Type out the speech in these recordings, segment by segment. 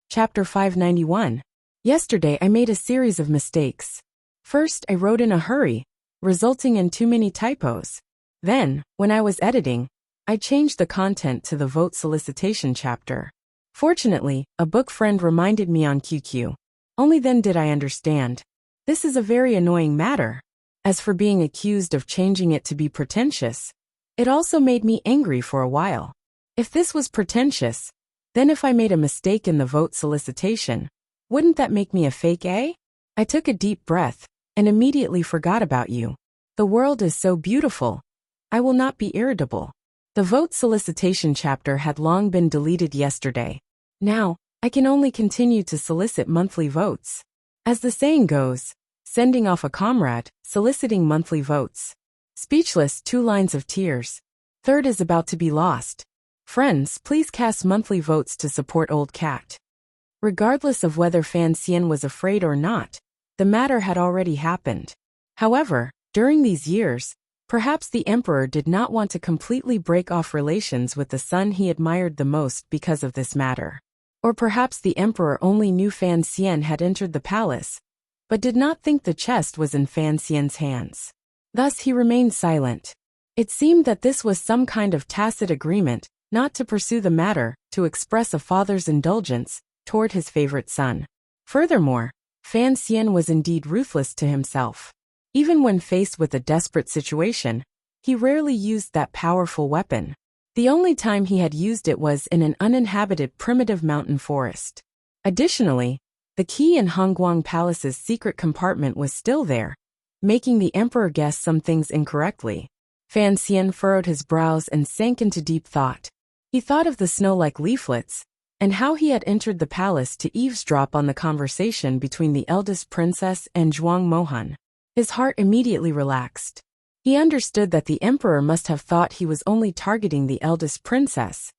Chapter 591. Yesterday I made a series of mistakes. First, I wrote in a hurry, resulting in too many typos. Then, when I was editing, I changed the content to the vote solicitation chapter. Fortunately, a book friend reminded me on QQ. Only then did I understand. This is a very annoying matter. As for being accused of changing it to be pretentious, it also made me angry for a while. If this was pretentious, then if I made a mistake in the vote solicitation, wouldn't that make me a fake A? I took a deep breath and immediately forgot about you. The world is so beautiful. I will not be irritable. The vote solicitation chapter had long been deleted yesterday. Now, I can only continue to solicit monthly votes. As the saying goes, sending off a comrade, soliciting monthly votes. Speechless, 2 lines of tears. Third is about to be lost. Friends, please cast monthly votes to support Old Cat. Regardless of whether Fan Xian was afraid or not, the matter had already happened. However, during these years, perhaps the emperor did not want to completely break off relations with the son he admired the most because of this matter. Or perhaps the emperor only knew Fan Xian had entered the palace, but did not think the chest was in Fan Xian's hands. Thus he remained silent. It seemed that this was some kind of tacit agreement, not to pursue the matter, to express a father's indulgence toward his favorite son. Furthermore, Fan Xian was indeed ruthless to himself. Even when faced with a desperate situation, he rarely used that powerful weapon. The only time he had used it was in an uninhabited primitive mountain forest. Additionally, the key in Hongguang Palace's secret compartment was still there, making the emperor guess some things incorrectly. Fan Xian furrowed his brows and sank into deep thought. He thought of the snow-like leaflets, and how he had entered the palace to eavesdrop on the conversation between the eldest princess and Zhuang Mohan. His heart immediately relaxed. He understood that the emperor must have thought he was only targeting the eldest princess,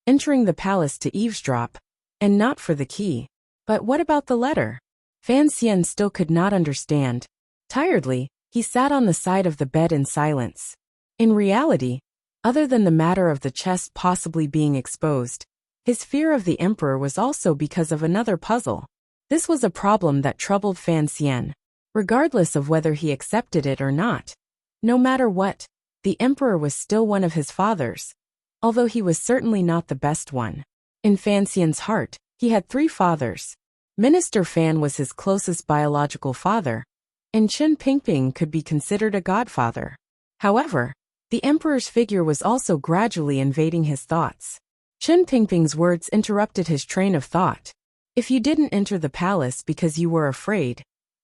entering the palace to eavesdrop, and not for the key. But what about the letter? Fan Xian still could not understand. Tiredly, he sat on the side of the bed in silence. In reality, other than the matter of the chest possibly being exposed, his fear of the emperor was also because of another puzzle. This was a problem that troubled Fan Xian. Regardless of whether he accepted it or not, no matter what, the emperor was still one of his fathers, although he was certainly not the best one. In Fan Xian's heart, he had 3 fathers. Minister Fan was his closest biological father, and Chen Pingping could be considered a godfather. However, the emperor's figure was also gradually invading his thoughts. Chen Pingping's words interrupted his train of thought. If you didn't enter the palace because you were afraid,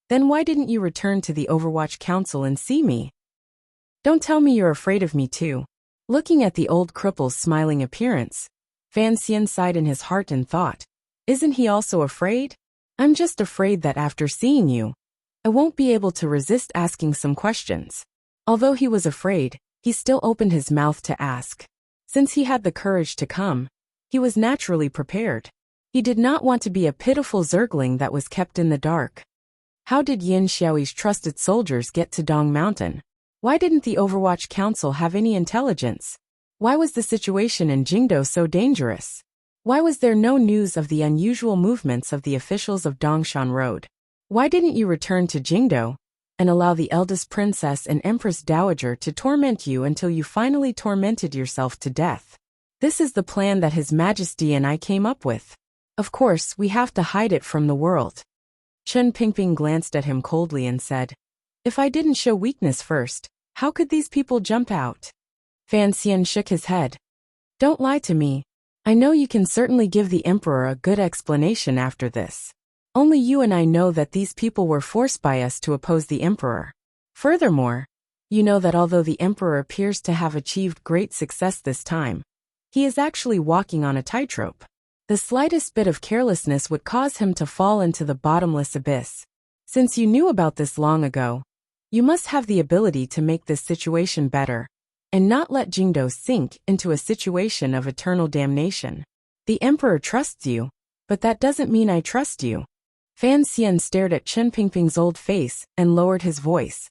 then why didn't you return to the Overwatch Council and see me? Don't tell me you're afraid of me too. Looking at the old cripple's smiling appearance, Fan Xian sighed in his heart and thought, isn't he also afraid? I'm just afraid that after seeing you, I won't be able to resist asking some questions. Although he was afraid, he still opened his mouth to ask. Since he had the courage to come, he was naturally prepared. He did not want to be a pitiful zergling that was kept in the dark. How did Yin Xiaoyi's trusted soldiers get to Dong Mountain? Why didn't the Overwatch Council have any intelligence? Why was the situation in Jingdo so dangerous? Why was there no news of the unusual movements of the officials of Dongshan Road? Why didn't you return to Jingdo and allow the eldest princess and Empress Dowager to torment you until you finally tormented yourself to death? This is the plan that His Majesty and I came up with. Of course, we have to hide it from the world. Chen Pingping glanced at him coldly and said, if I didn't show weakness first, how could these people jump out? Fan Xian shook his head. Don't lie to me. I know you can certainly give the emperor a good explanation after this. Only you and I know that these people were forced by us to oppose the emperor. Furthermore, you know that although the emperor appears to have achieved great success this time, he is actually walking on a tightrope. The slightest bit of carelessness would cause him to fall into the bottomless abyss. Since you knew about this long ago, you must have the ability to make this situation better, and not let Jingdo sink into a situation of eternal damnation. The emperor trusts you, but that doesn't mean I trust you. Fan Xian stared at Chen Pingping's old face and lowered his voice.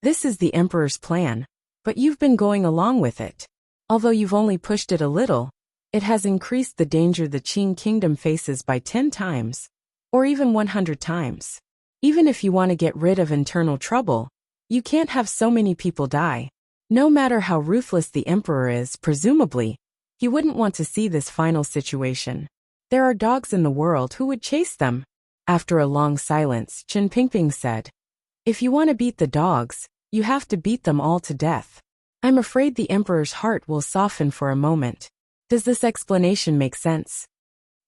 This is the emperor's plan, but you've been going along with it. Although you've only pushed it a little, It has increased the danger the Qing kingdom faces by 10 times, or even 100 times. Even if you want to get rid of internal trouble, you can't have so many people die. No matter how ruthless the emperor is, presumably, he wouldn't want to see this final situation. There are dogs in the world who would chase them. After a long silence, Qin Pingping said, "If you want to beat the dogs, you have to beat them all to death." I'm afraid the emperor's heart will soften for a moment. Does this explanation make sense?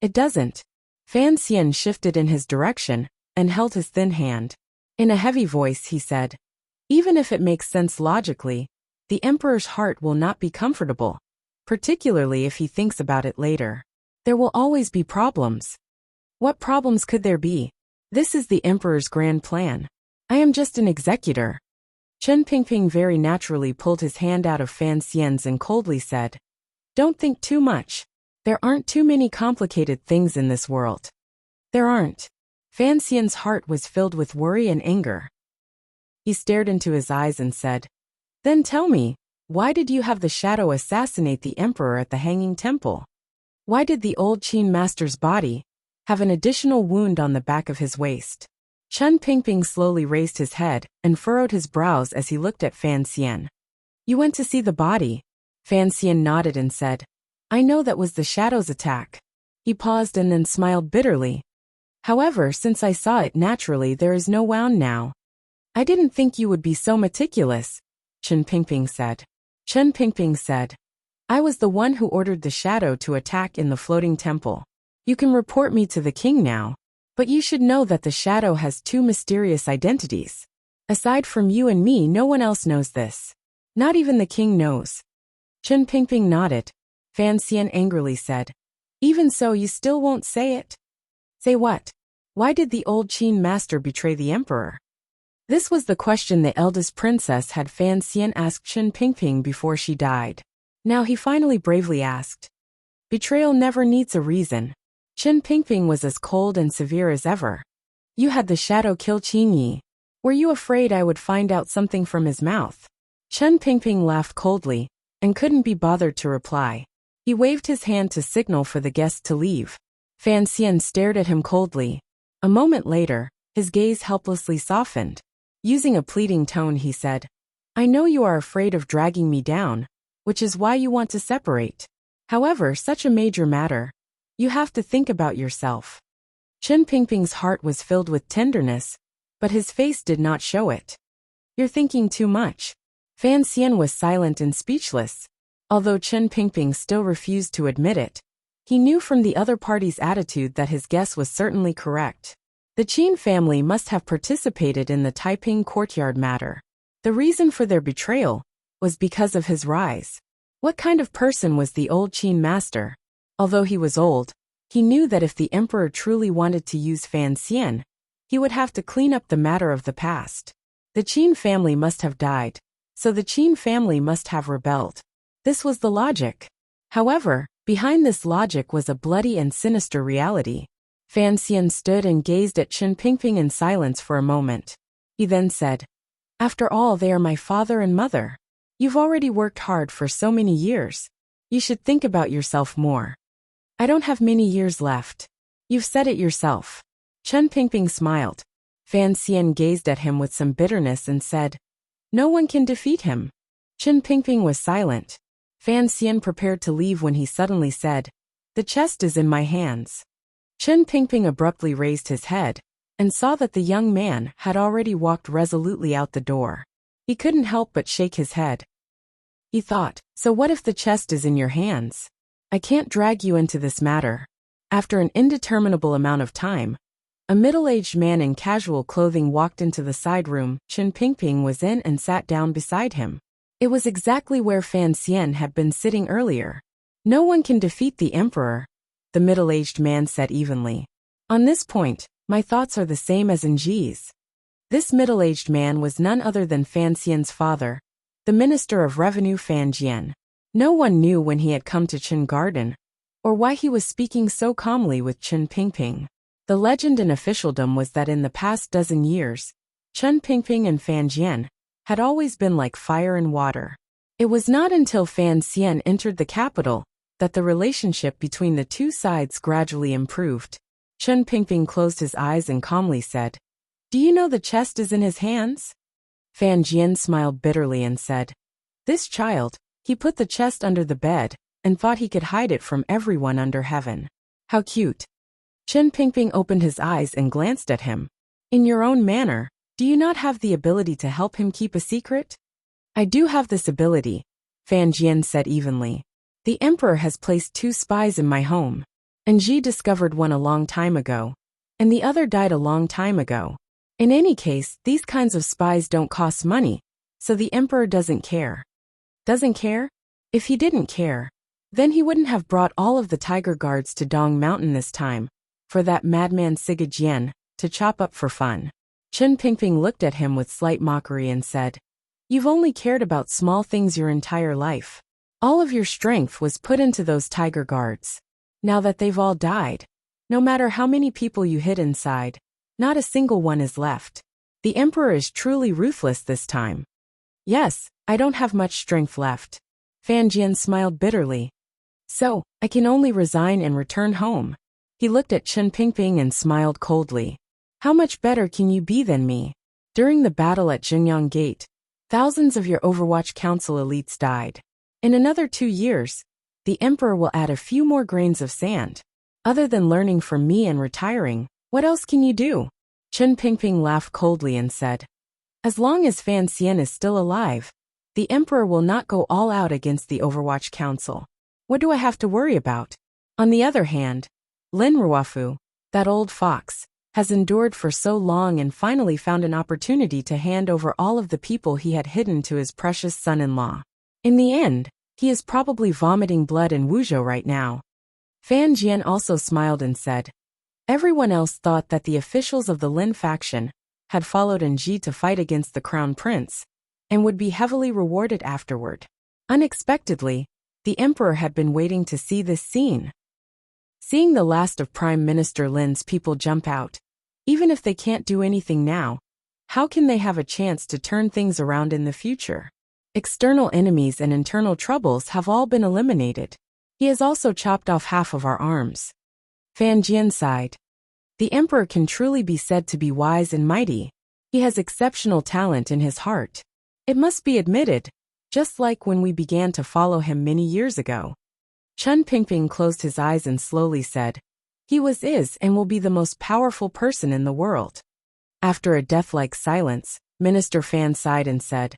It doesn't. Fan Xian shifted in his direction and held his thin hand. In a heavy voice he said, "Even if it makes sense logically, the emperor's heart will not be comfortable, particularly if he thinks about it later. There will always be problems." What problems could there be? This is the emperor's grand plan. I am just an executor. Qin Pingping very naturally pulled his hand out of Fan Xian's and coldly said, "Don't think too much. There aren't too many complicated things in this world." There aren't. Fan Xian's heart was filled with worry and anger. He stared into his eyes and said, "Then tell me, why did you have the shadow assassinate the emperor at the Hanging Temple? Why did the old Qin master's body have an additional wound on the back of his waist?" Qin Pingping slowly raised his head and furrowed his brows as he looked at Fan Xian. "You went to see the body?" Fan Xian nodded and said, "I know that was the shadow's attack." He paused and then smiled bitterly. "However, since I saw it naturally, there is no wound now." "I didn't think you would be so meticulous," Qin Pingping said. Qin Pingping said, "I was the one who ordered the shadow to attack in the floating temple. You can report me to the king now, but you should know that the shadow has 2 mysterious identities. Aside from you and me, no one else knows this. Not even the king knows." Qin Pingping nodded. Fan Xian angrily said, "Even so, you still won't say it?" "Say what? Why did the old Qin master betray the emperor?" This was the question the eldest princess had Fan Xian asked Qin Pingping before she died. Now he finally bravely asked. Betrayal never needs a reason. Qin Pingping was as cold and severe as ever. "You had the shadow kill Qin Yi. Were you afraid I would find out something from his mouth?" Qin Pingping laughed coldly and couldn't be bothered to reply. He waved his hand to signal for the guests to leave. Fan Xian stared at him coldly. A moment later, his gaze helplessly softened. Using a pleading tone, he said, "I know you are afraid of dragging me down, which is why you want to separate. However, such a major matter, you have to think about yourself." Qin Pingping's heart was filled with tenderness, but his face did not show it. "You're thinking too much." Fan Xian was silent and speechless. Although Qin Pingping still refused to admit it, he knew from the other party's attitude that his guess was certainly correct. The Qin family must have participated in the Taiping courtyard matter. The reason for their betrayal was because of his rise. What kind of person was the old Qin master? Although he was old, he knew that if the emperor truly wanted to use Fan Xian, he would have to clean up the matter of the past. The Qin family must have died, so the Qin family must have rebelled. This was the logic. However, behind this logic was a bloody and sinister reality. Fan Xian stood and gazed at Qin Pingping in silence for a moment. He then said, "After all, they are my father and mother. You've already worked hard for so many years. You should think about yourself more." "I don't have many years left. You've said it yourself." Qin Pingping smiled. Fan Xian gazed at him with some bitterness and said, "No one can defeat him." Qin Pingping was silent. Fan Xian prepared to leave when he suddenly said, "The chest is in my hands." Qin Pingping abruptly raised his head and saw that the young man had already walked resolutely out the door. He couldn't help but shake his head. He thought, "So what if the chest is in your hands? I can't drag you into this matter." After an indeterminable amount of time, a middle-aged man in casual clothing walked into the side room Qin Pingping was in and sat down beside him. It was exactly where Fan Xian had been sitting earlier. "No one can defeat the emperor," the middle-aged man said evenly. "On this point, my thoughts are the same as Nji's." This middle-aged man was none other than Fan Xian's father, the Minister of Revenue Fan Jian. No one knew when he had come to Qin Garden, or why he was speaking so calmly with Qin Pingping. The legend in officialdom was that in the past dozen years, Qin Pingping and Fan Jian had always been like fire and water. It was not until Fan Xian entered the capital that the relationship between the two sides gradually improved. Chen Pingping closed his eyes and calmly said, "Do you know the chest is in his hands?" Fan Jian smiled bitterly and said, "This child, he put the chest under the bed and thought he could hide it from everyone under heaven. How cute." Chen Pingping opened his eyes and glanced at him. "In your own manner, do you not have the ability to help him keep a secret?" "I do have this ability," Fan Jian said evenly. "The emperor has placed 2 spies in my home. And Ji discovered one a long time ago. And the other died a long time ago. In any case, these kinds of spies don't cost money, so the emperor doesn't care." "Doesn't care?" If he didn't care, then he wouldn't have brought all of the tiger guards to Dong Mountain this time, for that madman Siga Jian to chop up for fun. Chen Pingping looked at him with slight mockery and said, "You've only cared about small things your entire life. All of your strength was put into those tiger guards. Now that they've all died, no matter how many people you hid inside, not a single one is left. The emperor is truly ruthless this time." "Yes, I don't have much strength left." Fan Jian smiled bitterly. "So, I can only resign and return home." He looked at Chen Pingping and smiled coldly. "How much better can you be than me?" During the battle at Jingyang Gate, thousands of your Overwatch Council elites died. In another 2 years, the emperor will add a few more grains of sand. Other than learning from me and retiring, what else can you do?" Chen Pingping laughed coldly and said, "As long as Fan Xian is still alive, the emperor will not go all out against the Overwatch Council. What do I have to worry about?" On the other hand, Lin Ruofu, that old fox, has endured for so long and finally found an opportunity to hand over all of the people he had hidden to his precious son-in-law. In the end, he is probably vomiting blood in Wuzhou right now. Fan Jian also smiled and said, "Everyone else thought that the officials of the Lin faction had followed Ji to fight against the crown prince, and would be heavily rewarded afterward. Unexpectedly, the emperor had been waiting to see this scene. Seeing the last of Prime Minister Lin's people jump out, even if they can't do anything now, how can they have a chance to turn things around in the future? External enemies and internal troubles have all been eliminated. He has also chopped off half of our arms." Fan Jian sighed. "The emperor can truly be said to be wise and mighty. He has exceptional talent in his heart. It must be admitted, just like when we began to follow him many years ago." Chen Pingping closed his eyes and slowly said, "He is and will be the most powerful person in the world." After a death-like silence, Minister Fan sighed and said,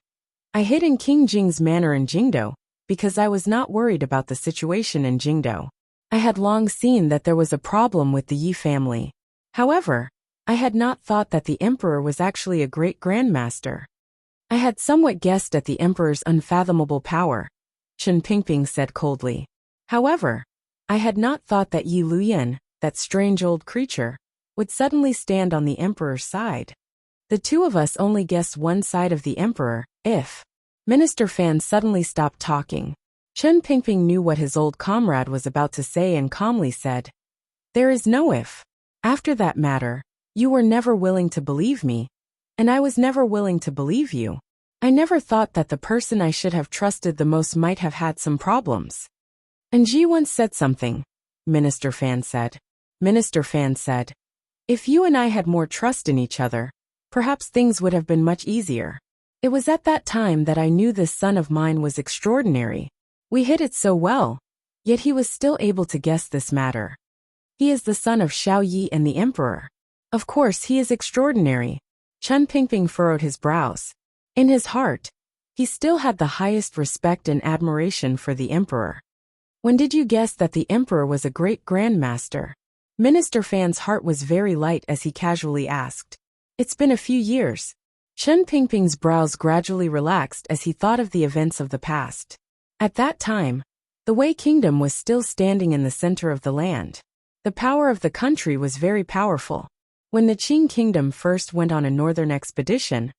"I hid in King Jing's manor in Jingdo, because I was not worried about the situation in Jingdo. I had long seen that there was a problem with the Yi family. However, I had not thought that the emperor was actually a great grandmaster. I had somewhat guessed at the emperor's unfathomable power," Chen Pingping said coldly. "However, I had not thought that Yi Luyan, that strange old creature, would suddenly stand on the emperor's side. The two of us only guessed one side of the emperor, if." Minister Fan suddenly stopped talking. Chen Pingping knew what his old comrade was about to say and calmly said, "There is no if. After that matter, you were never willing to believe me, and I was never willing to believe you. I never thought that the person I should have trusted the most might have had some problems." "And Ji once said something," Minister Fan said. Minister Fan said, "If you and I had more trust in each other, perhaps things would have been much easier. It was at that time that I knew this son of mine was extraordinary. We hid it so well, yet he was still able to guess this matter. He is the son of Xiao Yi and the emperor. Of course he is extraordinary." Chen Pingping furrowed his brows. In his heart, he still had the highest respect and admiration for the emperor. "When did you guess that the emperor was a great grandmaster?" Minister Fan's heart was very light as he casually asked. "It's been a few years." Chen Pingping's brows gradually relaxed as he thought of the events of the past. At that time, the Wei Kingdom was still standing in the center of the land. The power of the country was very powerful. When the Qing Kingdom first went on a northern expedition,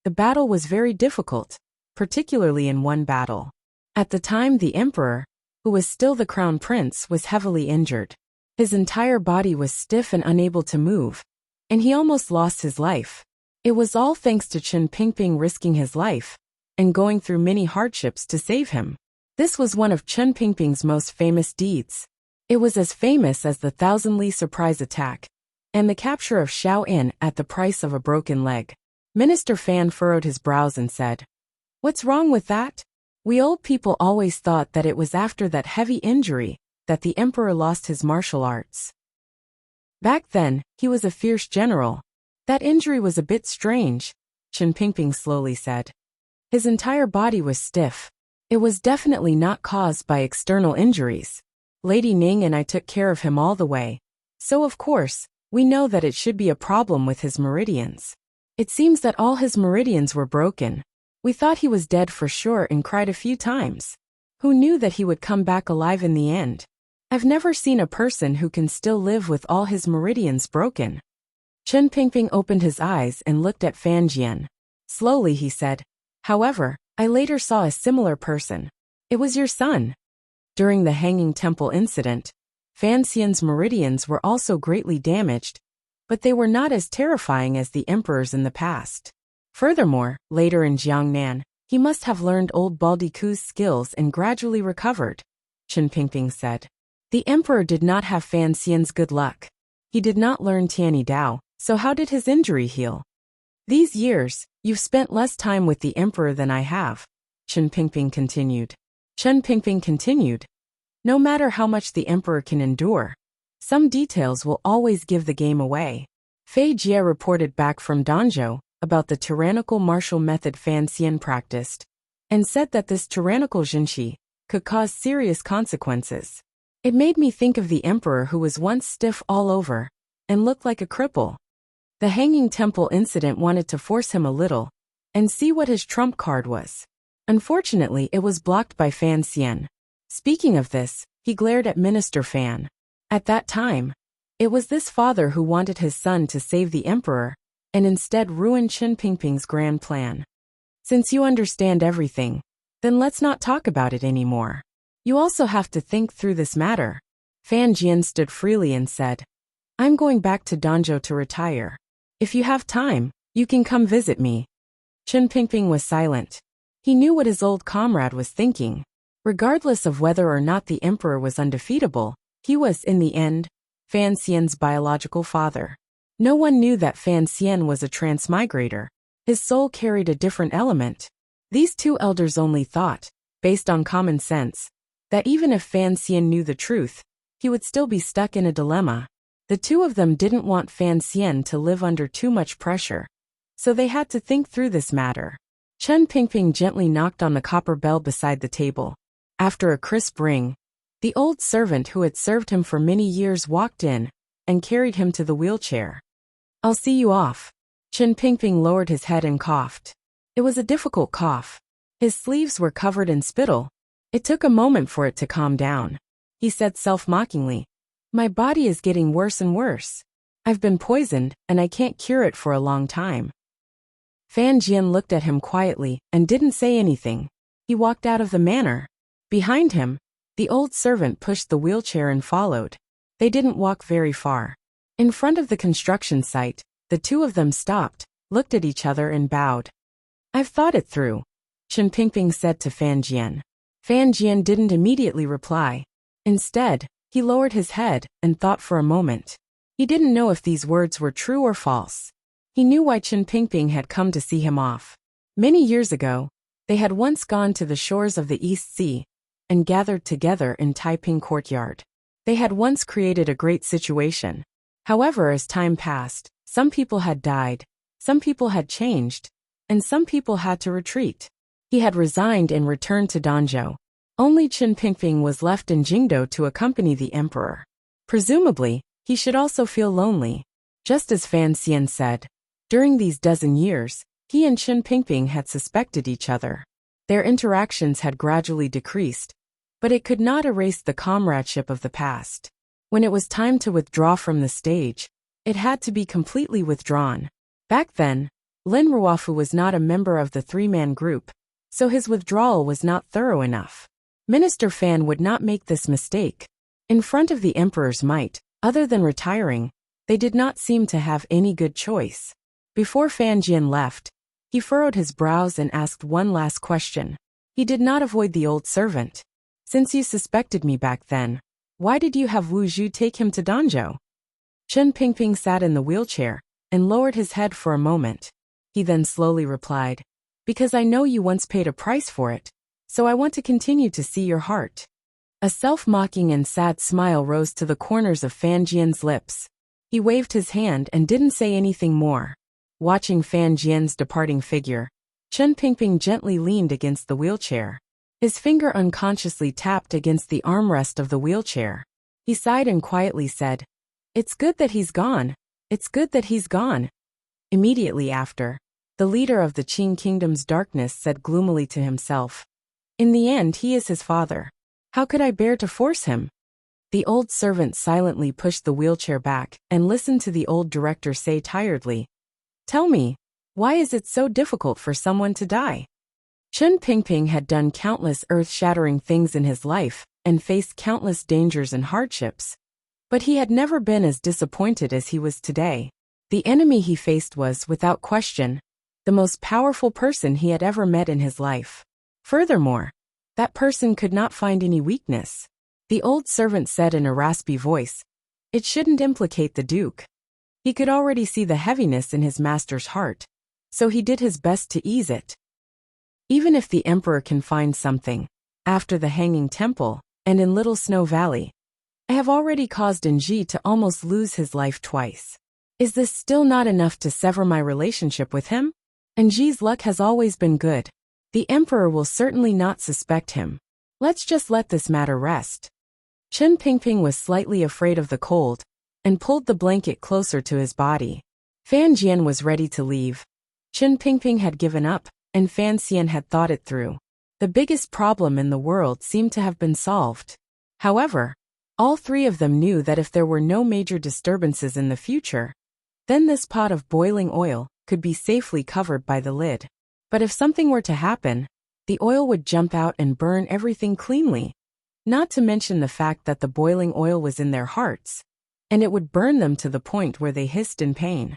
the battle was very difficult, particularly in one battle. At the time, the emperor, who was still the crown prince, was heavily injured. His entire body was stiff and unable to move, and he almost lost his life. It was all thanks to Chen Pingping risking his life and going through many hardships to save him. This was one of Chen Pingping's most famous deeds. It was as famous as the Thousand Li surprise attack and the capture of Xiao In at the price of a broken leg. Minister Fan furrowed his brows and said, "What's wrong with that? We old people always thought that it was after that heavy injury that the emperor lost his martial arts. Back then, he was a fierce general. That injury was a bit strange," Chen Pingping slowly said. "His entire body was stiff. It was definitely not caused by external injuries. Lady Ning and I took care of him all the way. So of course, we know that it should be a problem with his meridians. It seems that all his meridians were broken. We thought he was dead for sure and cried a few times. Who knew that he would come back alive in the end? I've never seen a person who can still live with all his meridians broken." Chen Pingping opened his eyes and looked at Fan Jian. Slowly he said, "However, I later saw a similar person. It was your son." During the Hanging Temple incident, Fan Xian's meridians were also greatly damaged, but they were not as terrifying as the emperor's in the past. Furthermore, later in Jiangnan, he must have learned old Baldiku's skills and gradually recovered, Chen Pingping said. The emperor did not have Fan Xian's good luck. He did not learn Tianyi Dao, so how did his injury heal? These years, you've spent less time with the emperor than I have, Chen Pingping continued. Chen Pingping continued. No matter how much the emperor can endure, some details will always give the game away. Fei Jie reported back from Danzhou about the tyrannical martial method Fan Xian practiced, and said that this tyrannical jinxi could cause serious consequences. It made me think of the emperor who was once stiff all over and looked like a cripple. The Hanging Temple incident wanted to force him a little and see what his trump card was. Unfortunately, it was blocked by Fan Xian. Speaking of this, he glared at Minister Fan. At that time, it was this father who wanted his son to save the emperor and instead ruin Chen Pingping's grand plan. Since you understand everything, then let's not talk about it anymore. You also have to think through this matter. Fan Jian stood freely and said, I'm going back to Danzhou to retire. If you have time, you can come visit me. Chen Pingping was silent. He knew what his old comrade was thinking. Regardless of whether or not the emperor was undefeatable, he was, in the end, Fan Xian's biological father. No one knew that Fan Xian was a transmigrator. His soul carried a different element. These two elders only thought, based on common sense, that even if Fan Xian knew the truth, he would still be stuck in a dilemma. The two of them didn't want Fan Xian to live under too much pressure, so they had to think through this matter. Chen Pingping gently knocked on the copper bell beside the table. After a crisp ring, the old servant who had served him for many years walked in and carried him to the wheelchair. I'll see you off. Chen Pingping lowered his head and coughed. It was a difficult cough. His sleeves were covered in spittle. It took a moment for it to calm down. He said self-mockingly, My body is getting worse and worse. I've been poisoned, and I can't cure it for a long time. Fan Jian looked at him quietly and didn't say anything. He walked out of the manor. Behind him, the old servant pushed the wheelchair and followed. They didn't walk very far. In front of the construction site, the two of them stopped, looked at each other and bowed. I've thought it through, Chen Pingping said to Fan Jian. Fan Jian didn't immediately reply. Instead, he lowered his head and thought for a moment. He didn't know if these words were true or false. He knew why Chen Pingping had come to see him off. Many years ago, they had once gone to the shores of the East Sea and gathered together in Taiping Courtyard. They had once created a great situation. However, as time passed, some people had died, some people had changed, and some people had to retreat. He had resigned and returned to Danzhou. Only Chen Pingping was left in Jingdou to accompany the emperor. Presumably, he should also feel lonely. Just as Fan Xian said, during these dozen years, he and Chen Pingping had suspected each other. Their interactions had gradually decreased, but it could not erase the comradeship of the past. When it was time to withdraw from the stage, it had to be completely withdrawn. Back then, Lin Ruofu was not a member of the three-man group, so his withdrawal was not thorough enough. Minister Fan would not make this mistake. In front of the emperor's might, other than retiring, they did not seem to have any good choice. Before Fan Jian left, he furrowed his brows and asked one last question. He did not avoid the old servant. Since you suspected me back then, why did you have Wu Zhu take him to Danzhou? Chen Pingping sat in the wheelchair and lowered his head for a moment. He then slowly replied, because I know you once paid a price for it, so I want to continue to see your heart. A self-mocking and sad smile rose to the corners of Fan Jian's lips. He waved his hand and didn't say anything more. Watching Fan Jian's departing figure, Chen Pingping gently leaned against the wheelchair. His finger unconsciously tapped against the armrest of the wheelchair. He sighed and quietly said, "It's good that he's gone. It's good that he's gone." Immediately after, the leader of the Qing Kingdom's darkness said gloomily to himself, "In the end he is his father. How could I bear to force him?" The old servant silently pushed the wheelchair back and listened to the old director say tiredly, "Tell me, why is it so difficult for someone to die?" Chen Pingping had done countless earth-shattering things in his life and faced countless dangers and hardships. But he had never been as disappointed as he was today. The enemy he faced was, without question, the most powerful person he had ever met in his life. Furthermore, that person could not find any weakness. The old servant said in a raspy voice, "It shouldn't implicate the Duke." He could already see the heaviness in his master's heart, so he did his best to ease it. Even if the emperor can find something, after the Hanging Temple, and in Little Snow Valley, I have already caused Enji to almost lose his life twice. Is this still not enough to sever my relationship with him? Enji's luck has always been good. The emperor will certainly not suspect him. Let's just let this matter rest. Chen Pingping was slightly afraid of the cold, and pulled the blanket closer to his body. Fan Jian was ready to leave. Chen Pingping had given up, and Fan Xian had thought it through. The biggest problem in the world seemed to have been solved. However, all three of them knew that if there were no major disturbances in the future, then this pot of boiling oil could be safely covered by the lid. But if something were to happen, the oil would jump out and burn everything cleanly. Not to mention the fact that the boiling oil was in their hearts, and it would burn them to the point where they hissed in pain.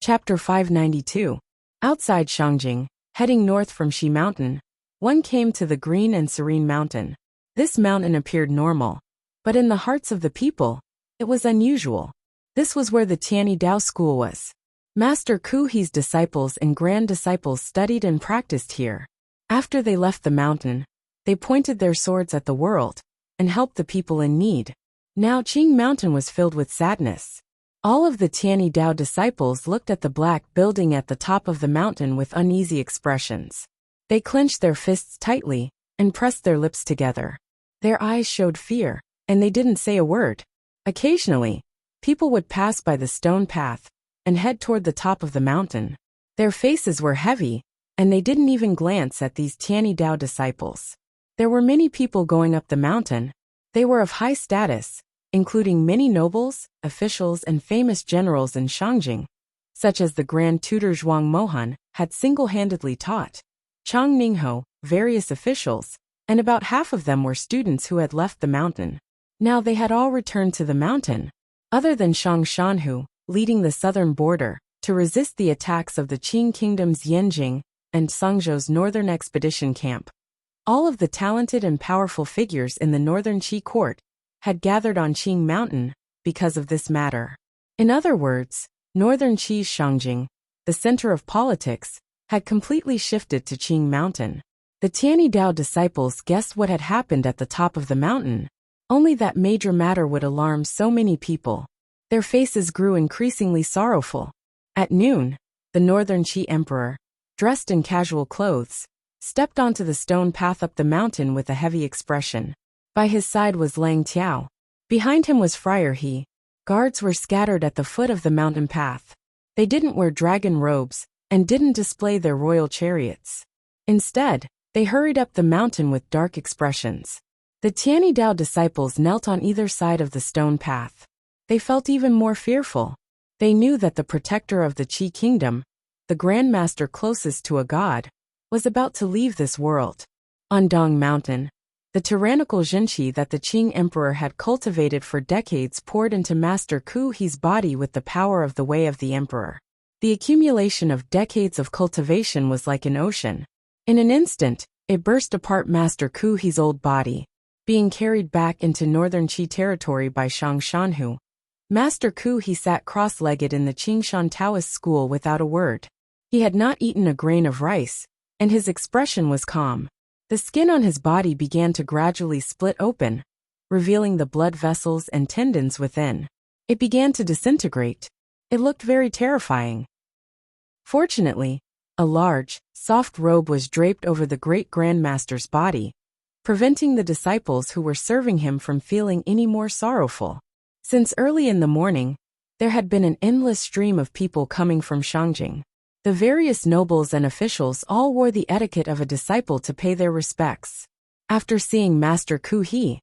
Chapter 592. Outside Shangjing, heading north from Shi Mountain, one came to the Green and Serene Mountain. This mountain appeared normal, but in the hearts of the people, it was unusual. This was where the Tianyi Dao school was. Master Ku He's disciples and grand disciples studied and practiced here. After they left the mountain, they pointed their swords at the world and helped the people in need. Now Qing Mountain was filled with sadness. All of the Tianyi Dao disciples looked at the black building at the top of the mountain with uneasy expressions. They clenched their fists tightly and pressed their lips together. Their eyes showed fear, and they didn't say a word. Occasionally, people would pass by the stone path and head toward the top of the mountain. Their faces were heavy, and they didn't even glance at these Tianyi Dao disciples. There were many people going up the mountain. They were of high status, including many nobles, officials and famous generals in Shangjing, such as the Grand Tutor Zhuang Mohan had single-handedly taught, Chang Ningho, various officials, and about half of them were students who had left the mountain. Now they had all returned to the mountain, other than Shang Shanhu, leading the southern border, to resist the attacks of the Qing Kingdom's Yanjing and Sangzhou's northern expedition camp. All of the talented and powerful figures in the northern Qi court had gathered on Qing Mountain because of this matter. In other words, northern Qi's Shangjing, the center of politics, had completely shifted to Qing Mountain. The Tianyi Dao disciples guessed what had happened at the top of the mountain, only that major matter would alarm so many people. Their faces grew increasingly sorrowful. At noon, the northern Qi emperor, dressed in casual clothes, stepped onto the stone path up the mountain with a heavy expression. By his side was Lang Tiao. Behind him was Friar He. Guards were scattered at the foot of the mountain path. They didn't wear dragon robes and didn't display their royal chariots. Instead, they hurried up the mountain with dark expressions. The Tianyi Dao disciples knelt on either side of the stone path. They felt even more fearful. They knew that the protector of the Qi kingdom, the Grand Master closest to a god, was about to leave this world. On Dong Mountain, the tyrannical Zhenqi that the Qing emperor had cultivated for decades poured into Master Ku He's body with the power of the way of the emperor. The accumulation of decades of cultivation was like an ocean. In an instant, It burst apart Master Kuhi's old body, being carried back into northern Qi territory by Shang Shanhu. Master Kuhi sat cross-legged in the Qingshan Taoist school without a word. He had not eaten a grain of rice, and his expression was calm. The skin on his body began to gradually split open, revealing the blood vessels and tendons within. It began to disintegrate. It looked very terrifying. Fortunately, a large, soft robe was draped over the great Grandmaster's body, preventing the disciples who were serving him from feeling any more sorrowful. Since early in the morning, there had been an endless stream of people coming from Shangjing. The various nobles and officials all wore the etiquette of a disciple to pay their respects. After seeing Master Kuhi,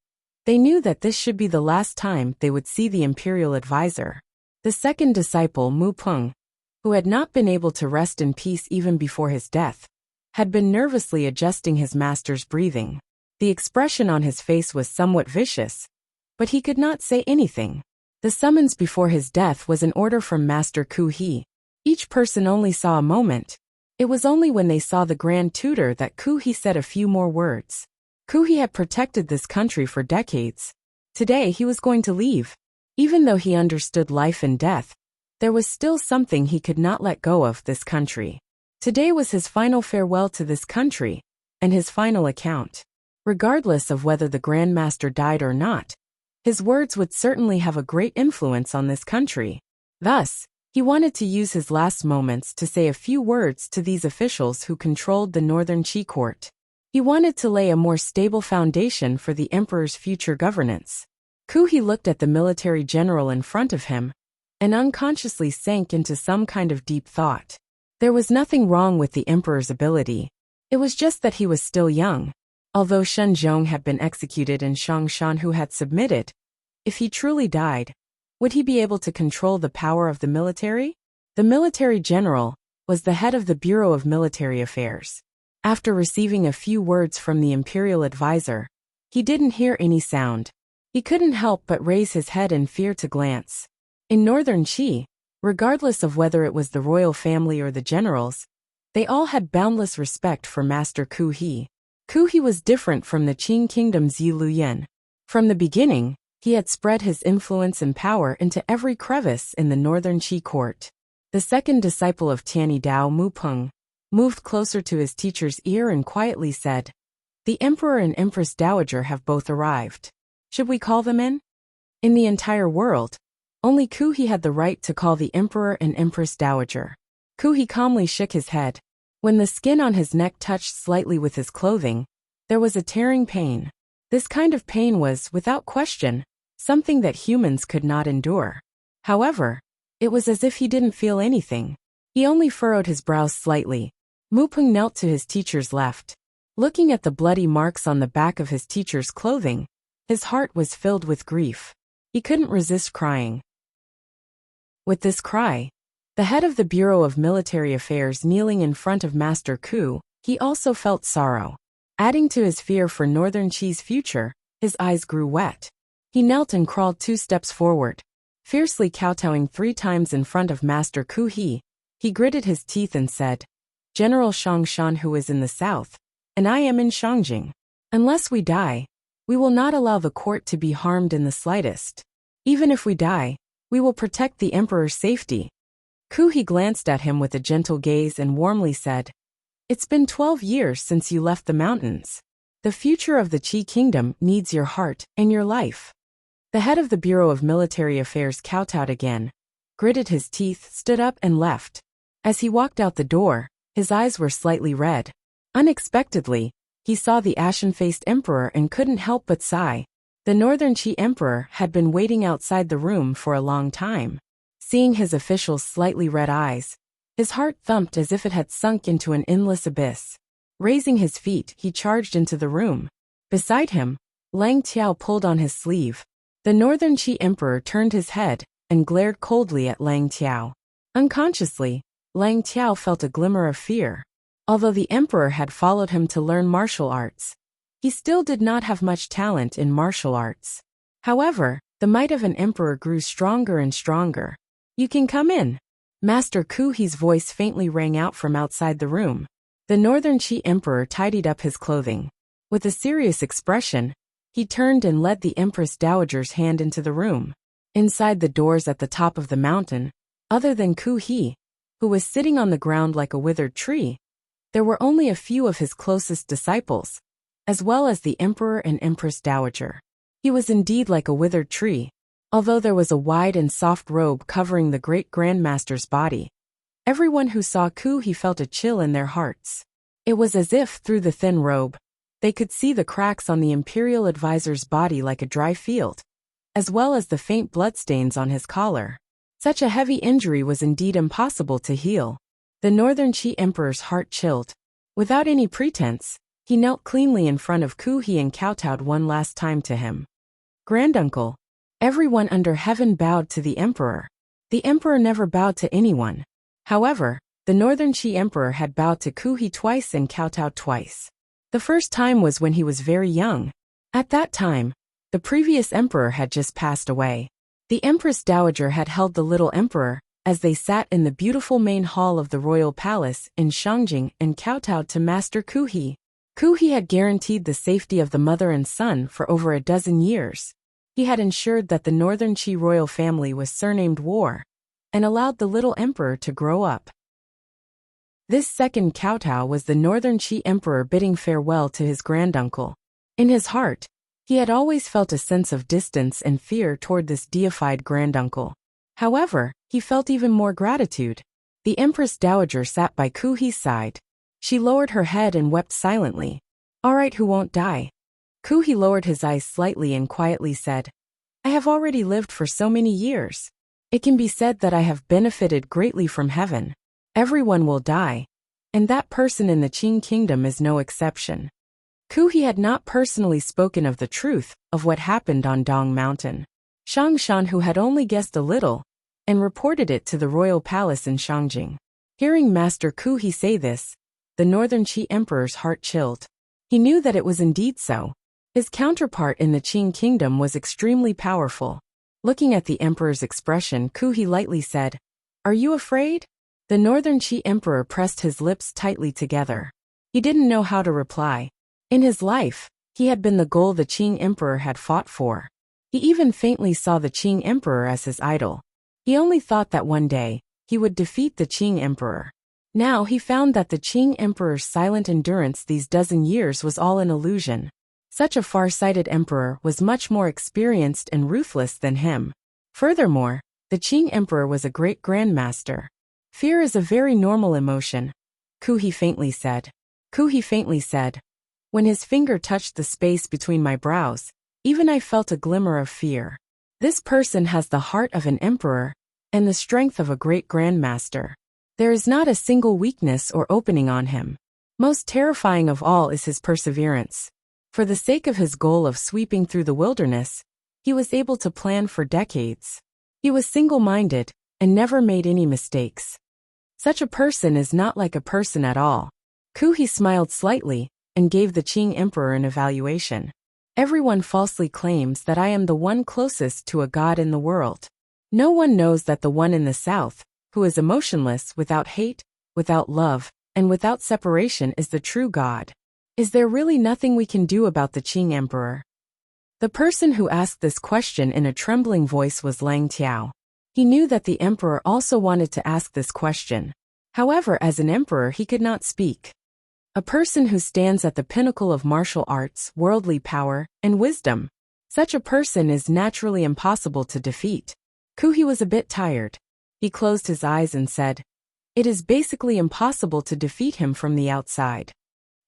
they knew that this should be the last time they would see the imperial advisor. The second disciple, Mu Peng, who had not been able to rest in peace even before his death, had been nervously adjusting his master's breathing. The expression on his face was somewhat vicious, but he could not say anything. The summons before his death was an order from Master Kuhi. Each person only saw a moment. It was only when they saw the Grand Tutor that Kuhi said a few more words. Kuhi had protected this country for decades. Today he was going to leave. Even though he understood life and death, there was still something he could not let go of: this country. Today was his final farewell to this country, and his final account. Regardless of whether the Grandmaster died or not, his words would certainly have a great influence on this country. Thus, he wanted to use his last moments to say a few words to these officials who controlled the northern Qi court. He wanted to lay a more stable foundation for the emperor's future governance. Kuhi looked at the military general in front of him, and unconsciously sank into some kind of deep thought. There was nothing wrong with the emperor's ability. It was just that he was still young. Although Shen Zhong had been executed and Shang Shanhu had submitted, if he truly died, would he be able to control the power of the military? The military general was the head of the Bureau of Military Affairs. After receiving a few words from the imperial advisor, he didn't hear any sound. He couldn't help but raise his head in fear to glance. In northern Qi, regardless of whether it was the royal family or the generals, they all had boundless respect for Master Kuhi. Kuhi was different from the Qing kingdom's Yi Luyan. From the beginning, he had spread his influence and power into every crevice in the northern Qi court. The second disciple of Tianyi Dao, Mu Peng, moved closer to his teacher's ear and quietly said, "The Emperor and Empress Dowager have both arrived. Should we call them in?" In the entire world, only Kuhi had the right to call the Emperor and Empress Dowager. Kuhi calmly shook his head. When the skin on his neck touched slightly with his clothing, there was a tearing pain. This kind of pain was, without question, something that humans could not endure. However, it was as if he didn't feel anything. He only furrowed his brows slightly. Mu Peng knelt to his teacher's left. Looking at the bloody marks on the back of his teacher's clothing, his heart was filled with grief. He couldn't resist crying. With this cry, the head of the Bureau of Military Affairs kneeling in front of Master Ku, he also felt sorrow. Adding to his fear for northern Qi's future, his eyes grew wet. He knelt and crawled 2 steps forward. Fiercely kowtowing 3 times in front of Master Ku, he gritted his teeth and said, "General Shang Shanhu is in the south, and I am in Shangjing. Unless we die, we will not allow the court to be harmed in the slightest. Even if we die, we will protect the emperor's safety." Kuhi glanced at him with a gentle gaze and warmly said, "It's been 12 years since you left the mountains. The future of the Qi kingdom needs your heart and your life." The head of the Bureau of Military Affairs kowtowed again, gritted his teeth, stood up and left. As he walked out the door, his eyes were slightly red. Unexpectedly, he saw the ashen-faced emperor and couldn't help but sigh. The northern Qi emperor had been waiting outside the room for a long time. Seeing his official's slightly red eyes, his heart thumped as if it had sunk into an endless abyss. Raising his feet, he charged into the room. Beside him, Lang Tiao pulled on his sleeve. The northern Qi emperor turned his head and glared coldly at Lang Tiao. Unconsciously, Lang Tiao felt a glimmer of fear. Although the emperor had followed him to learn martial arts, he still did not have much talent in martial arts. However, the might of an emperor grew stronger and stronger. "You can come in." Master Kuhi's voice faintly rang out from outside the room. The Northern Qi Emperor tidied up his clothing. With a serious expression, he turned and led the Empress Dowager's hand into the room. Inside the doors at the top of the mountain, other than Ku He, who was sitting on the ground like a withered tree, there were only a few of his closest disciples, as well as the Emperor and Empress Dowager. He was indeed like a withered tree, although there was a wide and soft robe covering the great Grandmaster's body. Everyone who saw Ku He felt a chill in their hearts. It was as if, through the thin robe, they could see the cracks on the imperial advisor's body like a dry field, as well as the faint bloodstains on his collar. Such a heavy injury was indeed impossible to heal. The Northern Qi Emperor's heart chilled. Without any pretense, he knelt cleanly in front of Ku He and kowtowed one last time to him. "Granduncle." Everyone under heaven bowed to the Emperor. The Emperor never bowed to anyone. However, the Northern Qi Emperor had bowed to Ku He twice and kowtowed twice. The first time was when he was very young. At that time, the previous emperor had just passed away. The Empress Dowager had held the little emperor, as they sat in the beautiful main hall of the royal palace in Shangjing and kowtowed to Master Ku He. Ku He had guaranteed the safety of the mother and son for over a dozen years. He had ensured that the Northern Qi royal family was surnamed War, and allowed the little emperor to grow up. This second kowtow was the Northern Qi Emperor bidding farewell to his granduncle. In his heart, he had always felt a sense of distance and fear toward this deified granduncle. However, he felt even more gratitude. The Empress Dowager sat by Ku He's side. She lowered her head and wept silently. "All right, who won't die?" Ku He lowered his eyes slightly and quietly said, "I have already lived for so many years. It can be said that I have benefited greatly from heaven. Everyone will die, and that person in the Qing kingdom is no exception." Ku He had not personally spoken of the truth of what happened on Dong Mountain. Shang Shan, who had only guessed a little, and reported it to the royal palace in Shangjing. Hearing Master Ku He say this, the Northern Qi Emperor's heart chilled. He knew that it was indeed so. His counterpart in the Qing kingdom was extremely powerful. Looking at the emperor's expression, Ku He lightly said, "Are you afraid?" The Northern Qi Emperor pressed his lips tightly together. He didn't know how to reply. In his life, he had been the goal the Qing Emperor had fought for. He even faintly saw the Qing Emperor as his idol. He only thought that one day, he would defeat the Qing Emperor. Now he found that the Qing Emperor's silent endurance these dozen years was all an illusion. Such a far-sighted emperor was much more experienced and ruthless than him. Furthermore, the Qing Emperor was a great grandmaster. "Fear is a very normal emotion," Ku He faintly said. Ku He faintly said, "When his finger touched the space between my brows, even I felt a glimmer of fear. This person has the heart of an emperor, and the strength of a great grandmaster. There is not a single weakness or opening on him. Most terrifying of all is his perseverance. For the sake of his goal of sweeping through the wilderness, he was able to plan for decades. He was single-minded, and never made any mistakes. Such a person is not like a person at all." Ku He smiled slightly, and gave the Qing Emperor an evaluation. "Everyone falsely claims that I am the one closest to a god in the world. No one knows that the one in the south, who is emotionless, without hate, without love, and without separation, is the true god. Is there really nothing we can do about the Qing Emperor?" The person who asked this question in a trembling voice was Lang Tiao. He knew that the emperor also wanted to ask this question. However, as an emperor he could not speak. A person who stands at the pinnacle of martial arts, worldly power, and wisdom. Such a person is naturally impossible to defeat. Ku He was a bit tired. He closed his eyes and said, "It is basically impossible to defeat him from the outside."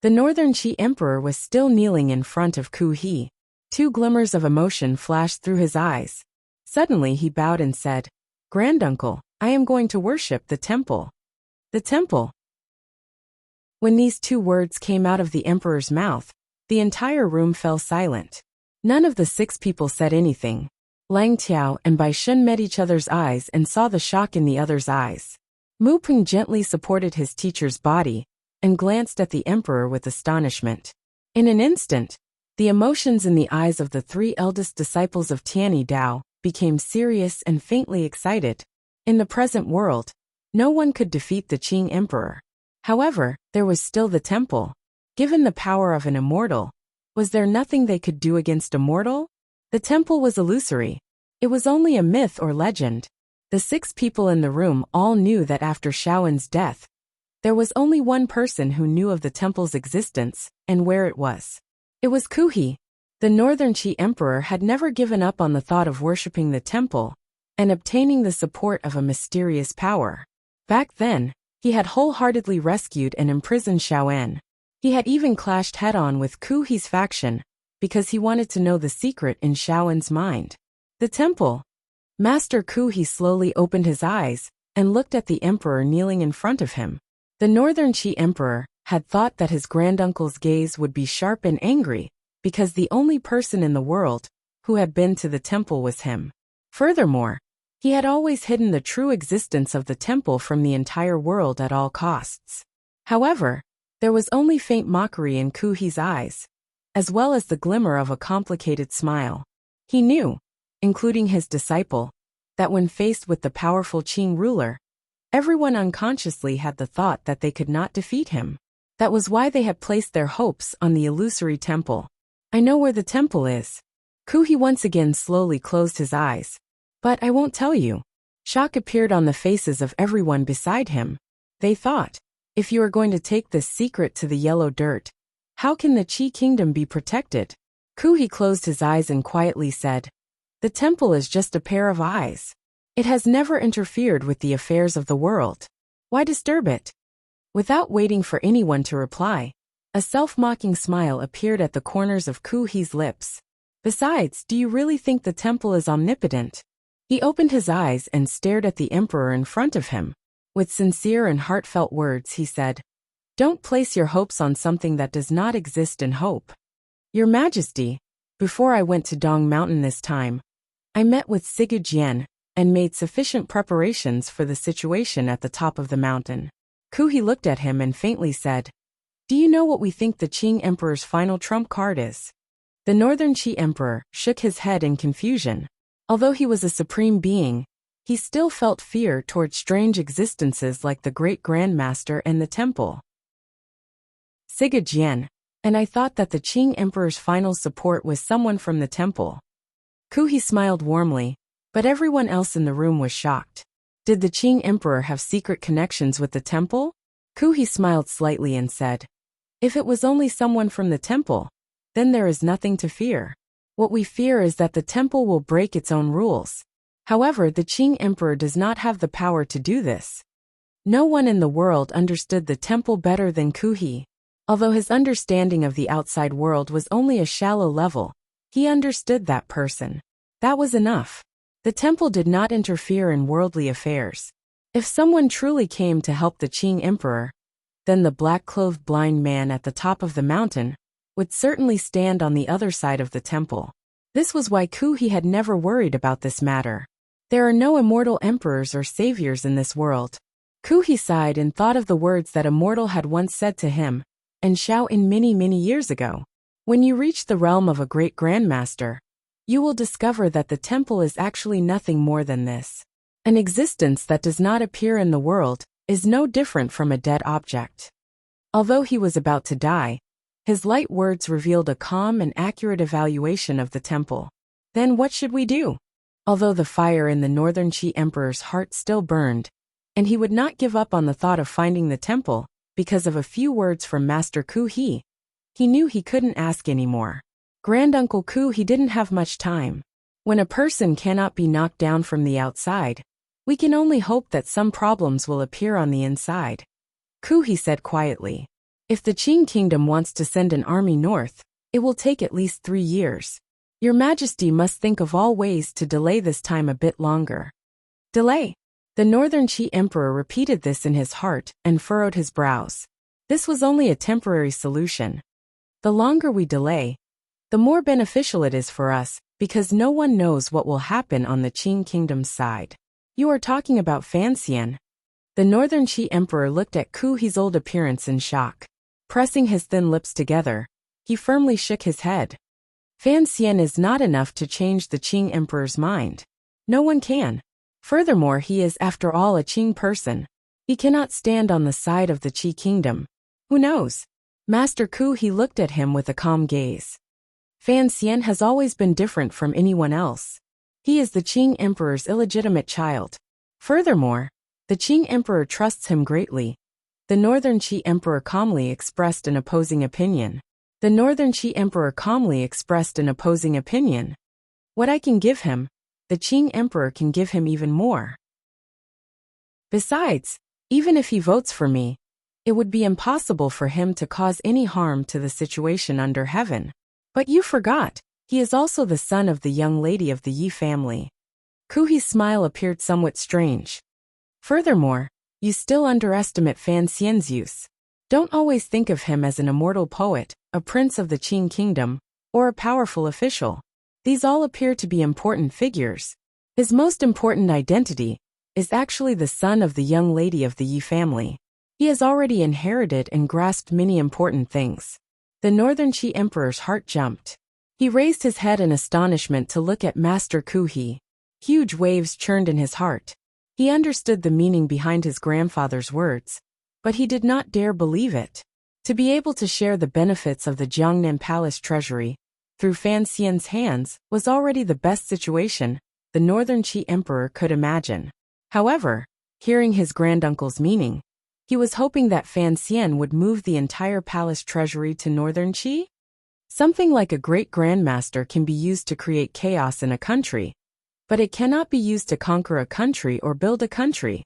The Northern Qi Emperor was still kneeling in front of Ku He. Two glimmers of emotion flashed through his eyes. Suddenly he bowed and said, "Granduncle, I am going to worship the temple." "The temple?" When these two words came out of the emperor's mouth, the entire room fell silent. None of the 6 people said anything. Lang Tiao and Bai Shun met each other's eyes and saw the shock in the other's eyes. Mu Peng gently supported his teacher's body and glanced at the emperor with astonishment. In an instant, the emotions in the eyes of the 3 eldest disciples of Tianyi Dao became serious and faintly excited. In the present world, no one could defeat the Qing Emperor. However, there was still the temple. Given the power of an immortal, was there nothing they could do against a mortal? The temple was illusory. It was only a myth or legend. The 6 people in the room all knew that after Shaoen's death, there was only one person who knew of the temple's existence and where it was. It was Kuhi. The Northern Qi Emperor had never given up on the thought of worshipping the temple and obtaining the support of a mysterious power. Back then, he had wholeheartedly rescued and imprisoned Shaoen. He had even clashed head-on with Kuhi's faction because he wanted to know the secret in Shaoen's mind. The temple. Master Kuhi slowly opened his eyes and looked at the emperor kneeling in front of him. The Northern Qi Emperor had thought that his granduncle's gaze would be sharp and angry because the only person in the world who had been to the temple was him. Furthermore, he had always hidden the true existence of the temple from the entire world at all costs. However, there was only faint mockery in Kuhi's eyes, as well as the glimmer of a complicated smile. He knew, including his disciple, that when faced with the powerful Qing ruler, everyone unconsciously had the thought that they could not defeat him. That was why they had placed their hopes on the illusory temple. I know where the temple is. Kuhi once again slowly closed his eyes. But I won't tell you. Shock appeared on the faces of everyone beside him. They thought, if you are going to take this secret to the yellow dirt, how can the Qi kingdom be protected? Kuhi closed his eyes and quietly said, the temple is just a pair of eyes. It has never interfered with the affairs of the world. Why disturb it? Without waiting for anyone to reply, a self-mocking smile appeared at the corners of Kuhi's lips. Besides, do you really think the temple is omnipotent? He opened his eyes and stared at the emperor in front of him. With sincere and heartfelt words, he said, don't place your hopes on something that does not exist in hope. Your Majesty, before I went to Dong Mountain this time, I met with Sigurd and made sufficient preparations for the situation at the top of the mountain. Kuhi looked at him and faintly said, do you know what we think the Qing Emperor's final trump card is? The Northern Qi Emperor shook his head in confusion. Although he was a supreme being, he still felt fear toward strange existences like the Great Grandmaster and the temple. Sigurd, and I thought that the Qing Emperor's final support was someone from the temple. Kuhi smiled warmly, but everyone else in the room was shocked. Did the Qing Emperor have secret connections with the temple? Kuhi smiled slightly and said, if it was only someone from the temple, then there is nothing to fear. What we fear is that the temple will break its own rules. However, the Qing Emperor does not have the power to do this. No one in the world understood the temple better than Kuhi. Although his understanding of the outside world was only a shallow level, he understood that person. That was enough. The temple did not interfere in worldly affairs. If someone truly came to help the Qing Emperor, then the black-clothed blind man at the top of the mountain would certainly stand on the other side of the temple. This was why Kuhi had never worried about this matter. There are no immortal emperors or saviors in this world. Kuhi sighed and thought of the words that a mortal had once said to him, and Shaoen many years ago. When you reach the realm of a great grandmaster, you will discover that the temple is actually nothing more than this. An existence that does not appear in the world is no different from a dead object. Although he was about to die, his light words revealed a calm and accurate evaluation of the temple. Then what should we do? Although the fire in the Northern Qi Emperor's heart still burned, and he would not give up on the thought of finding the temple, because of a few words from Master Kuhi, he knew he couldn't ask anymore. Granduncle Kuhi didn't have much time. When a person cannot be knocked down from the outside, we can only hope that some problems will appear on the inside. Kuhi said quietly, if the Qing kingdom wants to send an army north, it will take at least 3 years. Your Majesty must think of all ways to delay this time a bit longer. Delay? The Northern Qi Emperor repeated this in his heart and furrowed his brows. This was only a temporary solution. The longer we delay, the more beneficial it is for us, because no one knows what will happen on the Qing kingdom's side. You are talking about Fan Xian. The Northern Qi Emperor looked at Kuhi's old appearance in shock. Pressing his thin lips together, he firmly shook his head. Fan Xian is not enough to change the Qing Emperor's mind. No one can. Furthermore, he is, after all, a Qing person. He cannot stand on the side of the Qi kingdom. Who knows? Master Ku he looked at him with a calm gaze. Fan Xian has always been different from anyone else. He is the Qing Emperor's illegitimate child. Furthermore, the Qing Emperor trusts him greatly. The Northern Qi Emperor calmly expressed an opposing opinion. What I can give him, the Qing Emperor can give him even more. Besides, even if he votes for me, it would be impossible for him to cause any harm to the situation under heaven. But you forgot, he is also the son of the young lady of the Yi family. Ku Hi's smile appeared somewhat strange. Furthermore, you still underestimate Fan Xian's use. Don't always think of him as an immortal poet, a prince of the Qing kingdom, or a powerful official. These all appear to be important figures. His most important identity is actually the son of the young lady of the Yi family. He has already inherited and grasped many important things. The Northern Qi Emperor's heart jumped. He raised his head in astonishment to look at Master Ku Hi. Huge waves churned in his heart. He understood the meaning behind his grandfather's words, but he did not dare believe it. To be able to share the benefits of the Jiangnan Palace treasury through Fan Xian's hands was already the best situation the Northern Qi Emperor could imagine. However, hearing his granduncle's meaning, he was hoping that Fan Xian would move the entire palace treasury to Northern Qi. Something like a great grandmaster can be used to create chaos in a country, but it cannot be used to conquer a country or build a country.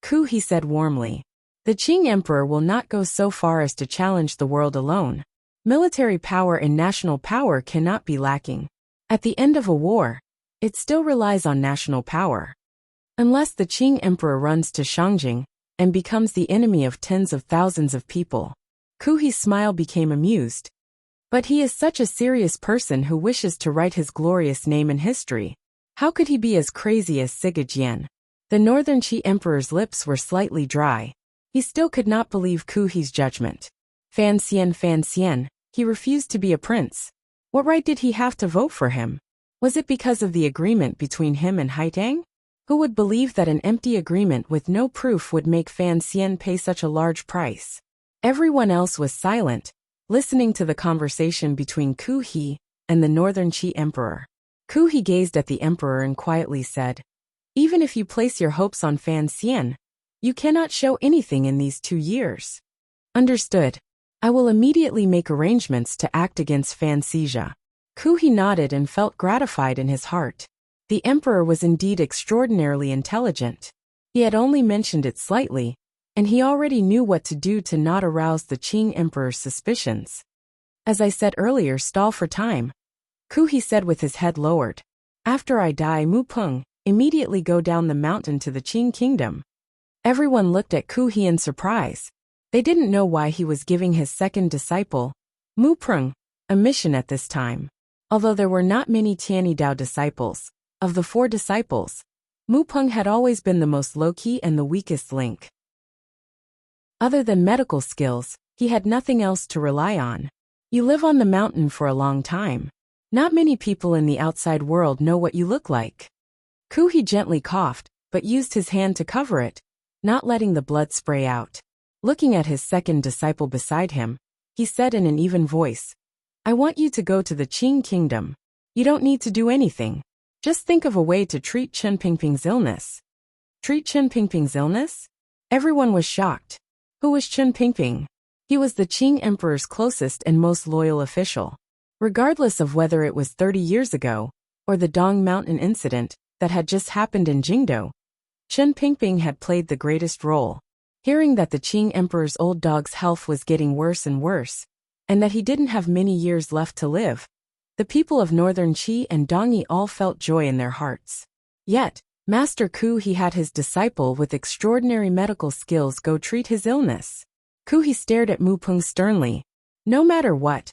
Ku he said warmly. The Qing Emperor will not go so far as to challenge the world alone. Military power and national power cannot be lacking. At the end of a war, it still relies on national power. Unless the Qing Emperor runs to Shangjing and becomes the enemy of tens of thousands of people. Ku Hi's smile became amused. But he is such a serious person who wishes to write his glorious name in history. How could he be as crazy as Siga Jian? The Northern Qi Emperor's lips were slightly dry. He still could not believe Ku Hi's judgment. Fan Xian, he refused to be a prince. What right did he have to vote for him? Was it because of the agreement between him and Haitang? Who would believe that an empty agreement with no proof would make Fan Xian pay such a large price? Everyone else was silent, listening to the conversation between Ku Hi and the Northern Qi Emperor. Ku Hi gazed at the emperor and quietly said, "Even if you place your hopes on Fan Xian, you cannot show anything in these 2 years." Understood. I will immediately make arrangements to act against Fan Xija. Ku Hi nodded and felt gratified in his heart. The emperor was indeed extraordinarily intelligent. He had only mentioned it slightly, and he already knew what to do to not arouse the Qing emperor's suspicions. As I said earlier, stall for time. Ku Hi said with his head lowered. After I die, Mu Peng, immediately go down the mountain to the Qing kingdom. Everyone looked at Ku Hi in surprise. They didn't know why he was giving his second disciple, Mu Peng, a mission at this time. Although there were not many Tianidao disciples, of the 4 disciples, Mu Peng had always been the most low-key and the weakest link. Other than medical skills, he had nothing else to rely on. You live on the mountain for a long time. Not many people in the outside world know what you look like. Ku Hi gently coughed, but used his hand to cover it, not letting the blood spray out. Looking at his second disciple beside him, he said in an even voice, "I want you to go to the Qing kingdom. You don't need to do anything. Just think of a way to treat Chen Pingping's illness." Treat Chen Pingping's illness? Everyone was shocked. Who was Chen Pingping? He was the Qing Emperor's closest and most loyal official. Regardless of whether it was 30 years ago, or the Dong Mountain incident that had just happened in Jingdo, Chen Pingping had played the greatest role. Hearing that the Qing Emperor's old dog's health was getting worse and worse, and that he didn't have many years left to live, the people of Northern Qi and Dongyi all felt joy in their hearts. Yet, Master Ku Hi had his disciple with extraordinary medical skills go treat his illness. Ku Hi stared at Mu Peng sternly. "No matter what,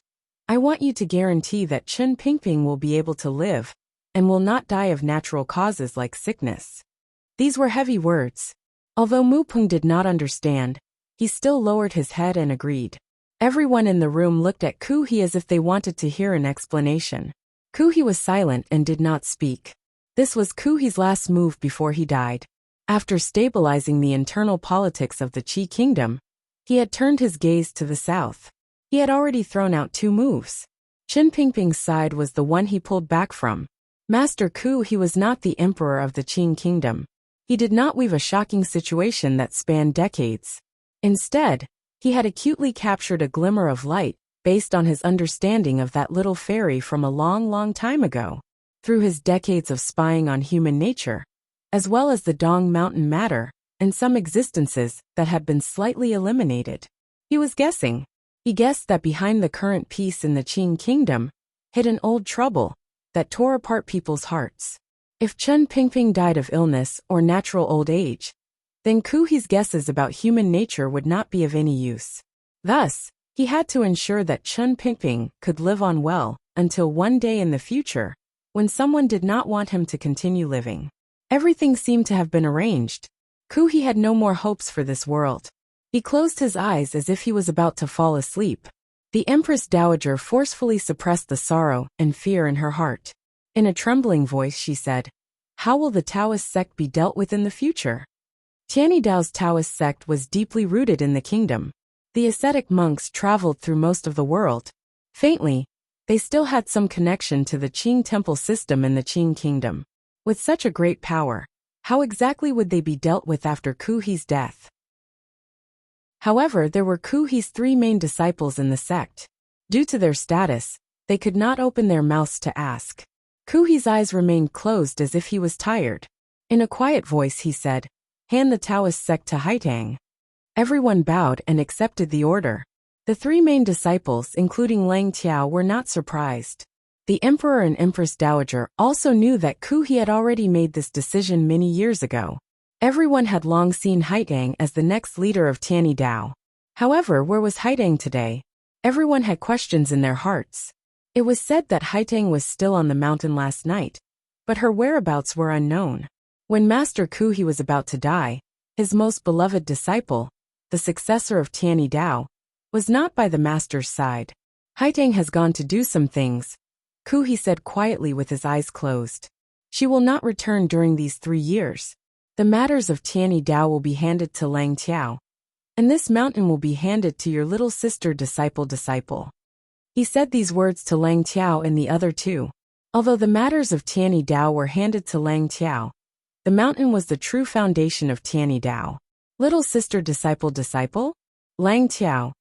I want you to guarantee that Chen Pingping will be able to live, and will not die of natural causes like sickness." These were heavy words. Although Mu Peng did not understand, he still lowered his head and agreed. Everyone in the room looked at Ku Hi as if they wanted to hear an explanation. Ku Hi was silent and did not speak. This was Ku Hi's last move before he died. After stabilizing the internal politics of the Qi kingdom, he had turned his gaze to the south. He had already thrown out 2 moves. Qin Pingping's side was the one he pulled back from. Master Ku, he was not the emperor of the Qing kingdom. He did not weave a shocking situation that spanned decades. Instead, he had acutely captured a glimmer of light, based on his understanding of that little fairy from a long, long time ago. Through his decades of spying on human nature, as well as the Dong Mountain matter, and some existences that had been slightly eliminated. He was guessing. He guessed that behind the current peace in the Qing kingdom, hid an old trouble that tore apart people's hearts. If Chen Pingping died of illness or natural old age, then Kuhi's guesses about human nature would not be of any use. Thus, he had to ensure that Chen Pingping could live on well until one day in the future, when someone did not want him to continue living. Everything seemed to have been arranged. Kuhi had no more hopes for this world. He closed his eyes as if he was about to fall asleep. The Empress Dowager forcefully suppressed the sorrow and fear in her heart. In a trembling voice she said, "How will the Taoist sect be dealt with in the future?" Tianydao's Taoist sect was deeply rooted in the kingdom. The ascetic monks traveled through most of the world. Faintly, they still had some connection to the Qing temple system in the Qing kingdom. With such a great power, how exactly would they be dealt with after Kuhi's death? However, there were Kuhi's 3 main disciples in the sect. Due to their status, they could not open their mouths to ask. Kuhi's eyes remained closed as if he was tired. In a quiet voice he said, "Hand the Taoist sect to Haitang." Everyone bowed and accepted the order. The 3 main disciples, including Lang Tiao, were not surprised. The Emperor and Empress Dowager also knew that Kuhi had already made this decision many years ago. Everyone had long seen Haitang as the next leader of Tianydao. However, where was Haitang today? Everyone had questions in their hearts. It was said that Haitang was still on the mountain last night, but her whereabouts were unknown. When Master Kuhi was about to die, his most beloved disciple, the successor of Tianydao, was not by the master's side. "Haitang has gone to do some things," Kuhi said quietly with his eyes closed. "She will not return during these 3 years. The matters of Tianydao will be handed to Lang Tiao, and this mountain will be handed to your little sister disciple. He said these words to Lang Tiao and the other 2. Although the matters of Tianydao were handed to Lang Tiao, the mountain was the true foundation of Tianydao. Little sister disciple? Lang Tiao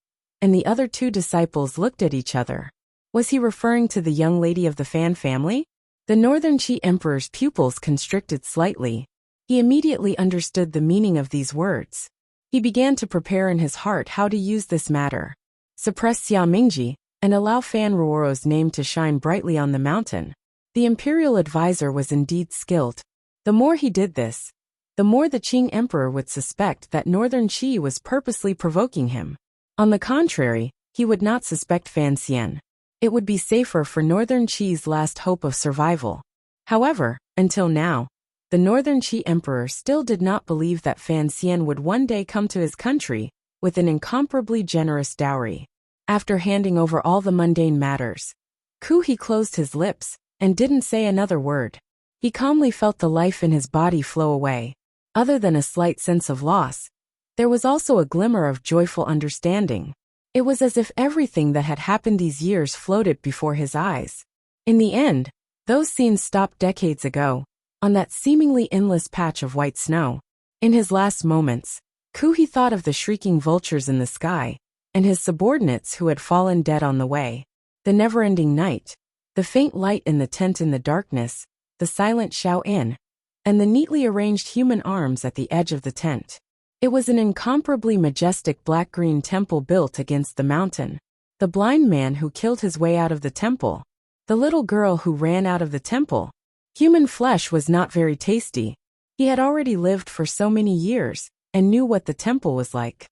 and the other 2 disciples looked at each other. Was he referring to the young lady of the Fan family? The Northern Qi Emperor's pupils constricted slightly. He immediately understood the meaning of these words. He began to prepare in his heart how to use this matter. Suppress Xia Mingji and allow Fan Ruoro's name to shine brightly on the mountain. The imperial advisor was indeed skilled. The more he did this, the more the Qing emperor would suspect that Northern Qi was purposely provoking him. On the contrary, he would not suspect Fan Xian. It would be safer for Northern Qi's last hope of survival. However, until now, the Northern Qi emperor still did not believe that Fan Xian would one day come to his country with an incomparably generous dowry. After handing over all the mundane matters, Kuhi closed his lips and didn't say another word. He calmly felt the life in his body flow away. Other than a slight sense of loss, there was also a glimmer of joyful understanding. It was as if everything that had happened these years floated before his eyes. In the end, those scenes stopped decades ago, on that seemingly endless patch of white snow. In his last moments, Kuhi thought of the shrieking vultures in the sky, and his subordinates who had fallen dead on the way. The never-ending night, the faint light in the tent in the darkness, the silent Xiao Inn, and the neatly arranged human arms at the edge of the tent. It was an incomparably majestic black-green temple built against the mountain. The blind man who killed his way out of the temple. The little girl who ran out of the temple. Human flesh was not very tasty. He had already lived for so many years, and knew what the temple was like.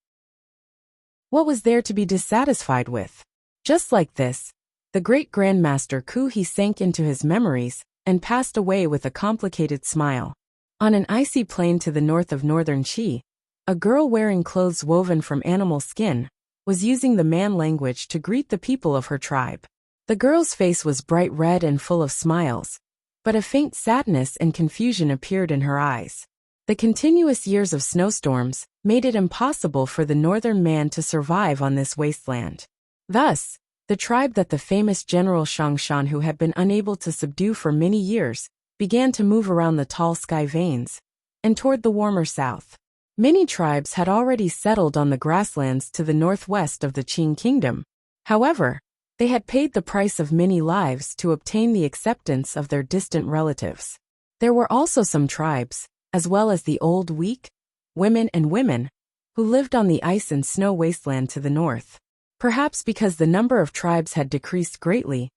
What was there to be dissatisfied with? Just like this, the great Grandmaster Kuhi sank into his memories, and passed away with a complicated smile. On an icy plain to the north of Northern Qi, a girl wearing clothes woven from animal skin was using the man language to greet the people of her tribe. The girl's face was bright red and full of smiles, but a faint sadness and confusion appeared in her eyes. The continuous years of snowstorms made it impossible for the northern man to survive on this wasteland. Thus, the tribe that the famous General Shangshan, who had been unable to subdue for many years, began to move around the tall sky veins and toward the warmer south. Many tribes had already settled on the grasslands to the northwest of the Qing kingdom. However, they had paid the price of many lives to obtain the acceptance of their distant relatives. There were also some tribes, as well as the old, weak women, who lived on the ice and snow wasteland to the north. Perhaps because the number of tribes had decreased greatly,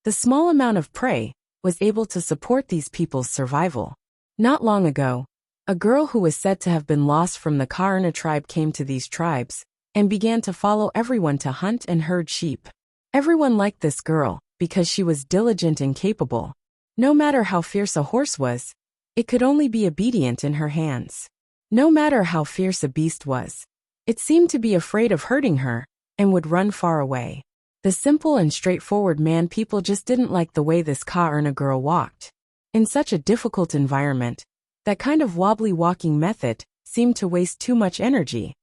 the small amount of prey was able to support these people's survival. Not long ago, a girl who was said to have been lost from the Karna tribe came to these tribes and began to follow everyone to hunt and herd sheep. Everyone liked this girl because she was diligent and capable. No matter how fierce a horse was, it could only be obedient in her hands. No matter how fierce a beast was, it seemed to be afraid of hurting her and would run far away. The simple and straightforward man people just didn't like the way this Ka-Erna girl walked. In such a difficult environment, that kind of wobbly walking method seemed to waste too much energy.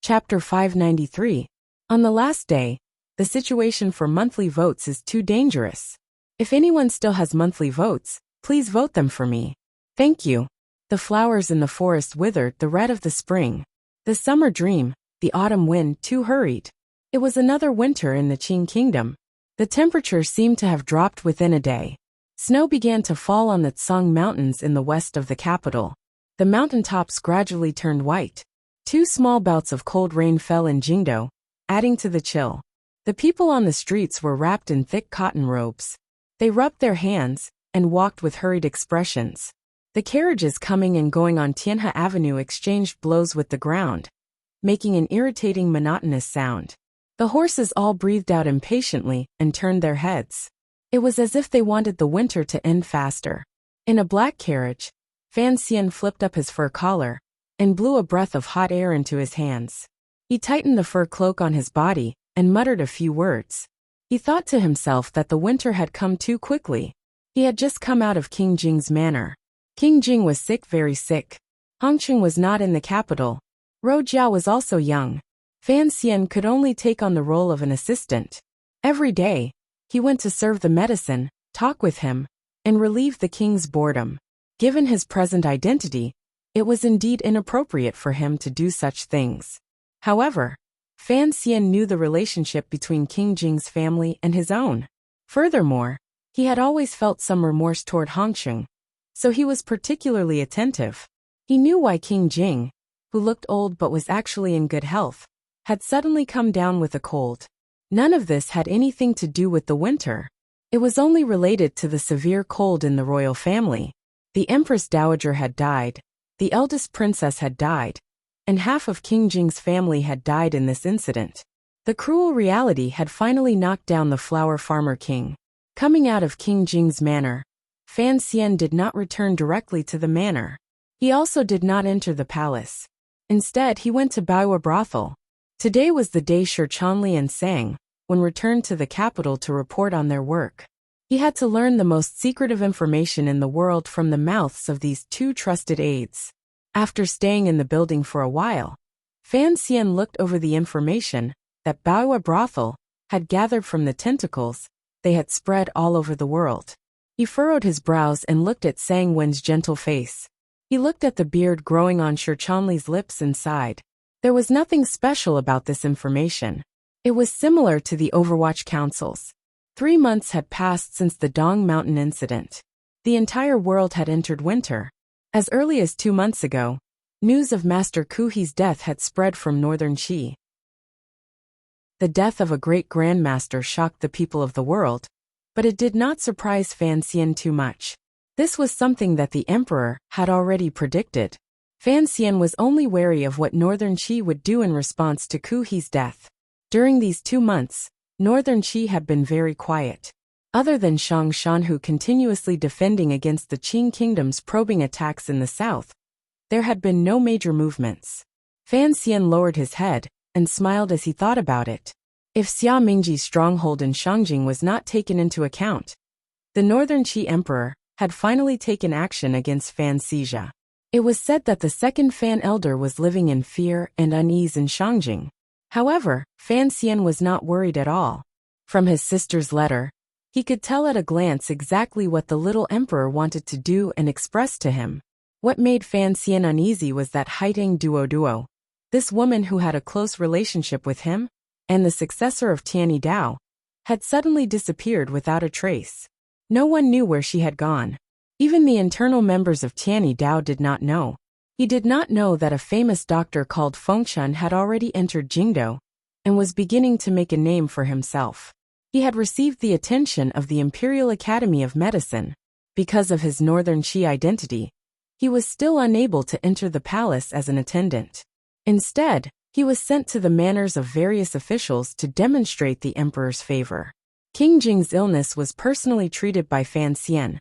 Chapter 593. On the last day, the situation for monthly votes is too dangerous. If anyone still has monthly votes, please vote them for me. Thank you. The flowers in the forest withered the red of the spring. The summer dream, the autumn wind too hurried. It was another winter in the Qing kingdom. The temperature seemed to have dropped within a day. Snow began to fall on the Tsang Mountains in the west of the capital. The mountaintops gradually turned white. 2 small bouts of cold rain fell in Jingdo, adding to the chill. The people on the streets were wrapped in thick cotton robes. They rubbed their hands and walked with hurried expressions. The carriages coming and going on Tianhe Avenue exchanged blows with the ground, making an irritating monotonous sound. The horses all breathed out impatiently and turned their heads. It was as if they wanted the winter to end faster. In a black carriage, Fan Xian flipped up his fur collar and blew a breath of hot air into his hands. He tightened the fur cloak on his body and muttered a few words. He thought to himself that the winter had come too quickly. He had just come out of King Jing's manor. King Jing was sick, very sick. Hongqing was not in the capital. Rojiao was also young. Fan Xian could only take on the role of an assistant. Every day, he went to serve the medicine, talk with him, and relieve the king's boredom. Given his present identity, it was indeed inappropriate for him to do such things. However, Fan Xian knew the relationship between King Jing's family and his own. Furthermore, he had always felt some remorse toward Hongqing, so he was particularly attentive. He knew why King Jing, who looked old but was actually in good health, had suddenly come down with a cold. None of this had anything to do with the winter. It was only related to the severe cold in the royal family. The Empress Dowager had died, the eldest princess had died, and half of King Jing's family had died in this incident. The cruel reality had finally knocked down the flower farmer king. Coming out of King Jing's manor, Fan Xian did not return directly to the manor. He also did not enter the palace. Instead, he went to Baiwa brothel. Today was the day Shi Chanli and Sang when returned to the capital to report on their work. He had to learn the most secretive information in the world from the mouths of these 2 trusted aides. After staying in the building for a while, Fan Xian looked over the information that Baiwa brothel had gathered from the tentacles they had spread all over the world. He furrowed his brows and looked at Sang Wen's gentle face. He looked at the beard growing on Shi Chanli's lips and sighed. There was nothing special about this information. It was similar to the Overwatch Council's. 3 months had passed since the Dong Mountain incident. The entire world had entered winter. As early as 2 months ago, news of Master Kuhi's death had spread from northern Qi. The death of a great grandmaster shocked the people of the world, but it did not surprise Fan Xian too much. This was something that the emperor had already predicted. Fan Xian was only wary of what northern Qi would do in response to Kuhi's death. During these 2 months, northern Qi had been very quiet. Other than Shangshan, who continuously defending against the Qing kingdom's probing attacks in the south, there had been no major movements. Fan Xian lowered his head and smiled as he thought about it. If Xia Mingji's stronghold in Shangjing was not taken into account, the northern Qi emperor had finally taken action against Fan Xizha. It was said that the second Fan elder was living in fear and unease in Shangjing. However, Fan Xian was not worried at all. From his sister's letter, he could tell at a glance exactly what the little emperor wanted to do and express to him. What made Fan Xian uneasy was that Haitang Duo, this woman who had a close relationship with him, and the successor of Tianyi Dao, had suddenly disappeared without a trace. No one knew where she had gone. Even the internal members of Tianyi Dao did not know. He did not know that a famous doctor called Fengshan had already entered Jingdo and was beginning to make a name for himself. He had received the attention of the Imperial Academy of Medicine. Because of his Northern Qi identity, he was still unable to enter the palace as an attendant. Instead, he was sent to the manors of various officials to demonstrate the emperor's favor. King Jing's illness was personally treated by Fan Xian,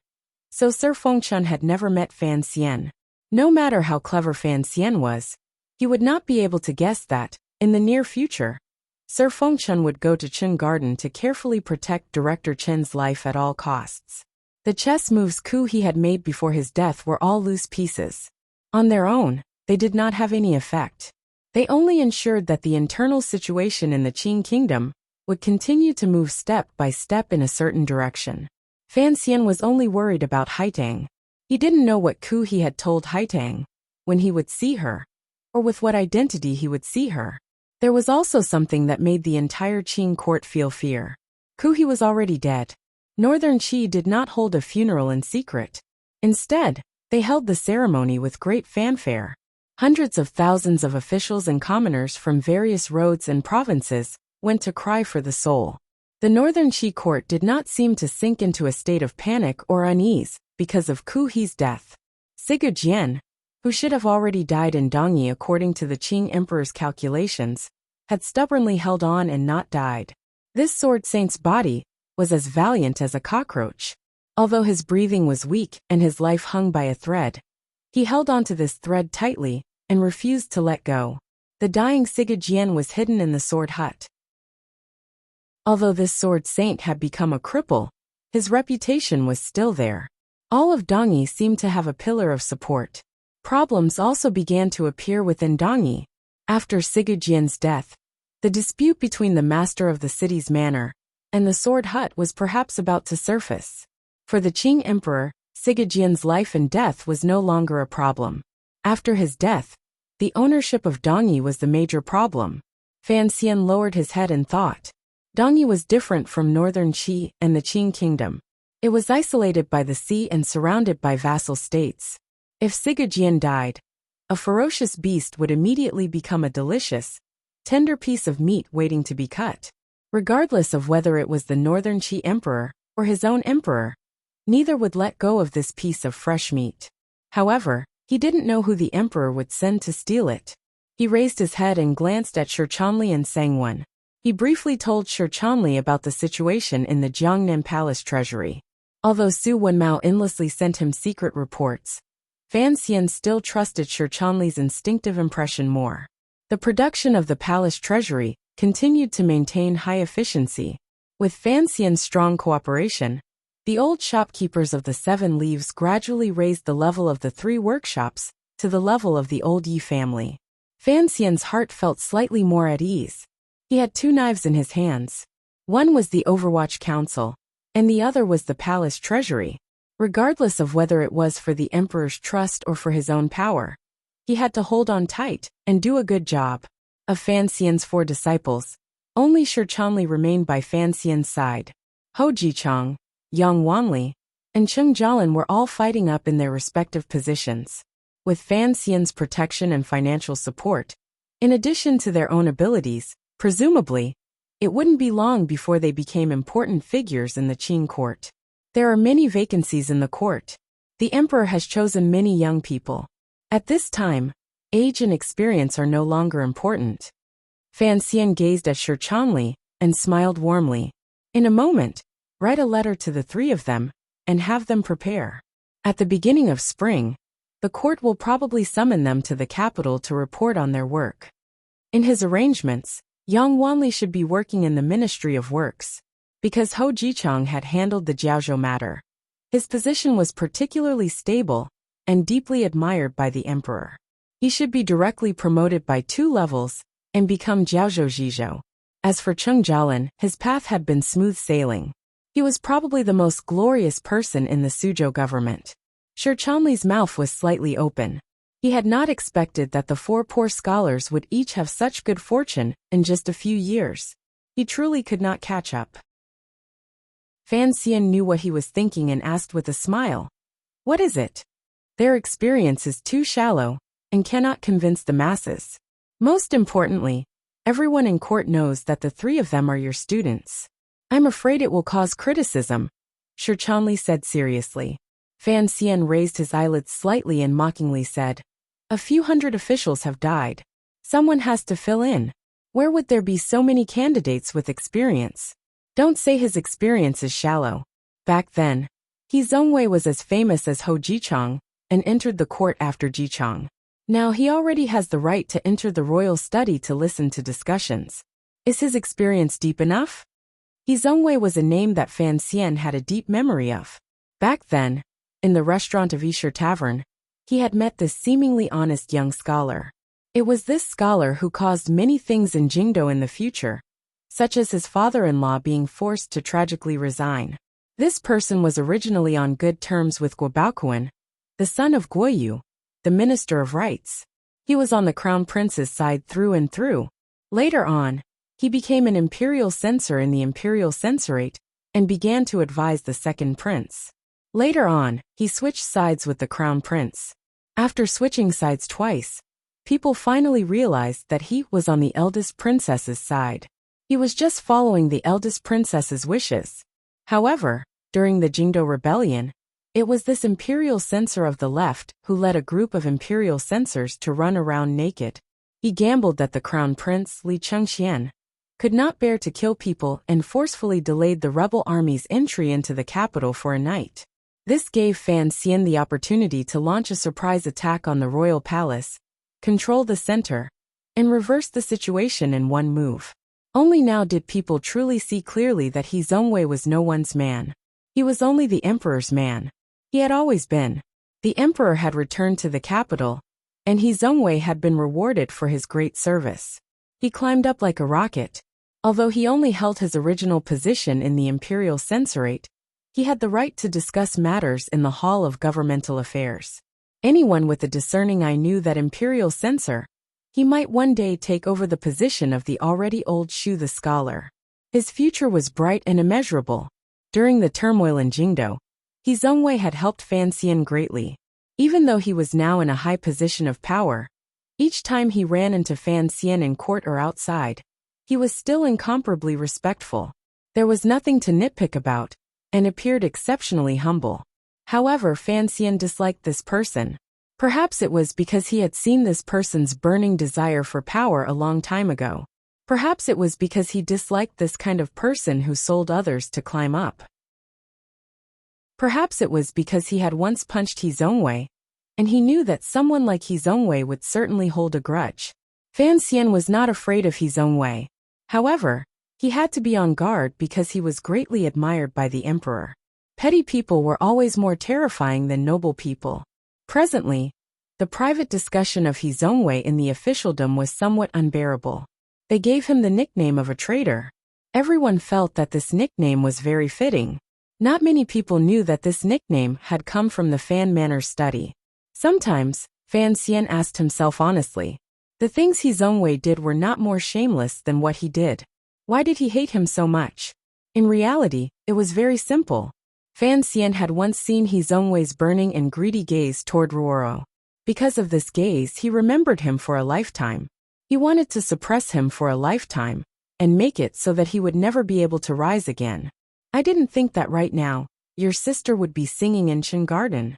so Sir Fengshan had never met Fan Xian. No matter how clever Fan Xian was, he would not be able to guess that, in the near future, Sir Fengshan would go to Chen Garden to carefully protect Director Chen's life at all costs. The chess moves coup he had made before his death were all loose pieces. On their own, they did not have any effect. They only ensured that the internal situation in the Qing kingdom would continue to move step by step in a certain direction. Fan Xian was only worried about Haitang. He didn't know what coup he had told Haitang, when he would see her, or with what identity he would see her. There was also something that made the entire Qing court feel fear. Coup he was already dead. Northern Qi did not hold a funeral in secret. Instead, they held the ceremony with great fanfare. Hundreds of thousands of officials and commoners from various roads and provinces went to cry for the soul. The Northern Qi court did not seem to sink into a state of panic or unease because of Ku He's death. Siga Jian, who should have already died in Dongyi according to the Qing emperor's calculations, had stubbornly held on and not died. This sword saint's body was as valiant as a cockroach. Although his breathing was weak and his life hung by a thread, he held onto this thread tightly and refused to let go. The dying Siga Jian was hidden in the sword hut. Although this sword saint had become a cripple, his reputation was still there. All of Dongyi seemed to have a pillar of support. Problems also began to appear within Dongyi. After Siga Jian's death, the dispute between the master of the city's manor and the sword hut was perhaps about to surface. For the Qing emperor, Siga Jian's life and death was no longer a problem. After his death, the ownership of Dongyi was the major problem. Fan Xian lowered his head and thought. Dongyi was different from Northern Qi and the Qing kingdom. It was isolated by the sea and surrounded by vassal states. If Siga Jian died, a ferocious beast would immediately become a delicious, tender piece of meat waiting to be cut. Regardless of whether it was the Northern Qi emperor or his own emperor, neither would let go of this piece of fresh meat. However, he didn't know who the emperor would send to steal it. He raised his head and glanced at Shi Chanli and Sangwon. He briefly told Shi Chanli about the situation in the Jiangnan Palace treasury. Although Su Wenmao endlessly sent him secret reports, Fan Xian still trusted Shi Chanli's instinctive impression more. The production of the palace treasury continued to maintain high efficiency. With Fan Xian's strong cooperation, the old shopkeepers of the Seven Leaves gradually raised the level of the three workshops to the level of the old Yi family. Fan Xian's heart felt slightly more at ease. He had two knives in his hands. One was the Overwatch Council, and the other was the palace treasury. Regardless of whether it was for the emperor's trust or for his own power, he had to hold on tight and do a good job. Of Fan Xian's 4 disciples, only Shi Chanli remained by Fan Xian's side. Hou Jichang, Yang Wanli, and Cheng Jialin were all fighting up in their respective positions. With Fan Xian's protection and financial support, in addition to their own abilities, presumably, it wouldn't be long before they became important figures in the Qing court. There are many vacancies in the court. The emperor has chosen many young people. At this time, age and experience are no longer important. Fan Xian gazed at Shi Chanli and smiled warmly. In a moment, write a letter to the 3 of them and have them prepare. At the beginning of spring, the court will probably summon them to the capital to report on their work. In his arrangements, Yang Wanli should be working in the Ministry of Works. Because Hou Jichang had handled the Jiaozhou matter, His position was particularly stable and deeply admired by the emperor. He should be directly promoted by 2 levels and become Jiaozhou. As for Cheng Jialin, his path had been smooth sailing. He was probably the most glorious person in the Suzhou government. Shi Chanli's mouth was slightly open. He had not expected that the 4 poor scholars would each have such good fortune in just a few years. He truly could not catch up. Fan Xian knew what he was thinking and asked with a smile, "What is it?" "Their experience is too shallow and cannot convince the masses. Most importantly, everyone in court knows that the 3 of them are your students. I'm afraid it will cause criticism," Shi Chanli said seriously. Fan Xian raised his eyelids slightly and mockingly said, "A few hundred officials have died. Someone has to fill in. Where would there be so many candidates with experience? Don't say his experience is shallow. Back then, He Zongwei was as famous as Ho Jichang and entered the court after Jichang. Now he already has the right to enter the royal study to listen to discussions. Is his experience deep enough?" He Zongwei was a name that Fan Xian had a deep memory of. Back then, in the restaurant of Yisher Tavern, he had met this seemingly honest young scholar. It was this scholar who caused many things in Jingdou in the future, such as his father-in-law being forced to tragically resign. This person was originally on good terms with Guo Baoquan, the son of Guo Yu, the Minister of Rights. He was on the crown prince's side through and through. Later on, he became an imperial censor in the imperial censorate and began to advise the second prince. Later on, he switched sides with the crown prince. After switching sides twice, people finally realized that he was on the eldest princess's side. He was just following the eldest princess's wishes. However, during the Jingdou Rebellion, it was this imperial censor of the left who led a group of imperial censors to run around naked. He gambled that the crown prince, Li Chengxian, could not bear to kill people and forcefully delayed the rebel army's entry into the capital for a night. This gave Fan Xian the opportunity to launch a surprise attack on the royal palace, control the center, and reverse the situation in one move. Only now did people truly see clearly that He Zongwei was no one's man. He was only the emperor's man. He had always been. The emperor had returned to the capital, and He Zongwei had been rewarded for his great service. He climbed up like a rocket. Although he only held his original position in the imperial censorate, he had the right to discuss matters in the Hall of Governmental Affairs. Anyone with a discerning eye knew that imperial censor, he might one day take over the position of the already old Shu the scholar. His future was bright and immeasurable. During the turmoil in Jingdou, He Zongwei had helped Fan Xian greatly. Even though he was now in a high position of power, each time he ran into Fan Xian in court or outside, he was still incomparably respectful. There was nothing to nitpick about, and appeared exceptionally humble. However, Fan Xian disliked this person. Perhaps it was because he had seen this person's burning desire for power a long time ago. Perhaps it was because he disliked this kind of person who sold others to climb up. Perhaps it was because he had once punched He Zongwei, and he knew that someone like He Zongwei would certainly hold a grudge. Fan Xian was not afraid of He Zongwei. However, he had to be on guard because he was greatly admired by the emperor. Petty people were always more terrifying than noble people. Presently, the private discussion of He Zongwei in the officialdom was somewhat unbearable. They gave him the nickname of a traitor. Everyone felt that this nickname was very fitting. Not many people knew that this nickname had come from the Fan Manor study. Sometimes, Fan Xian asked himself honestly, the things He Zongwei did were not more shameless than what he did. Why did he hate him so much? In reality, it was very simple. Fan Xian had once seen He Zongwei's burning and greedy gaze toward Ruoro. Because of this gaze, he remembered him for a lifetime. He wanted to suppress him for a lifetime, and make it so that he would never be able to rise again. I didn't think that right now, your sister would be singing in Chen Garden.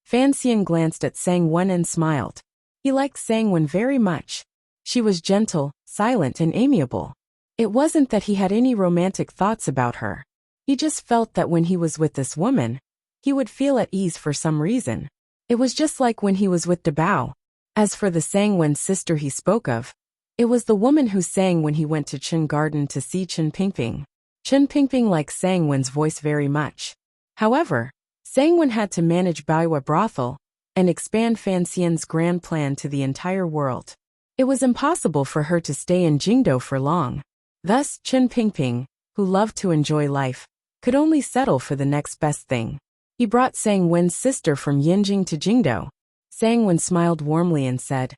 Fan Xian glanced at Sang-Wen and smiled. He liked Sang-Wen very much. She was gentle, silent and amiable. It wasn't that he had any romantic thoughts about her. He just felt that when he was with this woman, he would feel at ease for some reason. It was just like when he was with Dabao. As for the Sang-Wen sister he spoke of, it was the woman who sang when he went to Chen Garden to see Chen Pingping. Chen Pingping liked Sang-Wen's voice very much. However, Sang Wen had to manage Baiwa brothel and expand Fan Xian's grand plan to the entire world. It was impossible for her to stay in Jingdo for long. Thus, Chen Pingping, who loved to enjoy life, could only settle for the next best thing. He brought Sang Wen's sister from Yinjing to Jingdo. Sang Wen smiled warmly and said,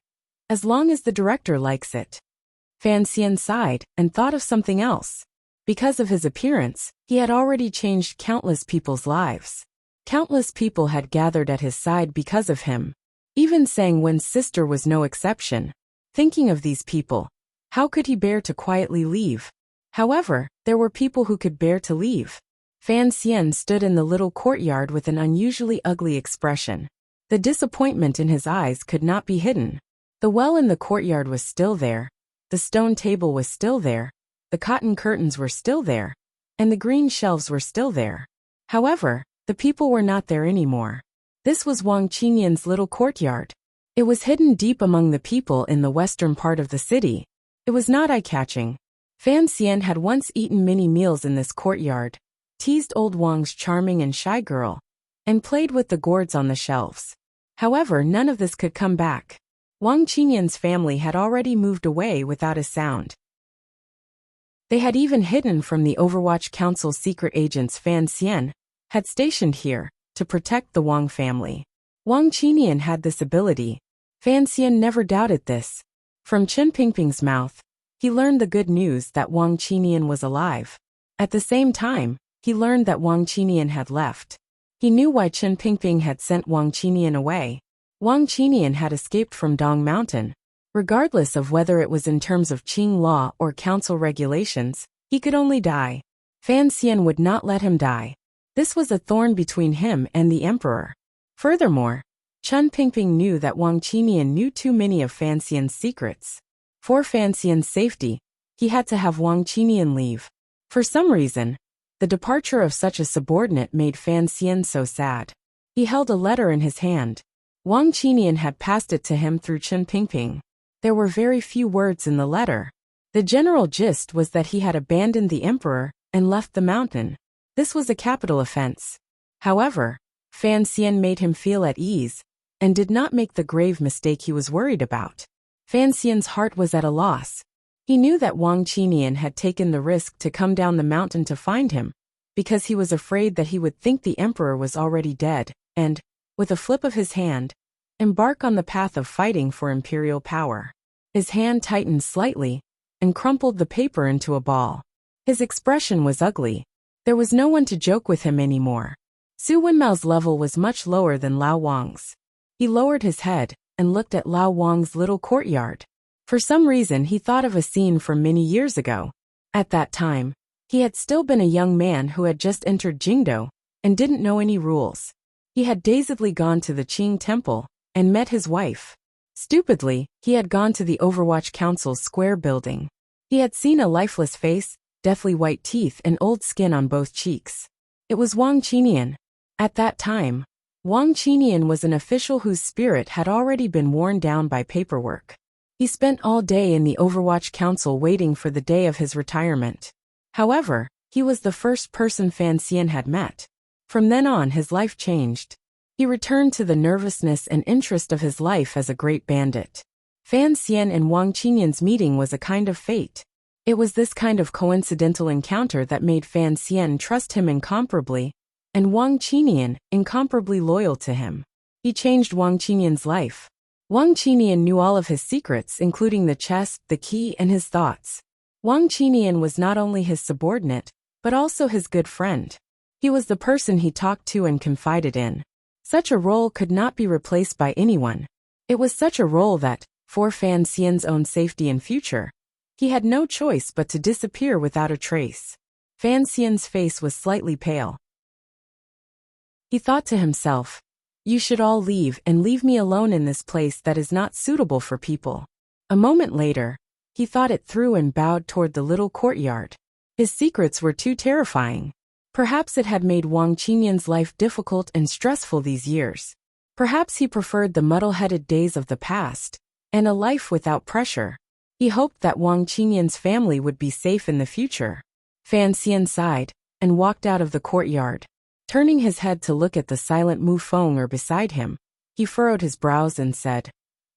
"As long as the director likes it." Fan Xian sighed and thought of something else. Because of his appearance, he had already changed countless people's lives. Countless people had gathered at his side because of him. Even Sang Wen's sister was no exception. Thinking of these people, how could he bear to quietly leave? However, there were people who could bear to leave. Fan Xian stood in the little courtyard with an unusually ugly expression. The disappointment in his eyes could not be hidden. The well in the courtyard was still there. The stone table was still there. The cotton curtains were still there. And the green shelves were still there. However, the people were not there anymore. This was Wang Qinyan's little courtyard. It was hidden deep among the people in the western part of the city. It was not eye-catching. Fan Xian had once eaten many meals in this courtyard, teased old Wang's charming and shy girl, and played with the gourds on the shelves. However, none of this could come back. Wang Qinyan's family had already moved away without a sound. They had even hidden from the Overwatch Council's secret agents. Fan Xian had stationed here to protect the Wang family. Wang Qinyan had this ability. Fan Xian never doubted this. From Chen Pingping's mouth, he learned the good news that Wang Qinyan was alive. At the same time, he learned that Wang Qinyan had left. He knew why Chen Pingping had sent Wang Qinyan away. Wang Qinyan had escaped from Dong Mountain. Regardless of whether it was in terms of Qing law or council regulations, he could only die. Fan Xian would not let him die. This was a thorn between him and the emperor. Furthermore, Chen Pingping knew that Wang Qinyan knew too many of Fan Xian's secrets. For Fan Xian's safety, he had to have Wang Qinyan leave. For some reason, the departure of such a subordinate made Fan Xian so sad. He held a letter in his hand. Wang Qinyan had passed it to him through Chen Pingping. There were very few words in the letter. The general gist was that he had abandoned the emperor and left the mountain. This was a capital offense. However, Fan Xian made him feel at ease and did not make the grave mistake he was worried about. Fan Xian's heart was at a loss. He knew that Wang Qinyan had taken the risk to come down the mountain to find him because he was afraid that he would think the emperor was already dead and, with a flip of his hand, embark on the path of fighting for imperial power. His hand tightened slightly and crumpled the paper into a ball. His expression was ugly. There was no one to joke with him anymore. Su Wenmao's level was much lower than Lao Wang's. He lowered his head and looked at Lao Wang's little courtyard. For some reason he thought of a scene from many years ago. At that time, he had still been a young man who had just entered Jingdo and didn't know any rules. He had dazedly gone to the Qing temple and met his wife. Stupidly, he had gone to the Overwatch Council's square building. He had seen a lifeless face, deathly white teeth and old skin on both cheeks. It was Wang Qinyan. At that time, Wang Qinyan was an official whose spirit had already been worn down by paperwork. He spent all day in the Overwatch Council waiting for the day of his retirement. However, he was the first person Fan Xian had met. From then on his life changed. He returned to the nervousness and interest of his life as a great bandit. Fan Xian and Wang Qinyan's meeting was a kind of fate. It was this kind of coincidental encounter that made Fan Xian trust him incomparably, and Wang Qinyan incomparably loyal to him. He changed Wang Qinyan's life. Wang Qinyan knew all of his secrets, including the chest, the key, and his thoughts. Wang Qinyan was not only his subordinate, but also his good friend. He was the person he talked to and confided in. Such a role could not be replaced by anyone. It was such a role that, for Fan Xian's own safety and future, he had no choice but to disappear without a trace. Fan Xian's face was slightly pale. He thought to himself, "You should all leave and leave me alone in this place that is not suitable for people." A moment later, he thought it through and bowed toward the little courtyard. His secrets were too terrifying. Perhaps it had made Wang Qinyan's life difficult and stressful these years. Perhaps he preferred the muddle-headed days of the past and a life without pressure. He hoped that Wang Qinyan's family would be safe in the future. Fan Xian sighed and walked out of the courtyard. Turning his head to look at the silent Mu Feng beside him, he furrowed his brows and said,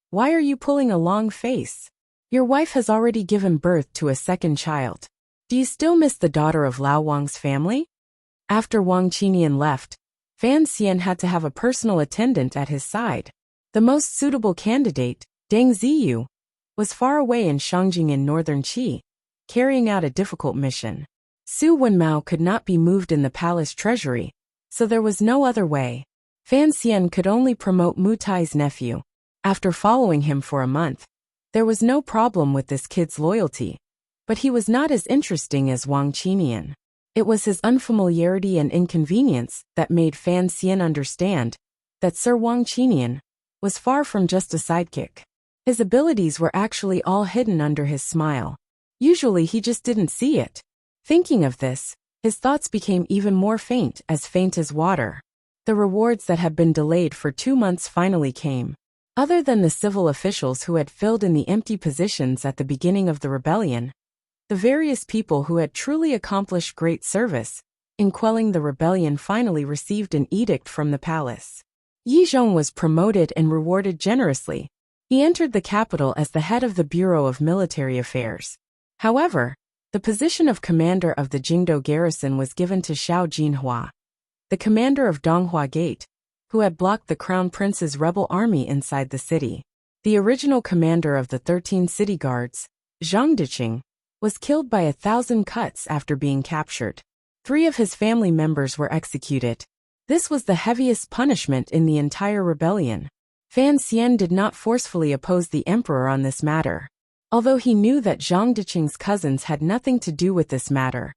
"Why are you pulling a long face? Your wife has already given birth to a second child. Do you still miss the daughter of Lao Wang's family?" After Wang Qinian left, Fan Xian had to have a personal attendant at his side. The most suitable candidate, Deng Ziyu, was far away in Shangjing in northern Qi, carrying out a difficult mission. Su Wenmao could not be moved in the palace treasury, so there was no other way. Fan Xian could only promote Mu Tai's nephew. After following him for a month, there was no problem with this kid's loyalty, but he was not as interesting as Wang Qinian. It was his unfamiliarity and inconvenience that made Fan Xian understand that Sir Wang Qinian was far from just a sidekick. His abilities were actually all hidden under his smile. Usually he just didn't see it. Thinking of this, his thoughts became even more faint as water. The rewards that had been delayed for 2 months finally came. Other than the civil officials who had filled in the empty positions at the beginning of the rebellion, the various people who had truly accomplished great service in quelling the rebellion finally received an edict from the palace. Yi Zhong was promoted and rewarded generously. He entered the capital as the head of the Bureau of Military Affairs. However, the position of commander of the Jingdo garrison was given to Xiao Jinhua, the commander of Donghua Gate, who had blocked the crown prince's rebel army inside the city. The original commander of the 13 city guards, Zhang Diqing, was killed by 1,000 cuts after being captured. 3 of his family members were executed. This was the heaviest punishment in the entire rebellion. Fan Xian did not forcefully oppose the emperor on this matter. Although he knew that Zhang Diqing's cousins had nothing to do with this matter,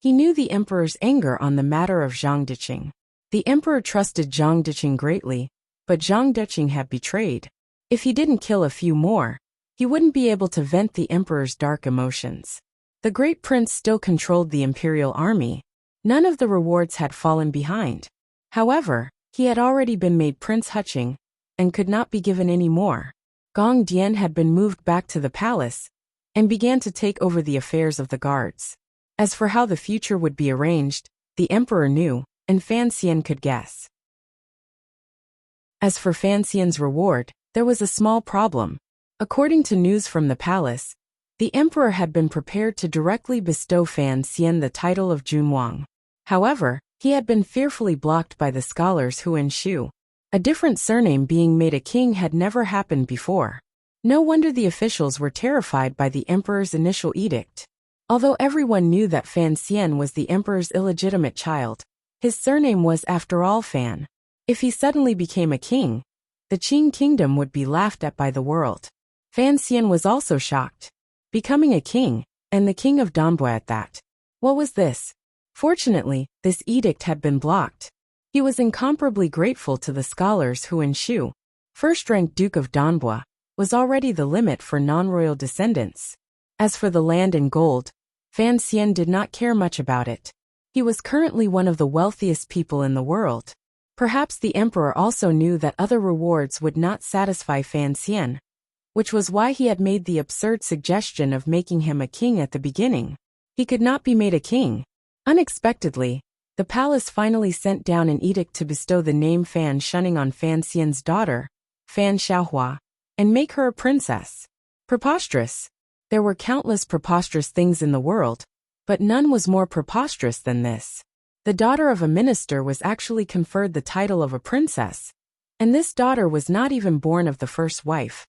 he knew the emperor's anger on the matter of Zhang Diqing. The emperor trusted Zhang Diqing greatly, but Zhang Diqing had betrayed. If he didn't kill a few more, he wouldn't be able to vent the emperor's dark emotions. The great prince still controlled the imperial army. None of the rewards had fallen behind. However, he had already been made Prince Huqing and could not be given any more. Gong Dian had been moved back to the palace and began to take over the affairs of the guards. As for how the future would be arranged, the emperor knew, and Fan Xian could guess. As for Fan Xian's reward, there was a small problem. According to news from the palace, the emperor had been prepared to directly bestow Fan Xian the title of Junwang. However, he had been fearfully blocked by the scholars Hu and Shu. A different surname being made a king had never happened before. No wonder the officials were terrified by the emperor's initial edict. Although everyone knew that Fan Xian was the emperor's illegitimate child, his surname was after all Fan. If he suddenly became a king, the Qing kingdom would be laughed at by the world. Fan Xian was also shocked. Becoming a king, and the king of Donbua at that. What was this? Fortunately, this edict had been blocked. He was incomparably grateful to the scholars Hu and Shu. First-ranked Duke of Donbua was already the limit for non-royal descendants. As for the land and gold, Fan Xian did not care much about it. He was currently one of the wealthiest people in the world. Perhaps the emperor also knew that other rewards would not satisfy Fan Xian, which was why he had made the absurd suggestion of making him a king at the beginning. He could not be made a king. Unexpectedly, the palace finally sent down an edict to bestow the name Fan Shunning on Fan Xian's daughter, Fan Xiaohua, and make her a princess. Preposterous. There were countless preposterous things in the world, but none was more preposterous than this. The daughter of a minister was actually conferred the title of a princess, and this daughter was not even born of the first wife.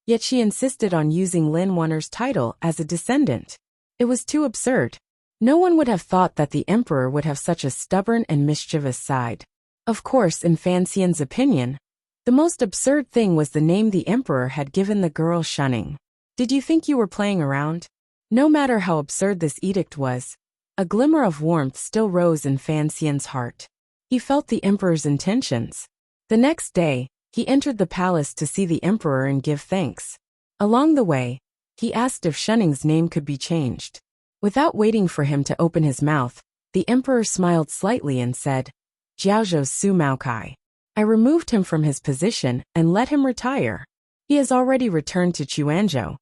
Yet she insisted on using Lin Wuner's title as a descendant. It was too absurd. No one would have thought that the emperor would have such a stubborn and mischievous side. Of course, in Fan Xian's opinion, the most absurd thing was the name the emperor had given the girl Shunning. Did you think you were playing around? No matter how absurd this edict was, a glimmer of warmth still rose in Fan Xian's heart. He felt the emperor's intentions. The next day, he entered the palace to see the emperor and give thanks. Along the way, he asked if Shunning's name could be changed. Without waiting for him to open his mouth, the emperor smiled slightly and said, "Jiaozhou Su Maokai. I removed him from his position and let him retire. He has already returned to Chuanzhou."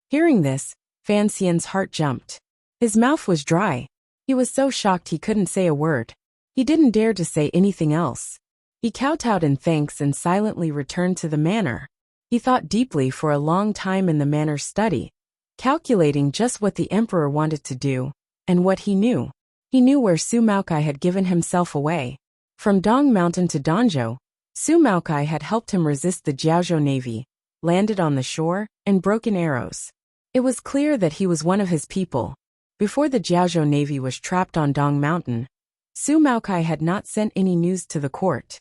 Hearing this, Fan Xian's heart jumped. His mouth was dry. He was so shocked he couldn't say a word. He didn't dare to say anything else. He kowtowed in thanks and silently returned to the manor. He thought deeply for a long time in the manor's study, calculating just what the emperor wanted to do, and what he knew. He knew where Su Maokai had given himself away. From Dong Mountain to Danzhou, Su Maokai had helped him resist the Jiaozhou navy, landed on the shore, and broken arrows. It was clear that he was one of his people. Before the Jiaozhou navy was trapped on Dong Mountain, Su Maokai had not sent any news to the court.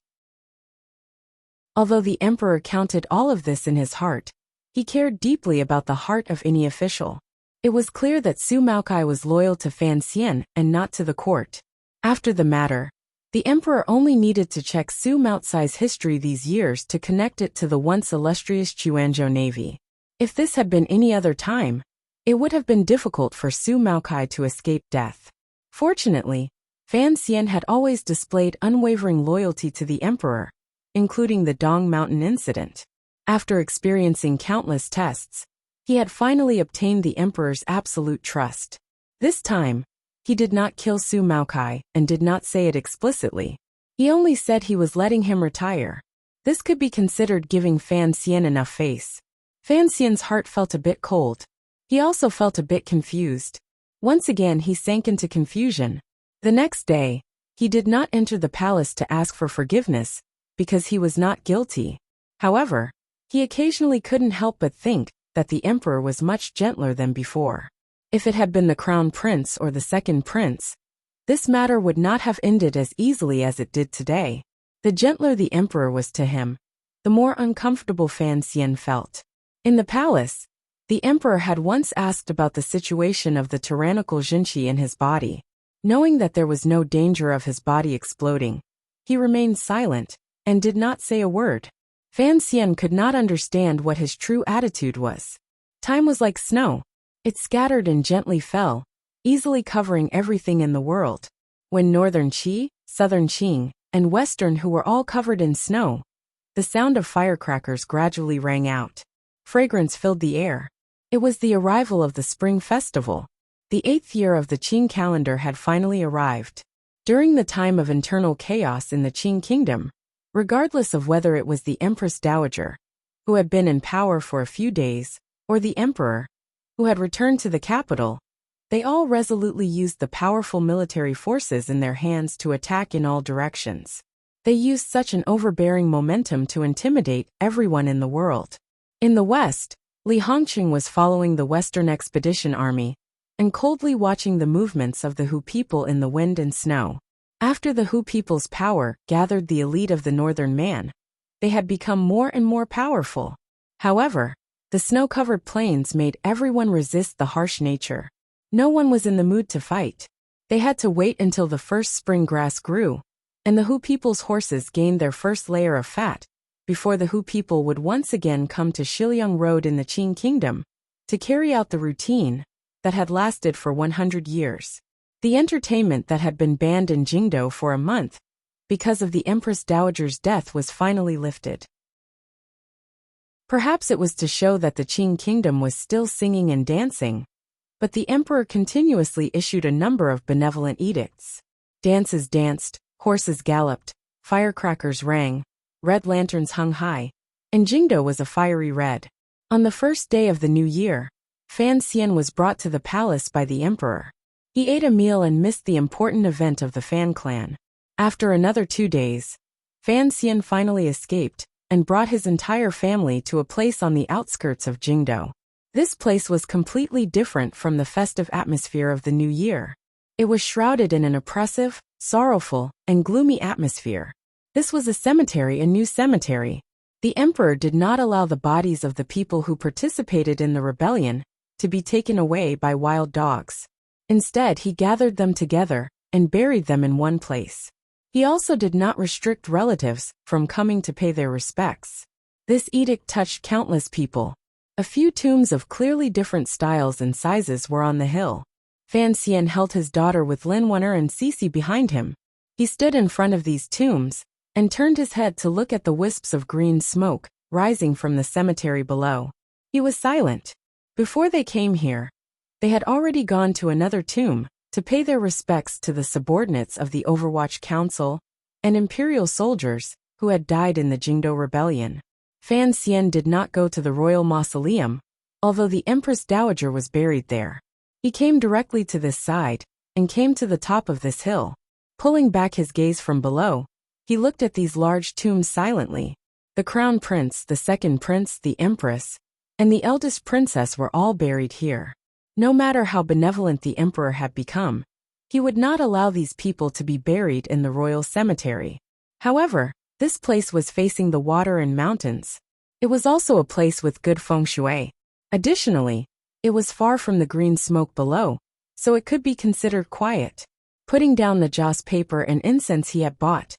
Although the emperor counted all of this in his heart, he cared deeply about the heart of any official. It was clear that Su Maokai was loyal to Fan Xian and not to the court. After the matter, the emperor only needed to check Su Maokai's history these years to connect it to the once illustrious Chuanzhou navy. If this had been any other time, it would have been difficult for Su Maokai to escape death. Fortunately, Fan Xian had always displayed unwavering loyalty to the emperor, including the Dong Mountain incident. After experiencing countless tests, he had finally obtained the emperor's absolute trust. This time, he did not kill Su Maokai and did not say it explicitly. He only said he was letting him retire. This could be considered giving Fan Xian enough face. Fan Xian's heart felt a bit cold. He also felt a bit confused. Once again he sank into confusion. The next day, he did not enter the palace to ask for forgiveness, because he was not guilty. However, he occasionally couldn't help but think that the emperor was much gentler than before. If it had been the crown prince or the second prince, this matter would not have ended as easily as it did today. The gentler the emperor was to him, the more uncomfortable Fan Xian felt. In the palace, the emperor had once asked about the situation of the tyrannical Jinqi in his body. Knowing that there was no danger of his body exploding, he remained silent and did not say a word. Fan Xian could not understand what his true attitude was. Time was like snow. It scattered and gently fell, easily covering everything in the world. When northern Qi, southern Qing, and western Hu were all covered in snow, the sound of firecrackers gradually rang out. Fragrance filled the air. It was the arrival of the Spring Festival. The 8th year of the Qing calendar had finally arrived. During the time of internal chaos in the Qing kingdom, regardless of whether it was the Empress Dowager, who had been in power for a few days, or the emperor, who had returned to the capital, they all resolutely used the powerful military forces in their hands to attack in all directions. They used such an overbearing momentum to intimidate everyone in the world. In the west, Li Hongqing was following the Western Expedition Army and coldly watching the movements of the Hu people in the wind and snow. After the Hu people's power gathered the elite of the northern man, they had become more and more powerful. However, the snow-covered plains made everyone resist the harsh nature. No one was in the mood to fight. They had to wait until the first spring grass grew, and the Hu people's horses gained their first layer of fat, before the Hu people would once again come to Shiliang Road in the Qing kingdom to carry out the routine that had lasted for 100 years. The entertainment that had been banned in Jingdou for a month because of the Empress Dowager's death was finally lifted. Perhaps it was to show that the Qing kingdom was still singing and dancing, but the emperor continuously issued a number of benevolent edicts. Dances danced, horses galloped, firecrackers rang, red lanterns hung high, and Jingdou was a fiery red. On the first day of the new year, Fan Xian was brought to the palace by the emperor. He ate a meal and missed the important event of the Fan clan. After another 2 days, Fan Xian finally escaped and brought his entire family to a place on the outskirts of Jingdou. This place was completely different from the festive atmosphere of the new year. It was shrouded in an oppressive, sorrowful, and gloomy atmosphere. This was a new cemetery. The emperor did not allow the bodies of the people who participated in the rebellion to be taken away by wild dogs. Instead, he gathered them together and buried them in one place. He also did not restrict relatives from coming to pay their respects. This edict touched countless people. A few tombs of clearly different styles and sizes were on the hill. Fan Xian held his daughter with Lin Wen'er and Cece behind him. He stood in front of these tombs and turned his head to look at the wisps of green smoke rising from the cemetery below. He was silent. Before they came here, they had already gone to another tomb, to pay their respects to the subordinates of the Overwatch Council and imperial soldiers who had died in the Jingdo Rebellion. Fan Xian did not go to the royal mausoleum, although the Empress Dowager was buried there. He came directly to this side and came to the top of this hill. Pulling back his gaze from below, he looked at these large tombs silently. The Crown Prince, the Second Prince, the Empress, and the eldest princess were all buried here. No matter how benevolent the emperor had become, he would not allow these people to be buried in the royal cemetery. However, this place was facing the water and mountains. It was also a place with good feng shui. Additionally, it was far from the green smoke below, so it could be considered quiet. Putting down the joss paper and incense he had bought,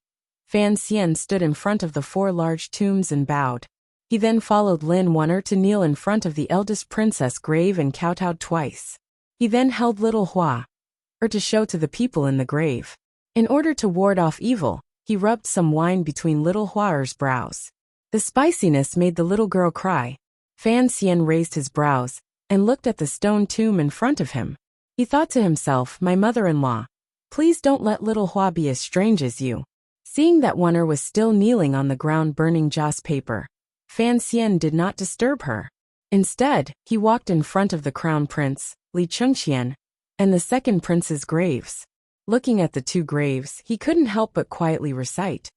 Fan Xian stood in front of the 4 large tombs and bowed. He then followed Lin Wunner to kneel in front of the eldest princess' grave and kowtowed twice. He then held little Hua, to show to the people in the grave. In order to ward off evil, he rubbed some wine between little Hua's brows. The spiciness made the little girl cry. Fan Xian raised his brows and looked at the stone tomb in front of him. He thought to himself, my mother-in-law, please don't let little Hua be as strange as you. Seeing that Wunner was still kneeling on the ground burning joss paper, Fan Xian did not disturb her. Instead, he walked in front of the Crown Prince, Li Chengqian, and the Second Prince's graves. Looking at the 2 graves, he couldn't help but quietly recite,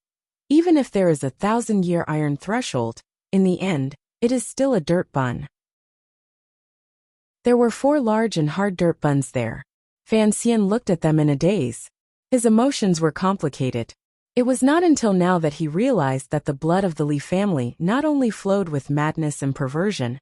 even if there is a 1,000-year iron threshold, in the end, it is still a dirt bun. There were 4 large and hard dirt buns there. Fan Xian looked at them in a daze. His emotions were complicated. It was not until now that he realized that the blood of the Li family not only flowed with madness and perversion,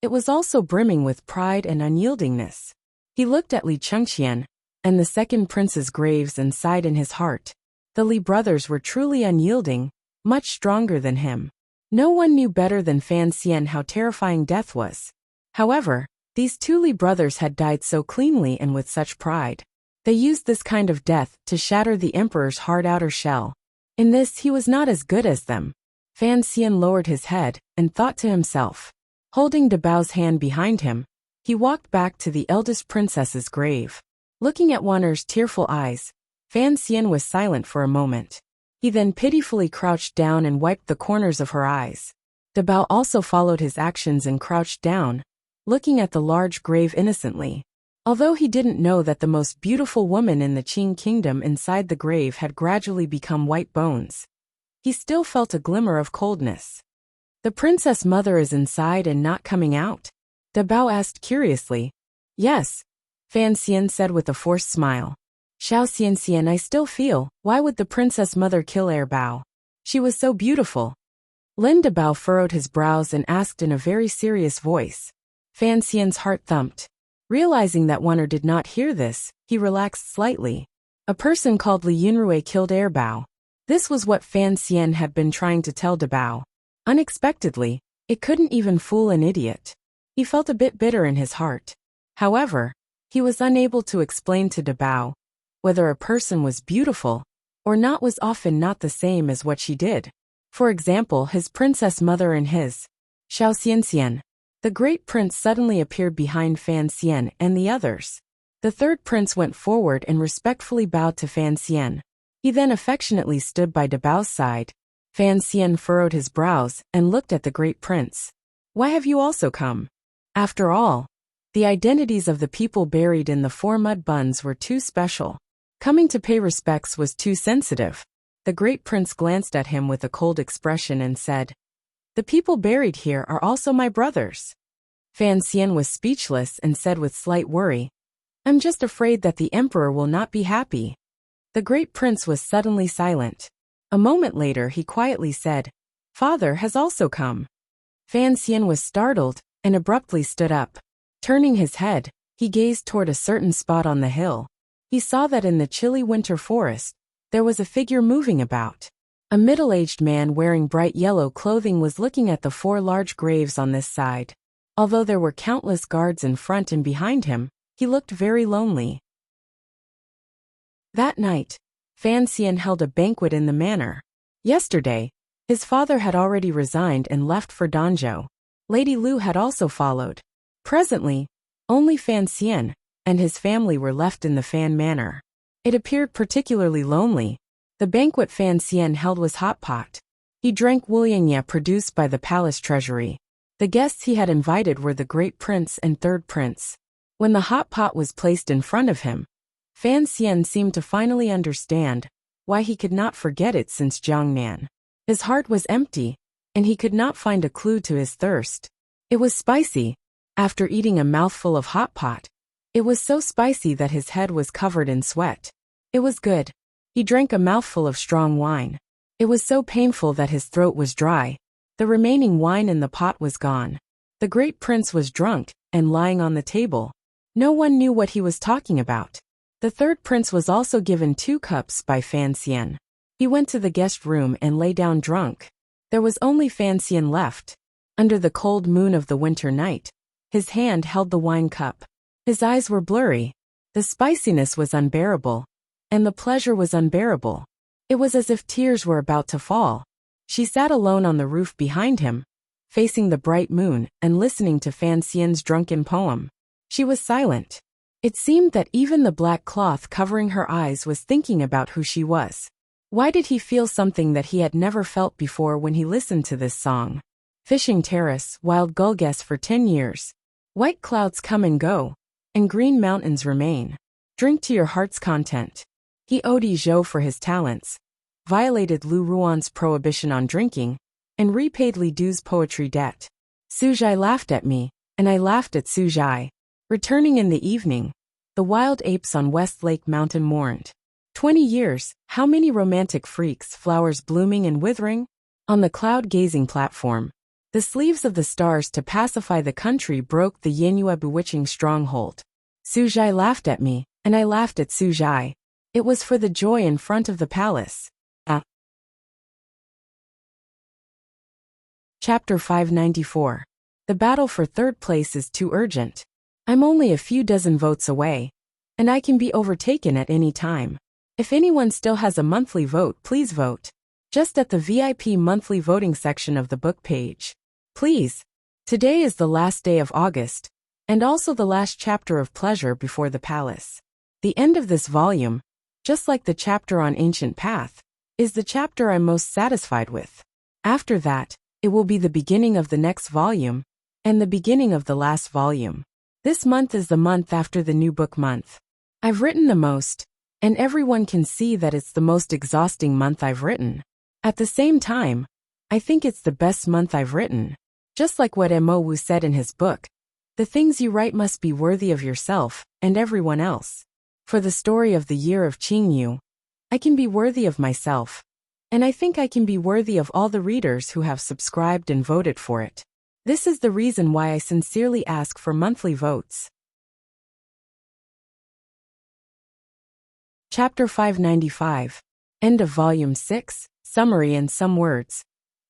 it was also brimming with pride and unyieldingness. He looked at Li Chengqian and the Second Prince's graves and sighed in his heart. The Li brothers were truly unyielding, much stronger than him. No one knew better than Fan Xian how terrifying death was. However, these 2 Li brothers had died so cleanly and with such pride. They used this kind of death to shatter the emperor's hard outer shell. In this he was not as good as them. Fan Xian lowered his head and thought to himself. Holding Dabao's hand behind him, he walked back to the eldest princess's grave. Looking at Wunner's tearful eyes, Fan Xian was silent for a moment. He then pitifully crouched down and wiped the corners of her eyes. Dabao also followed his actions and crouched down, looking at the large grave innocently. Although he didn't know that the most beautiful woman in the Qing kingdom inside the grave had gradually become white bones, he still felt a glimmer of coldness. The princess mother is inside and not coming out? Dabao asked curiously. Yes, Fan Xian said with a forced smile. Xiao Xian, I still feel, why would the princess mother kill Bao? She was so beautiful. Lin Dabao furrowed his brows and asked in a very serious voice. Fan Xian's heart thumped. Realizing that Wunner did not hear this, he relaxed slightly. A person called Li Yunrui killed Bao. This was what Fan Xian had been trying to tell Dabao. Unexpectedly, it couldn't even fool an idiot. He felt a bit bitter in his heart. However, he was unable to explain to Dabao whether a person was beautiful or not was often not the same as what she did. For example, his princess mother and his. Xiao Xian. The great prince suddenly appeared behind Fan Xian and the others. The 3rd prince went forward and respectfully bowed to Fan Xian. He then affectionately stood by Dabao's side. Fan Xian furrowed his brows and looked at the great prince. Why have you also come? After all, the identities of the people buried in the 4 mud buns were too special. Coming to pay respects was too sensitive. The great prince glanced at him with a cold expression and said, the people buried here are also my brothers. Fan Xian was speechless and said with slight worry, I'm just afraid that the emperor will not be happy. The great prince was suddenly silent. A moment later he quietly said, Father has also come. Fan Xian was startled and abruptly stood up. Turning his head, he gazed toward a certain spot on the hill. He saw that in the chilly winter forest, there was a figure moving about. A middle-aged man wearing bright yellow clothing was looking at the 4 large graves on this side. Although there were countless guards in front and behind him, he looked very lonely. That night, Fan Xian held a banquet in the manor. Yesterday, his father had already resigned and left for Danzhou. Lady Lu had also followed. Presently, only Fan Xian, and his family were left in the Fan Manor. It appeared particularly lonely. The banquet Fan Xian held was hot pot. He drank Wuliangya produced by the palace treasury. The guests he had invited were the Great Prince and Third Prince. When the hot pot was placed in front of him, Fan Xian seemed to finally understand why he could not forget it since Jiangnan. His heart was empty, and he could not find a clue to his thirst. It was spicy. After eating a mouthful of hot pot, it was so spicy that his head was covered in sweat. It was good. He drank a mouthful of strong wine. It was so painful that his throat was dry. The remaining wine in the pot was gone. The Great Prince was drunk and lying on the table. No one knew what he was talking about. The Third Prince was also given 2 cups by Fan Xian. He went to the guest room and lay down drunk. There was only Fan Xian left. Under the cold moon of the winter night, his hand held the wine cup. His eyes were blurry. The spiciness was unbearable, and the pleasure was unbearable. It was as if tears were about to fall. She sat alone on the roof behind him, facing the bright moon and listening to Fan Xian's drunken poem. She was silent. It seemed that even the black cloth covering her eyes was thinking about who she was. Why did he feel something that he had never felt before when he listened to this song? Fishing terrace, wild gull guess for 10 years. White clouds come and go, and green mountains remain. Drink to your heart's content. He owed Zhou for his talents, violated Lu Ruan's prohibition on drinking, and repaid Li Du's poetry debt. Su Zhai laughed at me, and I laughed at Su Zhai. Returning in the evening, the wild apes on West Lake Mountain mourned. 20 years, how many romantic freaks, flowers blooming and withering? On the cloud-gazing platform, the sleeves of the stars to pacify the country broke the Yanyue bewitching stronghold. Su Zhai laughed at me, and I laughed at Su Zhai. It was for the joy in front of the palace. Chapter 594. The battle for third place is too urgent. I'm only a few dozen votes away, and I can be overtaken at any time. If anyone still has a monthly vote, please vote. Just at the VIP monthly voting section of the book page. Please. Today is the last day of August, and also the last chapter of Pleasure Before the Palace. The end of this volume, just like the chapter on Ancient Path, is the chapter I'm most satisfied with. After that, it will be the beginning of the next volume, and the beginning of the last volume. This month is the month after the new book month. I've written the most, and everyone can see that it's the most exhausting month I've written. At the same time, I think it's the best month I've written. Just like what Mo Wu said in his book, the things you write must be worthy of yourself and everyone else. For the story of the year of Qingyu, I can be worthy of myself, and I think I can be worthy of all the readers who have subscribed and voted for it. This is the reason why I sincerely ask for monthly votes. Chapter 595. End of Volume 6, Summary and Some Words.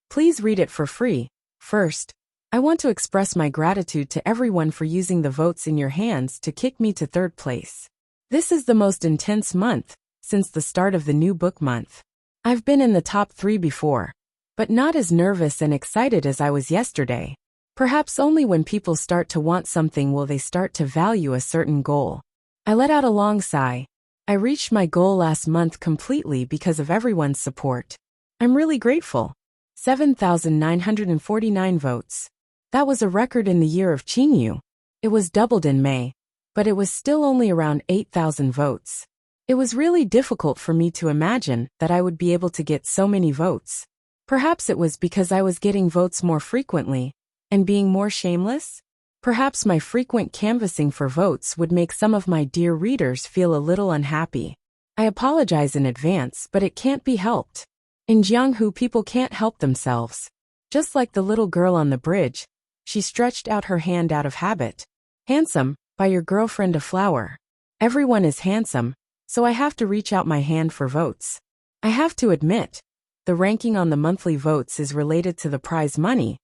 Please read it for free. First, I want to express my gratitude to everyone for using the votes in your hands to kick me to third place. This is the most intense month since the start of the new book month. I've been in the top 3 before, but not as nervous and excited as I was yesterday. Perhaps only when people start to want something will they start to value a certain goal. I let out a long sigh. I reached my goal last month completely because of everyone's support. I'm really grateful. 7,949 votes. That was a record in the year of Qingyu. It was doubled in May, but it was still only around 8,000 votes. It was really difficult for me to imagine that I would be able to get so many votes. Perhaps it was because I was getting votes more frequently, and being more shameless? Perhaps my frequent canvassing for votes would make some of my dear readers feel a little unhappy. I apologize in advance, but it can't be helped. In Jianghu, people can't help themselves. Just like the little girl on the bridge, she stretched out her hand out of habit. Handsome, buy your girlfriend a flower. Everyone is handsome, so I have to reach out my hand for votes. I have to admit, the ranking on the monthly votes is related to the prize money.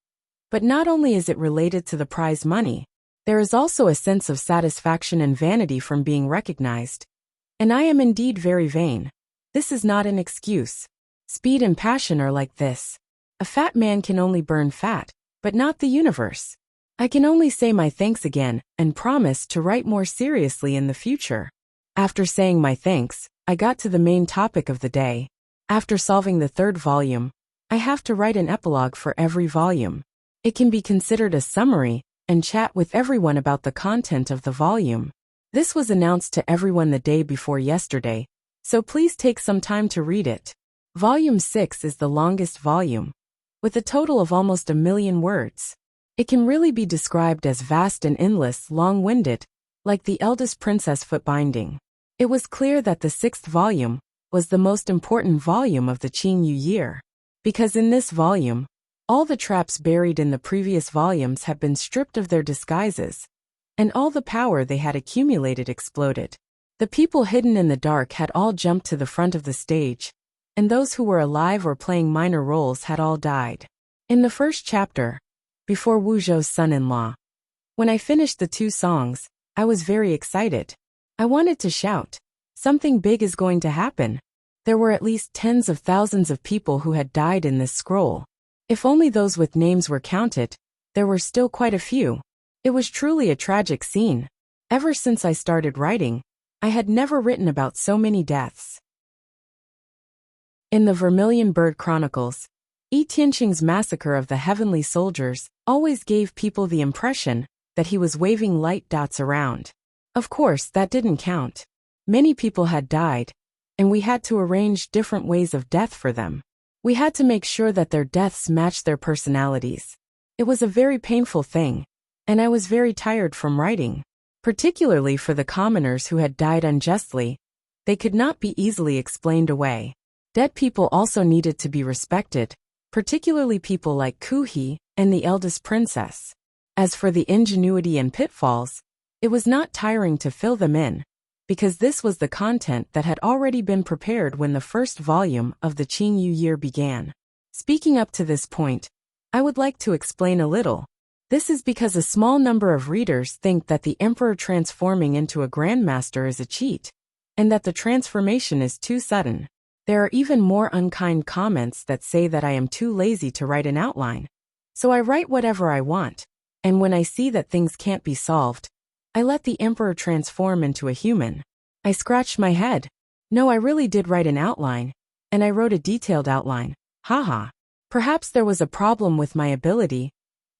But not only is it related to the prize money, there is also a sense of satisfaction and vanity from being recognized. And I am indeed very vain. This is not an excuse. Speed and passion are like this. A fat man can only burn fat, but not the universe. I can only say my thanks again and promise to write more seriously in the future. After saying my thanks, I got to the main topic of the day. After solving the third volume, I have to write an epilogue for every volume. It can be considered a summary and chat with everyone about the content of the volume. This was announced to everyone the day before yesterday, so please take some time to read it. Volume 6 is the longest volume, with a total of almost 1,000,000 words. It can really be described as vast and endless, long-winded, like the eldest princess foot binding. It was clear that the 6th volume was the most important volume of the Qingyu year, because in this volume, all the traps buried in the previous volumes have been stripped of their disguises, and all the power they had accumulated exploded. The people hidden in the dark had all jumped to the front of the stage, and those who were alive or playing minor roles had all died. In the first chapter, before Wu Zhou's son-in-law, when I finished the 2 songs, I was very excited. I wanted to shout, "Something big is going to happen." There were at least tens of thousands of people who had died in this scroll. If only those with names were counted, there were still quite a few. It was truly a tragic scene. Ever since I started writing, I had never written about so many deaths. In the Vermilion Bird Chronicles, Yi Tianqing's massacre of the heavenly soldiers always gave people the impression that he was waving light dots around. Of course, that didn't count. Many people had died, and we had to arrange different ways of death for them. We had to make sure that their deaths matched their personalities. It was a very painful thing, and I was very tired from writing. Particularly for the commoners who had died unjustly, they could not be easily explained away. Dead people also needed to be respected, particularly people like Kuhi and the eldest princess. As for the ingenuity and pitfalls, it was not tiring to fill them in, because this was the content that had already been prepared when the first volume of the Qingyu year began. Speaking up to this point, I would like to explain a little. This is because a small number of readers think that the emperor transforming into a grandmaster is a cheat, and that the transformation is too sudden. There are even more unkind comments that say that I am too lazy to write an outline. So I write whatever I want, and when I see that things can't be solved, I let the emperor transform into a human. I scratched my head. No, I really did write an outline, and I wrote a detailed outline. Haha. Perhaps there was a problem with my ability,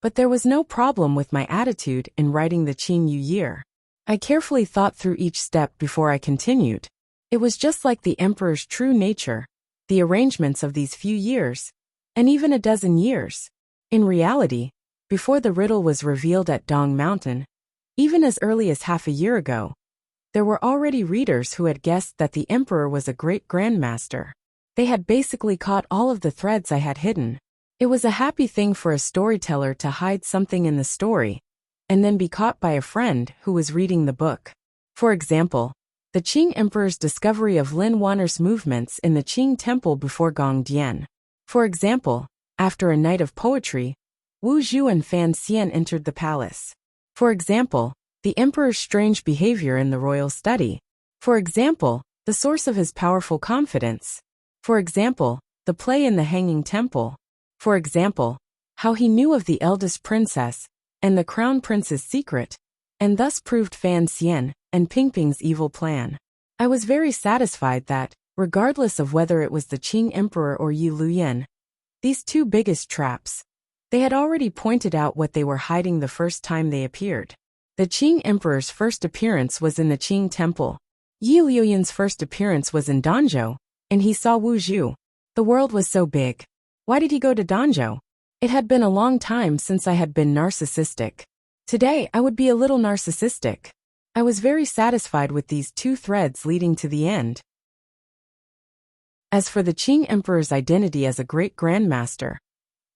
but there was no problem with my attitude in writing the Qingyu year. I carefully thought through each step before I continued. It was just like the emperor's true nature, the arrangements of these few years, and even a dozen years. In reality, before the riddle was revealed at Dong Mountain, even as early as half a year ago, there were already readers who had guessed that the emperor was a great grandmaster. They had basically caught all of the threads I had hidden. It was a happy thing for a storyteller to hide something in the story, and then be caught by a friend who was reading the book. For example, the Qing emperor's discovery of Lin Wanner's movements in the Qing temple before Gongdian. For example, after a night of poetry, Wu Zhu and Fan Xian entered the palace. For example, the emperor's strange behavior in the royal study. For example, the source of his powerful confidence. For example, the play in the Hanging Temple. For example, how he knew of the eldest princess and the crown prince's secret, and thus proved Fan Xian and Pingping's evil plan. I was very satisfied that, regardless of whether it was the Qing emperor or Yi Luyan, these 2 biggest traps, they had already pointed out what they were hiding the first time they appeared. The Qing emperor's first appearance was in the Qing temple. Yi Luyan's first appearance was in Danzhou, and he saw Wu Zhu. The world was so big. Why did he go to Danzhou? It had been a long time since I had been narcissistic. Today I would be a little narcissistic. I was very satisfied with these 2 threads leading to the end. As for the Qing emperor's identity as a great grandmaster,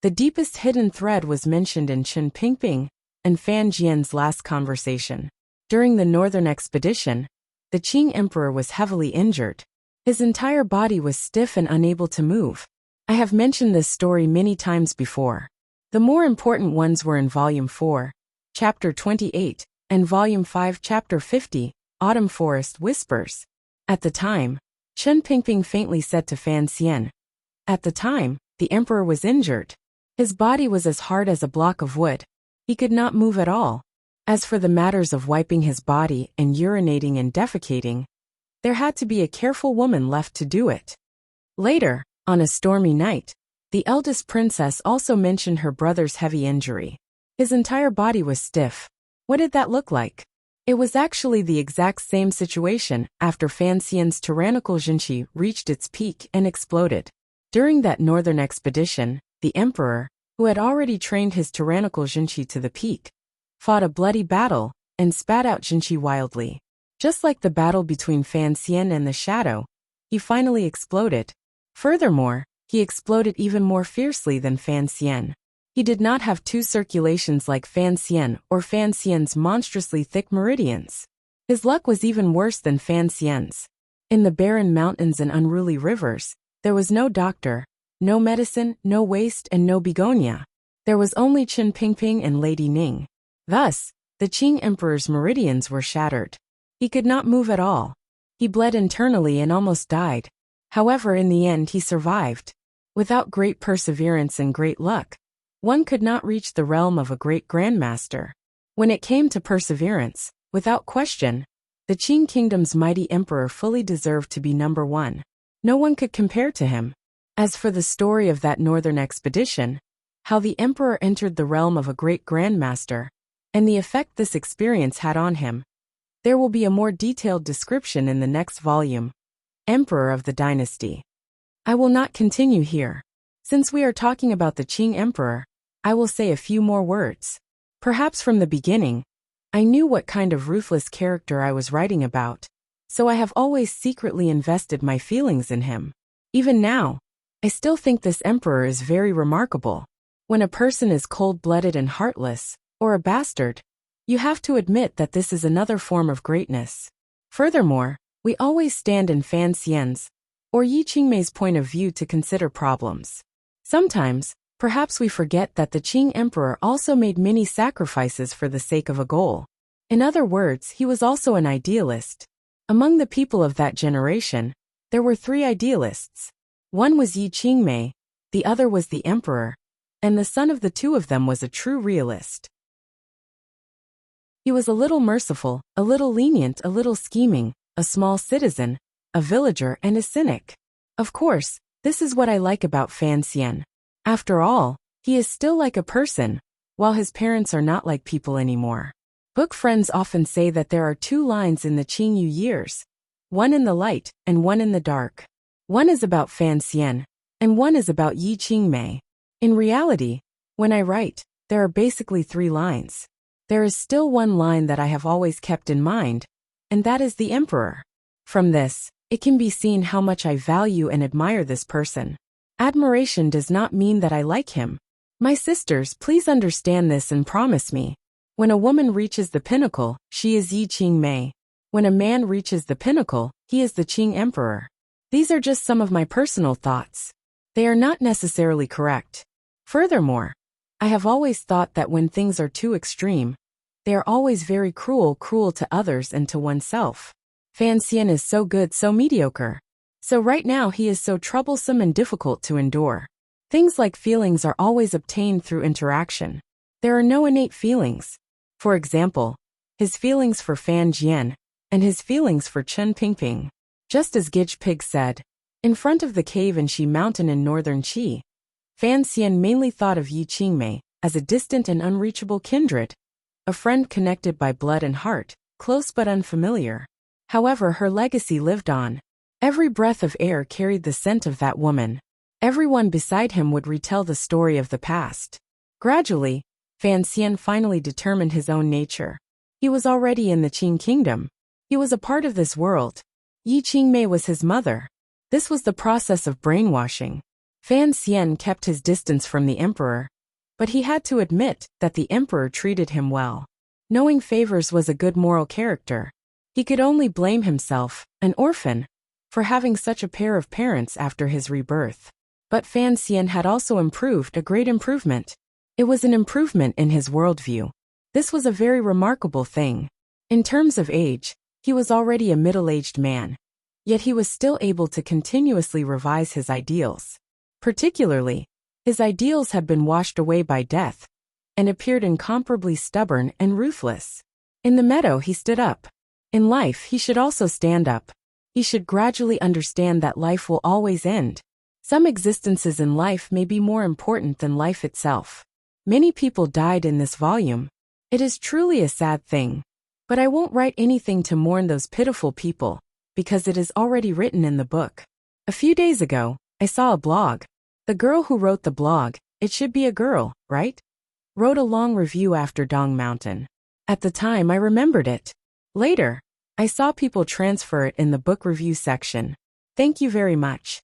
the deepest hidden thread was mentioned in Chen Pingping and Fan Jian's last conversation. During the northern expedition, the Qing emperor was heavily injured. His entire body was stiff and unable to move. I have mentioned this story many times before. The more important ones were in Volume 4, Chapter 28, and Volume 5, Chapter 50, Autumn Forest Whispers. At the time, Chen Pingping faintly said to Fan Xian, "At the time, the emperor was injured. His body was as hard as a block of wood. He could not move at all. As for the matters of wiping his body and urinating and defecating, there had to be a careful woman left to do it. Later, on a stormy night, the eldest princess also mentioned her brother's heavy injury. His entire body was stiff. What did that look like? It was actually the exact same situation after Fan Xian's tyrannical Jinqi reached its peak and exploded. During that northern expedition, the emperor, who had already trained his tyrannical Jinqi to the peak, fought a bloody battle and spat out Jinqi wildly. Just like the battle between Fan Xian and the shadow, he finally exploded. Furthermore, he exploded even more fiercely than Fan Xian. He did not have two circulations like Fan Xian or Fan Xian's monstrously thick meridians. His luck was even worse than Fan Xian's. In the barren mountains and unruly rivers, there was no doctor, no medicine, no waste, and no begonia. There was only Qin Pingping and Lady Ning. Thus, the Qing Emperor's meridians were shattered. He could not move at all. He bled internally and almost died. However, in the end he survived. Without great perseverance and great luck, one could not reach the realm of a great grandmaster. When it came to perseverance, without question, the Qing kingdom's mighty emperor fully deserved to be number one. No one could compare to him. As for the story of that northern expedition, how the emperor entered the realm of a great grandmaster, and the effect this experience had on him, there will be a more detailed description in the next volume, Emperor of the Dynasty. I will not continue here. Since we are talking about the Qing emperor, I will say a few more words. Perhaps from the beginning, I knew what kind of ruthless character I was writing about, so I have always secretly invested my feelings in him. Even now, I still think this emperor is very remarkable. When a person is cold-blooded and heartless, or a bastard, you have to admit that this is another form of greatness. Furthermore, we always stand in Fan Xian's or Yi Qingmei's point of view to consider problems. Sometimes, perhaps we forget that the Qing emperor also made many sacrifices for the sake of a goal. In other words, he was also an idealist. Among the people of that generation, there were three idealists. One was Yi Qingmei, the other was the emperor, and the son of the two of them was a true realist. He was a little merciful, a little lenient, a little scheming, a small citizen, a villager, and a cynic. Of course, this is what I like about Fan Xian. After all, he is still like a person, while his parents are not like people anymore. Book friends often say that there are two lines in the Qingyu years, one in the light and one in the dark. One is about Fan Xian, and one is about Yi Qingmei. In reality, when I write, there are basically three lines. There is still one line that I have always kept in mind, and that is the emperor. From this, it can be seen how much I value and admire this person. Admiration does not mean that I like him. My sisters, please understand this and promise me. When a woman reaches the pinnacle, she is Yi Qingmei. When a man reaches the pinnacle, he is the Qing emperor. These are just some of my personal thoughts. They are not necessarily correct. Furthermore, I have always thought that when things are too extreme, they are always very cruel to others and to oneself. Fan Xian is so good, so mediocre. So right now he is so troublesome and difficult to endure. Things like feelings are always obtained through interaction. There are no innate feelings. For example, his feelings for Fan Jian, and his feelings for Chen Pingping. Just as Gidge Pig said, in front of the cave in Shi Mountain in northern Qi, Fan Xian mainly thought of Yi Qingmei as a distant and unreachable kindred, a friend connected by blood and heart, close but unfamiliar. However, her legacy lived on. Every breath of air carried the scent of that woman. Everyone beside him would retell the story of the past. Gradually, Fan Xian finally determined his own nature. He was already in the Qing kingdom. He was a part of this world. Yi Qingmei was his mother. This was the process of brainwashing. Fan Xian kept his distance from the emperor, but he had to admit that the emperor treated him well. Knowing favors was a good moral character. He could only blame himself, an orphan, for having such a pair of parents after his rebirth. But Fan Xian had also improved, a great improvement. It was an improvement in his worldview. This was a very remarkable thing. In terms of age, he was already a middle-aged man. Yet he was still able to continuously revise his ideals. Particularly, his ideals had been washed away by death, and appeared incomparably stubborn and ruthless. In the meadow he stood up. In life he should also stand up. He should gradually understand that life will always end. Some existences in life may be more important than life itself. Many people died in this volume. It is truly a sad thing. But I won't write anything to mourn those pitiful people, because it is already written in the book. A few days ago, I saw a blog. The girl who wrote the blog, it should be a girl, right? Wrote a long review after Dong Mountain. At the time I remembered it. Later, I saw people transfer it in the book review section. Thank you very much.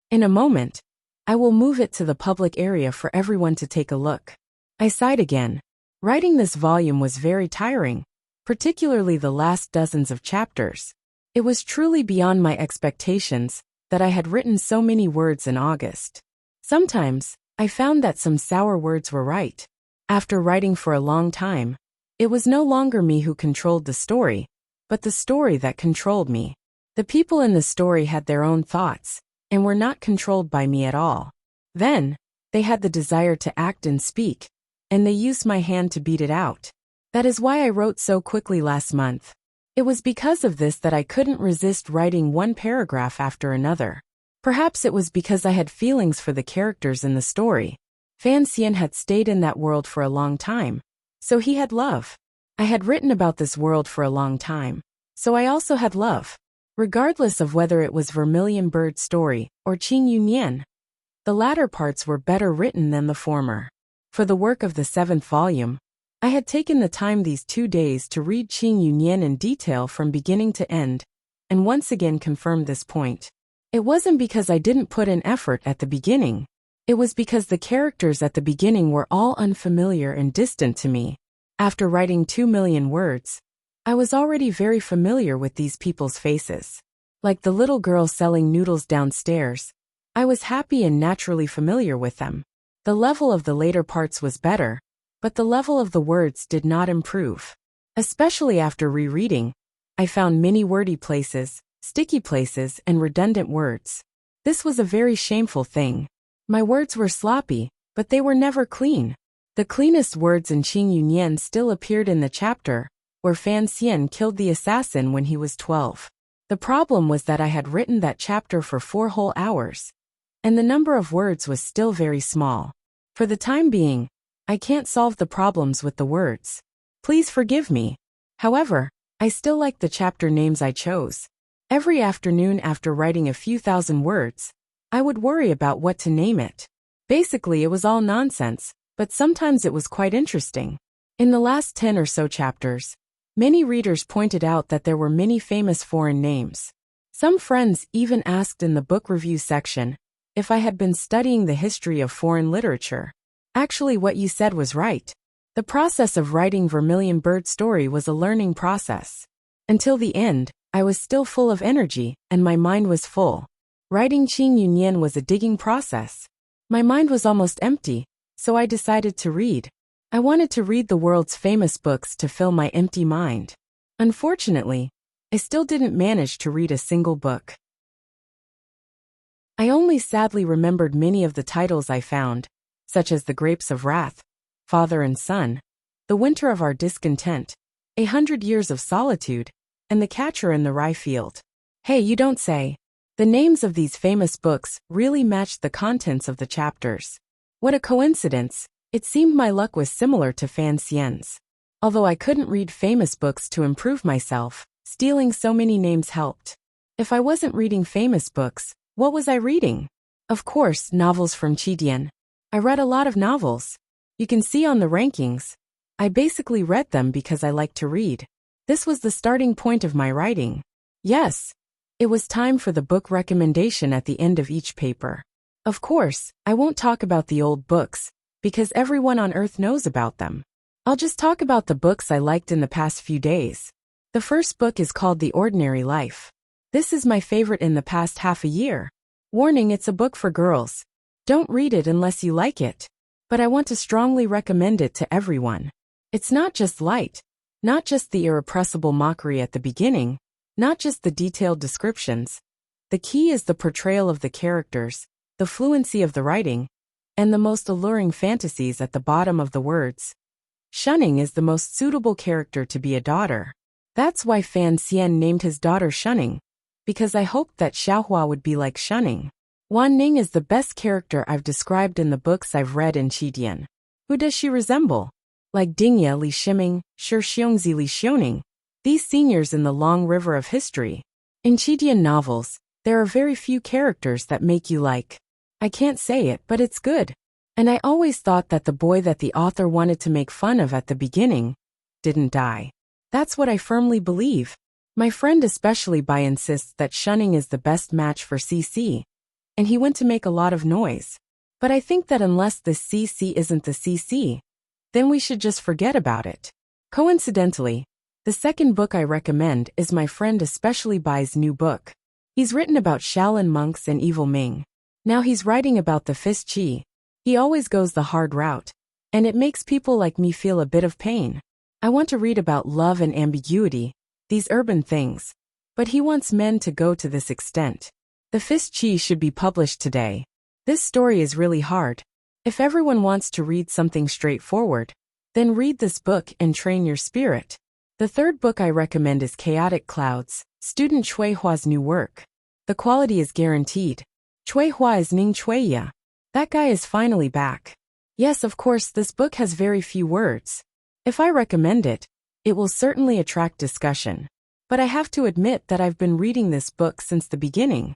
In a moment, I will move it to the public area for everyone to take a look. I sighed again. Writing this volume was very tiring, particularly the last dozens of chapters. It was truly beyond my expectations that I had written so many words in August. Sometimes, I found that some sour words were right. After writing for a long time, it was no longer me who controlled the story, but the story that controlled me. The people in the story had their own thoughts, and were not controlled by me at all. Then, they had the desire to act and speak, and they used my hand to beat it out. That is why I wrote so quickly last month. It was because of this that I couldn't resist writing one paragraph after another. Perhaps it was because I had feelings for the characters in the story. Fan Xian had stayed in that world for a long time, so he had love. I had written about this world for a long time, so I also had love. Regardless of whether it was Vermilion Bird Story or Qing Yunyan, the latter parts were better written than the former. For the work of the 7th volume, I had taken the time these 2 days to read Qing Yunyan in detail from beginning to end, and once again confirmed this point. It wasn't because I didn't put in effort at the beginning. It was because the characters at the beginning were all unfamiliar and distant to me. After writing 2 million words, I was already very familiar with these people's faces. Like the little girl selling noodles downstairs, I was happy and naturally familiar with them. The level of the later parts was better, but the level of the words did not improve. Especially after rereading, I found many wordy places, sticky places, and redundant words. This was a very shameful thing. My words were sloppy, but they were never clean. The cleanest words in Qing Yunyan still appeared in the chapter where Fan Xian killed the assassin when he was 12. The problem was that I had written that chapter for 4 whole hours, and the number of words was still very small. For the time being, I can't solve the problems with the words. Please forgive me. However, I still like the chapter names I chose. Every afternoon after writing a few thousand words, I would worry about what to name it. Basically, it was all nonsense, but sometimes it was quite interesting. In the last 10 or so chapters, many readers pointed out that there were many famous foreign names. Some friends even asked in the book review section if I had been studying the history of foreign literature. Actually, what you said was right. The process of writing Vermilion Bird Story was a learning process. Until the end, I was still full of energy, and my mind was full. Writing Qing Yunyan was a digging process. My mind was almost empty, so I decided to read. I wanted to read the world's famous books to fill my empty mind. Unfortunately, I still didn't manage to read a single book. I only sadly remembered many of the titles I found, such as The Grapes of Wrath, Father and Son, The Winter of Our Discontent, 100 Years of Solitude, and The Catcher in the Rye Field. Hey, you don't say. The names of these famous books really matched the contents of the chapters. What a coincidence. It seemed my luck was similar to Fan Xian's. Although I couldn't read famous books to improve myself, stealing so many names helped. If I wasn't reading famous books, what was I reading? Of course, novels from Qidian. I read a lot of novels. You can see on the rankings. I basically read them because I like to read. This was the starting point of my writing. Yes, it was time for the book recommendation at the end of each paper. Of course, I won't talk about the old books, because everyone on Earth knows about them. I'll just talk about the books I liked in the past few days. The first book is called The Ordinary Life. This is my favorite in the past half a year. Warning, it's a book for girls. Don't read it unless you like it. But I want to strongly recommend it to everyone. It's not just light, not just the irrepressible mockery at the beginning, not just the detailed descriptions. The key is the portrayal of the characters, the fluency of the writing, and the most alluring fantasies at the bottom of the words. Shunning is the most suitable character to be a daughter. That's why Fan Xian named his daughter Shunning, because I hoped that Xiaohua would be like Shunning. Wan Ning is the best character I've described in the books I've read in Qidian. Who does she resemble? Like Dingya Li Shiming, Shi Xiongzi Li Xiongning, these seniors in the long river of history. In Qidian novels, there are very few characters that make you like. I can't say it, but it's good. And I always thought that the boy that the author wanted to make fun of at the beginning didn't die. That's what I firmly believe. My friend especially insists that Shunning is the best match for CC, and he went to make a lot of noise. But I think that unless this CC isn't the CC, then we should just forget about it. Coincidentally, the second book I recommend is my friend especially Bai's new book. He's written about Shaolin monks and evil Ming. Now he's writing about the fifth Qi. He always goes the hard route, and it makes people like me feel a bit of pain. I want to read about love and ambiguity, these urban things, but he wants men to go to this extent. The fifth Qi should be published today. This story is really hard. If everyone wants to read something straightforward, then read this book and train your spirit. The third book I recommend is Chaotic Clouds, student Chui Hua's new work. The quality is guaranteed. Chui Hua is Ning Chuiya. That guy is finally back. Yes, of course, this book has very few words. If I recommend it, it will certainly attract discussion. But I have to admit that I've been reading this book since the beginning.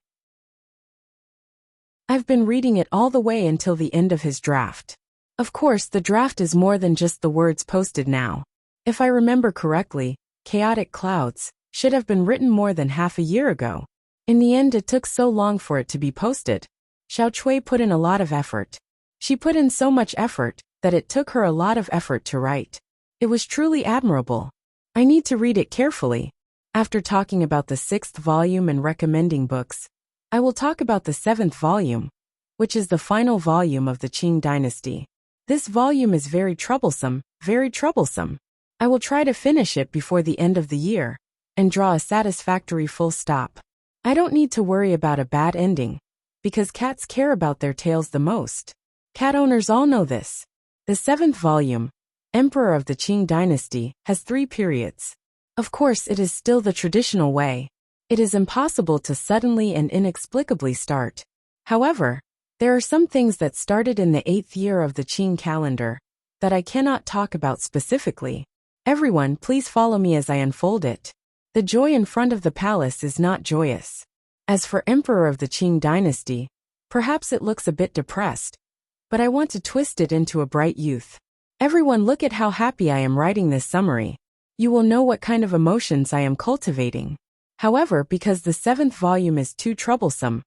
I've been reading it all the way until the end of his draft. Of course, the draft is more than just the words posted now. If I remember correctly, Chaotic Clouds should have been written more than half a year ago. In the end, it took so long for it to be posted. Xiao Chui put in a lot of effort. She put in so much effort that it took her a lot of effort to write. It was truly admirable. I need to read it carefully. After talking about the 6th volume and recommending books, I will talk about the 7th volume, which is the final volume of the Qing dynasty. This volume is very troublesome, very troublesome. I will try to finish it before the end of the year, and draw a satisfactory full stop. I don't need to worry about a bad ending, because cats care about their tails the most. Cat owners all know this. The 7th volume, Emperor of the Qing dynasty, has 3 periods. Of course, it is still the traditional way. It is impossible to suddenly and inexplicably start. However, there are some things that started in the 8th year of the Qing calendar that I cannot talk about specifically. Everyone, please follow me as I unfold it. The joy in front of the palace is not joyous. As for Emperor of the Qing dynasty, perhaps it looks a bit depressed, but I want to twist it into a bright youth. Everyone, look at how happy I am writing this summary. You will know what kind of emotions I am cultivating. However, because the 7th volume is too troublesome,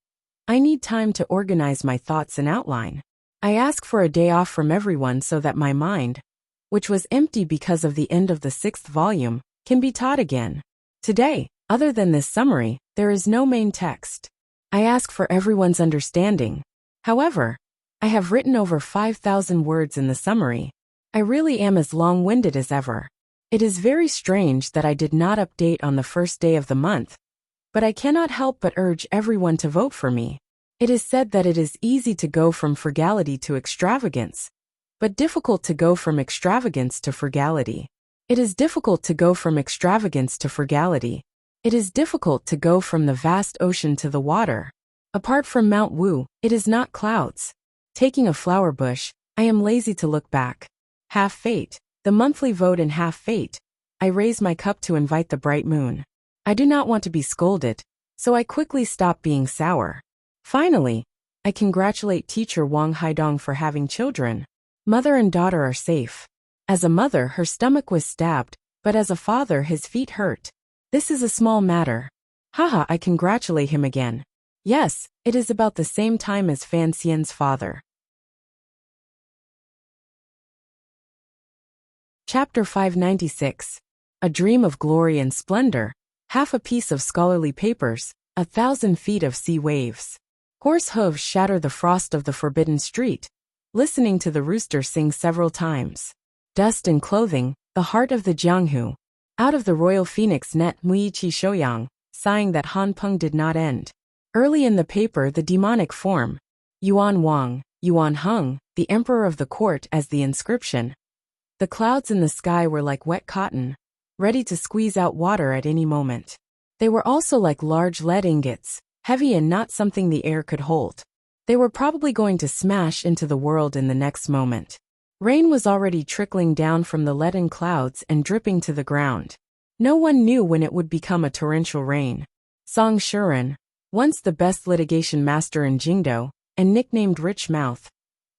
I need time to organize my thoughts and outline. I ask for a day off from everyone so that my mind, which was empty because of the end of the 6th volume, can be taught again. Today, other than this summary, there is no main text. I ask for everyone's understanding. However, I have written over 5,000 words in the summary. I really am as long-winded as ever. It is very strange that I did not update on the first day of the month, but I cannot help but urge everyone to vote for me. It is said that it is easy to go from frugality to extravagance, but difficult to go from extravagance to frugality. It is difficult to go from extravagance to frugality. It is difficult to go from the vast ocean to the water. Apart from Mount Wu, it is not clouds. Taking a flower bush, I am lazy to look back. Half fate, the monthly vote in half fate. I raise my cup to invite the bright moon. I do not want to be scolded, so I quickly stop being sour. Finally, I congratulate teacher Wang Haidong for having children. Mother and daughter are safe. As a mother, her stomach was stabbed, but as a father, his feet hurt. This is a small matter. Haha, I congratulate him again. Yes, it is about the same time as Fan Xian's father. Chapter 596. A dream of glory and splendor. Half a piece of scholarly papers, 1,000 feet of sea waves. Horse hooves shatter the frost of the forbidden street. Listening to the rooster sing several times. Dust and clothing, the heart of the Jianghu. Out of the royal phoenix net Muiqi Shouyang, sighing that Han Peng did not end. Early in the paper, the demonic form. Yuan Wang, Yuan Heng, the emperor of the court as the inscription. The clouds in the sky were like wet cotton, ready to squeeze out water at any moment. They were also like large lead ingots, heavy and not something the air could hold. They were probably going to smash into the world in the next moment. Rain was already trickling down from the leaden clouds and dripping to the ground. No one knew when it would become a torrential rain. Song Shuren, once the best litigation master in Jingdo, and nicknamed Rich Mouth,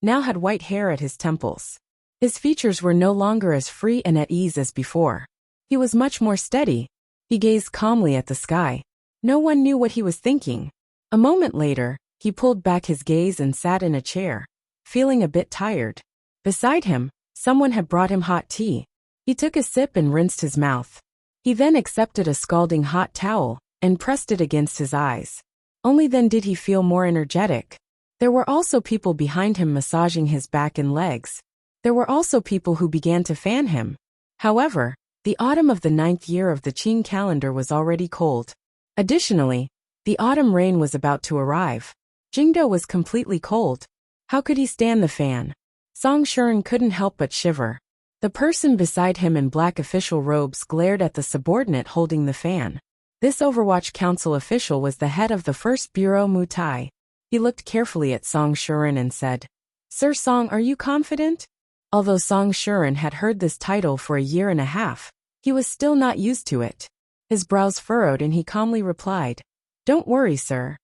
now had white hair at his temples. His features were no longer as free and at ease as before. He was much more steady. He gazed calmly at the sky. No one knew what he was thinking. A moment later, he pulled back his gaze and sat in a chair, feeling a bit tired. Beside him, someone had brought him hot tea. He took a sip and rinsed his mouth. He then accepted a scalding hot towel and pressed it against his eyes. Only then did he feel more energetic. There were also people behind him massaging his back and legs. There were also people who began to fan him. However, the autumn of the 9th year of the Qing calendar was already cold. Additionally, the autumn rain was about to arrive. Jingdo was completely cold. How could he stand the fan? Song Shuren couldn't help but shiver. The person beside him in black official robes glared at the subordinate holding the fan. This Overwatch Council official was the head of the first Bureau Mutai. He looked carefully at Song Shuren and said, "Sir Song, are you confident?" Although Song Shuren had heard this title for a year and a half, he was still not used to it. His brows furrowed and he calmly replied, "Don't worry, sir."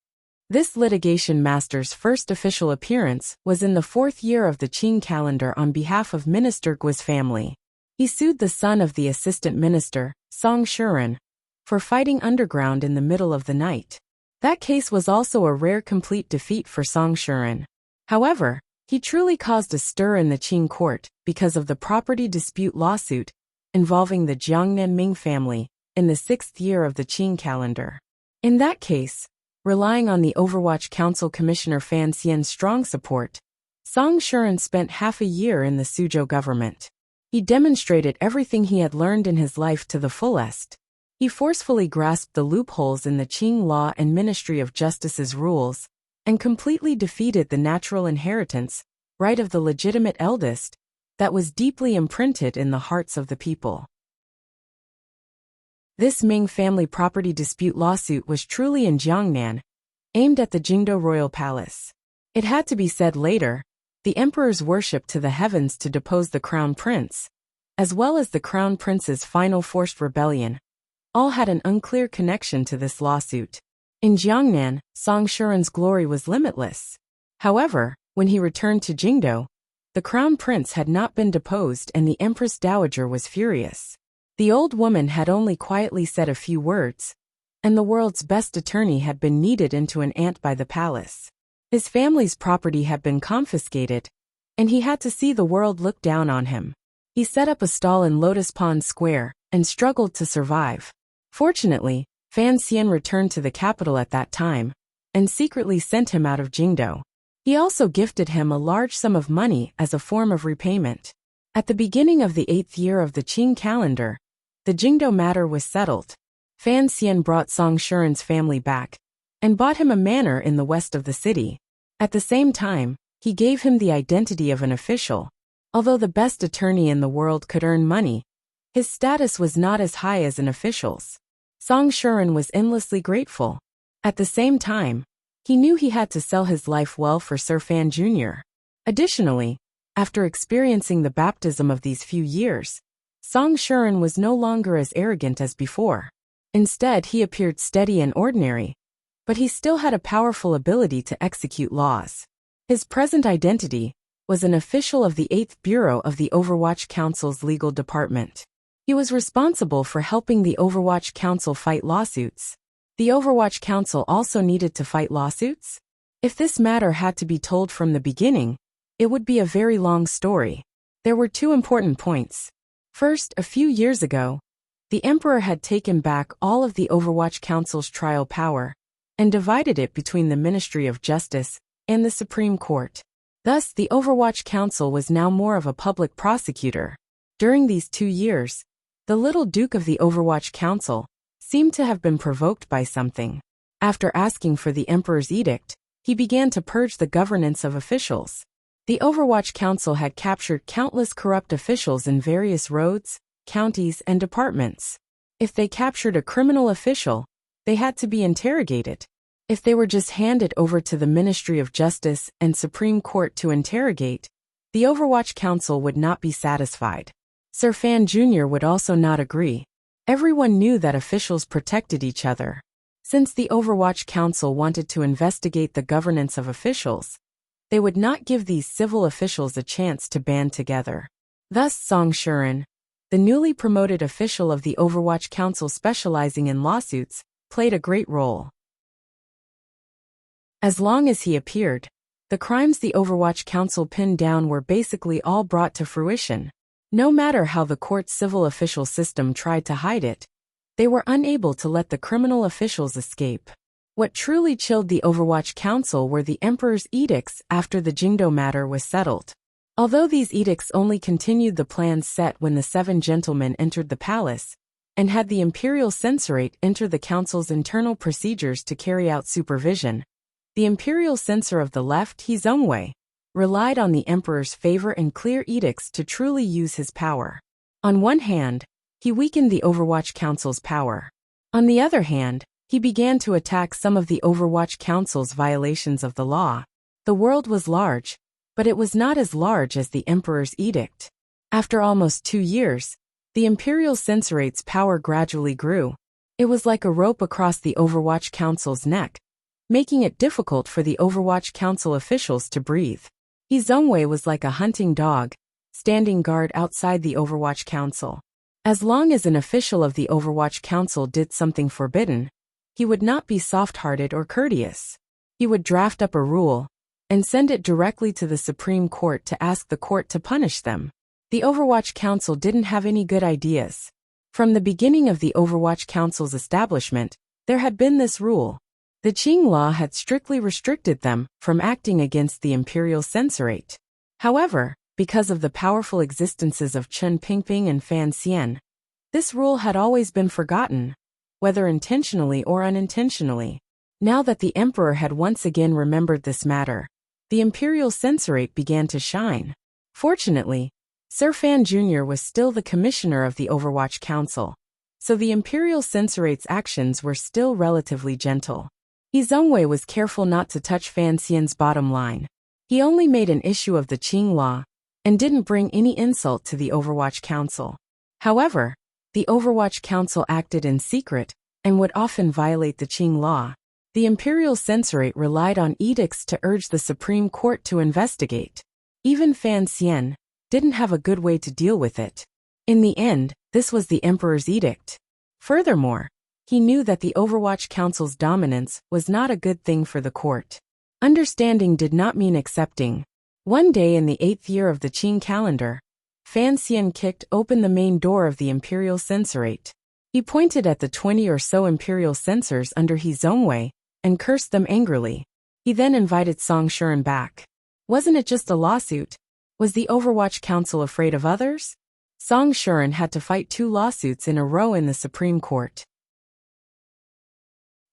This litigation master's first official appearance was in the 4th year of the Qing calendar on behalf of Minister Gui's family. He sued the son of the assistant minister, Song Shuren, for fighting underground in the middle of the night. That case was also a rare complete defeat for Song Shuren. However, he truly caused a stir in the Qing court because of the property dispute lawsuit involving the Jiangnan Ming family in the 6th year of the Qing calendar. In that case, relying on the Overwatch Council Commissioner Fan Xian's strong support, Song Shuren spent half a year in the Suzhou government. He demonstrated everything he had learned in his life to the fullest. He forcefully grasped the loopholes in the Qing law and Ministry of Justice's rules, and completely defeated the natural inheritance, right of the legitimate eldest, that was deeply imprinted in the hearts of the people. This Ming family property dispute lawsuit was truly in Jiangnan, aimed at the Jingdo royal palace. It had to be said later, the emperor's worship to the heavens to depose the crown prince, as well as the crown prince's final forced rebellion, all had an unclear connection to this lawsuit. In Jiangnan, Song Shuren's glory was limitless. However, when he returned to Jingdo, the crown prince had not been deposed and the empress dowager was furious. The old woman had only quietly said a few words, and the world's best attorney had been kneaded into an ant by the palace. His family's property had been confiscated, and he had to see the world look down on him. He set up a stall in Lotus Pond Square and struggled to survive. Fortunately, Fan Xian returned to the capital at that time, and secretly sent him out of Jingdo. He also gifted him a large sum of money as a form of repayment. At the beginning of the 8th year of the Qing calendar, the Jingdo matter was settled. Fan Xian brought Song Shuren's family back, and bought him a manor in the west of the city. At the same time, he gave him the identity of an official. Although the best attorney in the world could earn money, his status was not as high as an official's. Song Shuren was endlessly grateful. At the same time, he knew he had to sell his life well for Sir Fan Jr. Additionally, after experiencing the baptism of these few years, Song Shuren was no longer as arrogant as before. Instead, he appeared steady and ordinary, but he still had a powerful ability to execute laws. His present identity was an official of the 8th Bureau of the Overwatch Council's legal department. He was responsible for helping the Overwatch Council fight lawsuits. The Overwatch Council also needed to fight lawsuits? If this matter had to be told from the beginning, it would be a very long story. There were two important points. First, a few years ago, the Emperor had taken back all of the Overwatch Council's trial power, and divided it between the Ministry of Justice and the Supreme Court. Thus, the Overwatch Council was now more of a public prosecutor. During these 2 years, the little Duke of the Overwatch Council seemed to have been provoked by something. After asking for the Emperor's edict, he began to purge the governance of officials. The Overwatch Council had captured countless corrupt officials in various roads, counties, and departments. If they captured a criminal official, they had to be interrogated. If they were just handed over to the Ministry of Justice and Supreme Court to interrogate, the Overwatch Council would not be satisfied. Sir Fan Jr. would also not agree. Everyone knew that officials protected each other. Since the Overwatch Council wanted to investigate the governance of officials, they would not give these civil officials a chance to band together. Thus Song Shuren, the newly promoted official of the Overwatch Council specializing in lawsuits, played a great role. As long as he appeared, the crimes the Overwatch Council pinned down were basically all brought to fruition. No matter how the court's civil official system tried to hide it, they were unable to let the criminal officials escape. What truly chilled the Overwatch Council were the Emperor's edicts after the Jingdo matter was settled. Although these edicts only continued the plans set when the Seven Gentlemen entered the palace, and had the Imperial Censorate enter the Council's internal procedures to carry out supervision, the Imperial Censor of the left, He Zhongwei, relied on the Emperor's favor and clear edicts to truly use his power. On one hand, he weakened the Overwatch Council's power. On the other hand, he began to attack some of the Overwatch Council's violations of the law. The world was large, but it was not as large as the Emperor's edict. After almost 2 years, the Imperial Censorate's power gradually grew. It was like a rope across the Overwatch Council's neck, making it difficult for the Overwatch Council officials to breathe. He Zhongwei was like a hunting dog, standing guard outside the Overwatch Council. As long as an official of the Overwatch Council did something forbidden, he would not be soft-hearted or courteous. He would draft up a rule and send it directly to the Supreme Court to ask the court to punish them. The Overwatch Council didn't have any good ideas. From the beginning of the Overwatch Council's establishment, there had been this rule. The Qing law had strictly restricted them from acting against the Imperial Censorate. However, because of the powerful existences of Chen Pingping and Fan Xian, this rule had always been forgotten, whether intentionally or unintentionally. Now that the Emperor had once again remembered this matter, the Imperial Censorate began to shine. Fortunately, Sir Fan Jr. was still the commissioner of the Overwatch Council, so the Imperial Censorate's actions were still relatively gentle. He Zhongwei was careful not to touch Fan Xian's bottom line. He only made an issue of the Qing law, and didn't bring any insult to the Overwatch Council. However, the Overwatch Council acted in secret, and would often violate the Qing law. The Imperial Censorate relied on edicts to urge the Supreme Court to investigate. Even Fan Xian didn't have a good way to deal with it. In the end, this was the Emperor's edict. Furthermore, he knew that the Overwatch Council's dominance was not a good thing for the court. Understanding did not mean accepting. One day in the 8th year of the Qing calendar, Fan Xian kicked open the main door of the Imperial Censorate. He pointed at the 20 or so Imperial censors under He Zhongwei and cursed them angrily. He then invited Song Shuren back. Wasn't it just a lawsuit? Was the Overwatch Council afraid of others? Song Shuren had to fight 2 lawsuits in a row in the Supreme Court.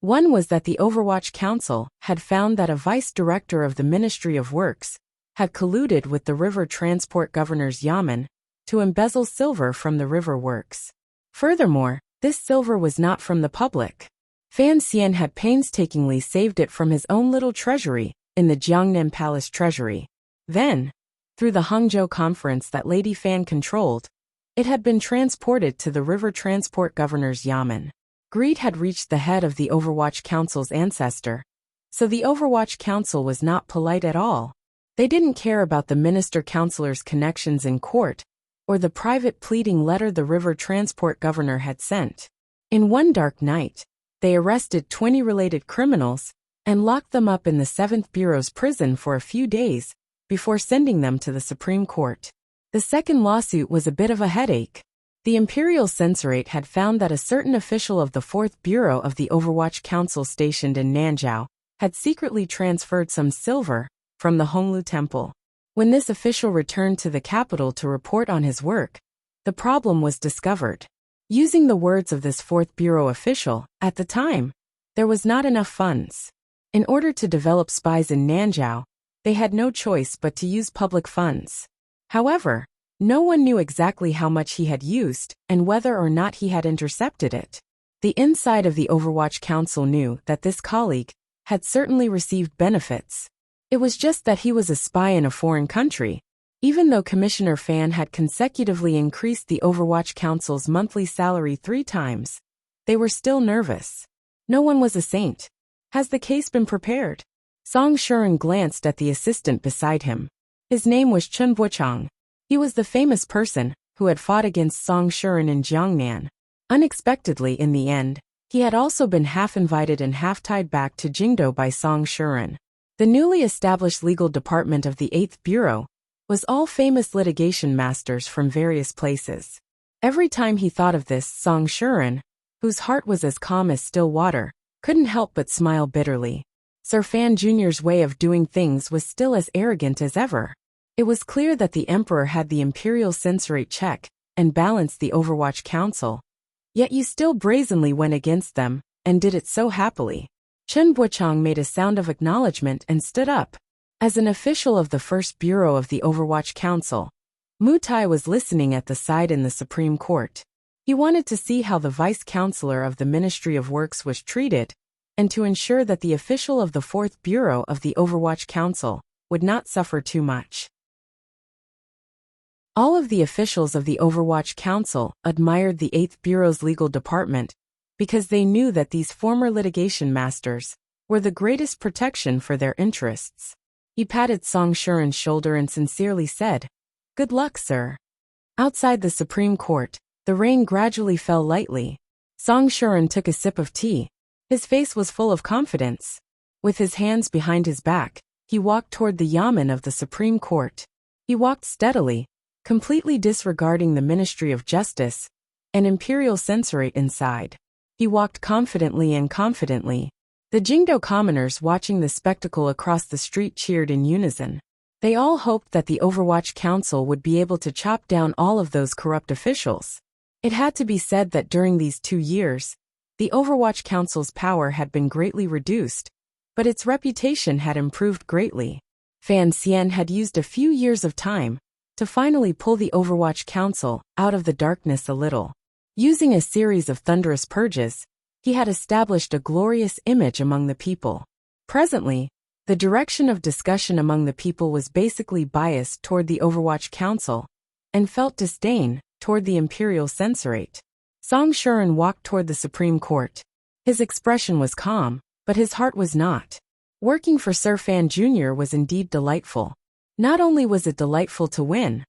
One was that the Overwatch Council had found that a vice director of the Ministry of Works had colluded with the River Transport Governor's Yamen to embezzle silver from the river works. Furthermore, this silver was not from the public. Fan Xian had painstakingly saved it from his own little treasury in the Jiangnan Palace treasury. Then, through the Hangzhou conference that Lady Fan controlled, it had been transported to the River Transport Governor's Yamen. Greed had reached the head of the Overwatch Council's ancestor, so the Overwatch Council was not polite at all. They didn't care about the minister-councilor's connections in court, or the private pleading letter the River Transport Governor had sent. In one dark night, they arrested 20 related criminals and locked them up in the 7th Bureau's prison for a few days before sending them to the Supreme Court. The second lawsuit was a bit of a headache. The Imperial Censorate had found that a certain official of the 4th Bureau of the Overwatch Council stationed in Nanzhou had secretly transferred some silver from the Honglu Temple. When this official returned to the capital to report on his work, the problem was discovered. Using the words of this 4th Bureau official, at the time, there was not enough funds. In order to develop spies in Nanzhou, They had no choice but to use public funds. However, no one knew exactly how much he had used and whether or not he had intercepted it. The inside of the Overwatch Council knew that this colleague had certainly received benefits. It was just that he was a spy in a foreign country. Even though Commissioner Fan had consecutively increased the Overwatch Council's monthly salary 3 times, they were still nervous. No one was a saint. Has the case been prepared? Song Shuren glanced at the assistant beside him. His name was Chun Buchang. He was the famous person who had fought against Song Shuren in Jiangnan. Unexpectedly, in the end, he had also been half invited and half tied back to Jingdo by Song Shuren. The newly established legal department of the 8th Bureau was all famous litigation masters from various places. Every time he thought of this, Song Shuren, whose heart was as calm as still water, couldn't help but smile bitterly. Sir Fan Jr.'s way of doing things was still as arrogant as ever. It was clear that the Emperor had the Imperial Censorate check and balanced the Overwatch Council. Yet you still brazenly went against them, and did it so happily. Chen Buchang made a sound of acknowledgement and stood up. As an official of the First Bureau of the Overwatch Council, Mu Tai was listening at the side in the Supreme Court. He wanted to see how the Vice-Chancellor of the Ministry of Works was treated, and to ensure that the official of the 4th Bureau of the Overwatch Council would not suffer too much. All of the officials of the Overwatch Council admired the 8th Bureau's legal department because they knew that these former litigation masters were the greatest protection for their interests. He patted Song Shuren's shoulder and sincerely said, "Good luck, sir." Outside the Supreme Court, the rain gradually fell lightly. Song Shuren took a sip of tea. His face was full of confidence. With his hands behind his back, he walked toward the yamen of the Supreme Court. He walked steadily, completely disregarding the Ministry of Justice and Imperial Censorate inside. He walked confidently and confidently. The Jingdo commoners watching the spectacle across the street cheered in unison. They all hoped that the Overwatch Council would be able to chop down all of those corrupt officials. It had to be said that during these 2 years, the Overwatch Council's power had been greatly reduced, but its reputation had improved greatly. Fan Xian had used a few years of time to finally pull the Overwatch Council out of the darkness a little. Using a series of thunderous purges, he had established a glorious image among the people. Presently, the direction of discussion among the people was basically biased toward the Overwatch Council and felt disdain toward the Imperial Censorate. Song Shuren walked toward the Supreme Court. His expression was calm, but his heart was not. Working for Sir Fan Jr. was indeed delightful. Not only was it delightful to win,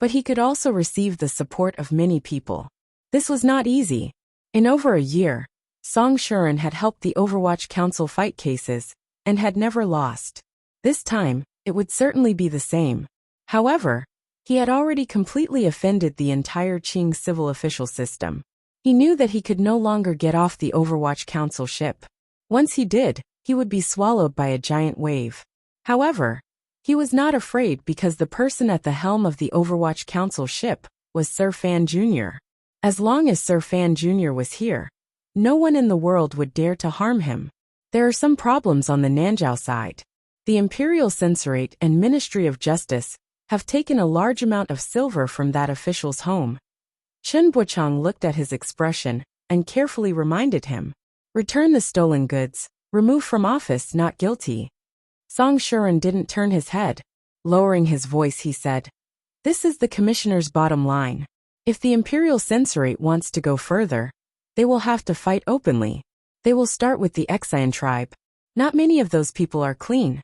but he could also receive the support of many people. This was not easy. In over a year, Song Shuren had helped the Overwatch Council fight cases and had never lost. This time, it would certainly be the same. However, he had already completely offended the entire Qing civil official system. He knew that he could no longer get off the Overwatch Council ship. Once he did, he would be swallowed by a giant wave. However, he was not afraid because the person at the helm of the Overwatch Council ship was Sir Fan Jr. As long as Sir Fan Jr. was here, no one in the world would dare to harm him. There are some problems on the Nanjiao side. The Imperial Censorate and Ministry of Justice have taken a large amount of silver from that official's home. Chen Buchang looked at his expression and carefully reminded him, "Return the stolen goods, remove from office, not guilty." Song Shuren didn't turn his head. Lowering his voice, he said, "This is the Commissioner's bottom line. If the Imperial Censorate wants to go further, they will have to fight openly. They will start with the Xian tribe. Not many of those people are clean."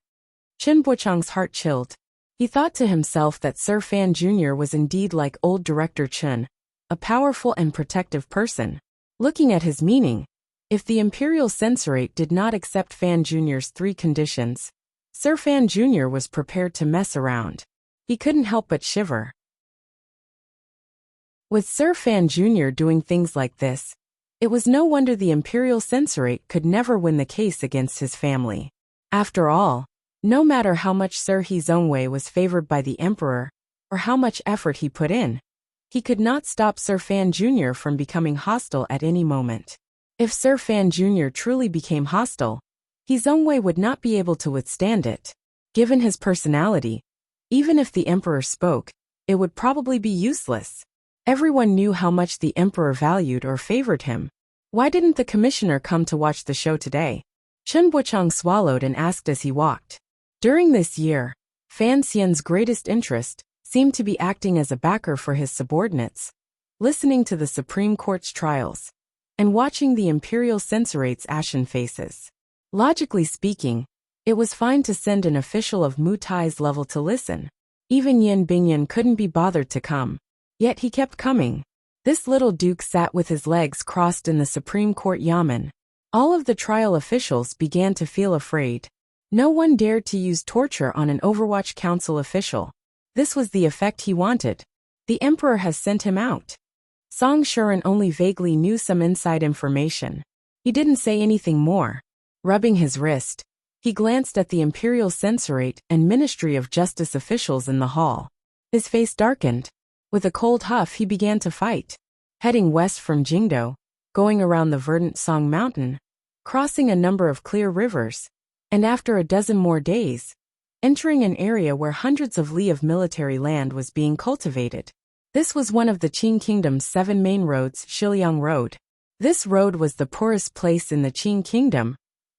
Chen Buchang's heart chilled. He thought to himself that Sir Fan Jr. was indeed like old Director Chen, a powerful and protective person. Looking at his meaning, if the Imperial Censorate did not accept Fan Jr.'s 3 conditions, Sir Fan Jr. was prepared to mess around. He couldn't help but shiver. With Sir Fan Jr. doing things like this, it was no wonder the Imperial Censorate could never win the case against his family. After all, no matter how much Sir He Zongwei was favored by the Emperor, or how much effort he put in, he could not stop Sir Fan Jr. from becoming hostile at any moment. If Sir Fan Jr. truly became hostile, He Zongwei would not be able to withstand it. Given his personality, even if the emperor spoke, it would probably be useless. Everyone knew how much the emperor valued or favored him. Why didn't the commissioner come to watch the show today? Chen Buchang swallowed and asked as he walked. During this year, Fan Xian's greatest interest seemed to be acting as a backer for his subordinates, listening to the Supreme Court's trials, and watching the imperial censorate's ashen faces. Logically speaking, it was fine to send an official of Mu Tai's level to listen. Even Yin Bingyan couldn't be bothered to come. Yet he kept coming. This little duke sat with his legs crossed in the Supreme Court yamen. All of the trial officials began to feel afraid. No one dared to use torture on an Overwatch Council official. This was the effect he wanted. The emperor has sent him out. Song Shuren only vaguely knew some inside information. He didn't say anything more. Rubbing his wrist, he glanced at the imperial censorate and Ministry of Justice officials in the hall. His face darkened. With a cold huff he began to fight. Heading west from Jingdo, going around the verdant Song Mountain, crossing a number of clear rivers, and after a dozen more days, entering an area where hundreds of li of military land was being cultivated. This was one of the Qing Kingdom's 7 main roads, Shiliang Road. This road was the poorest place in the Qing Kingdom,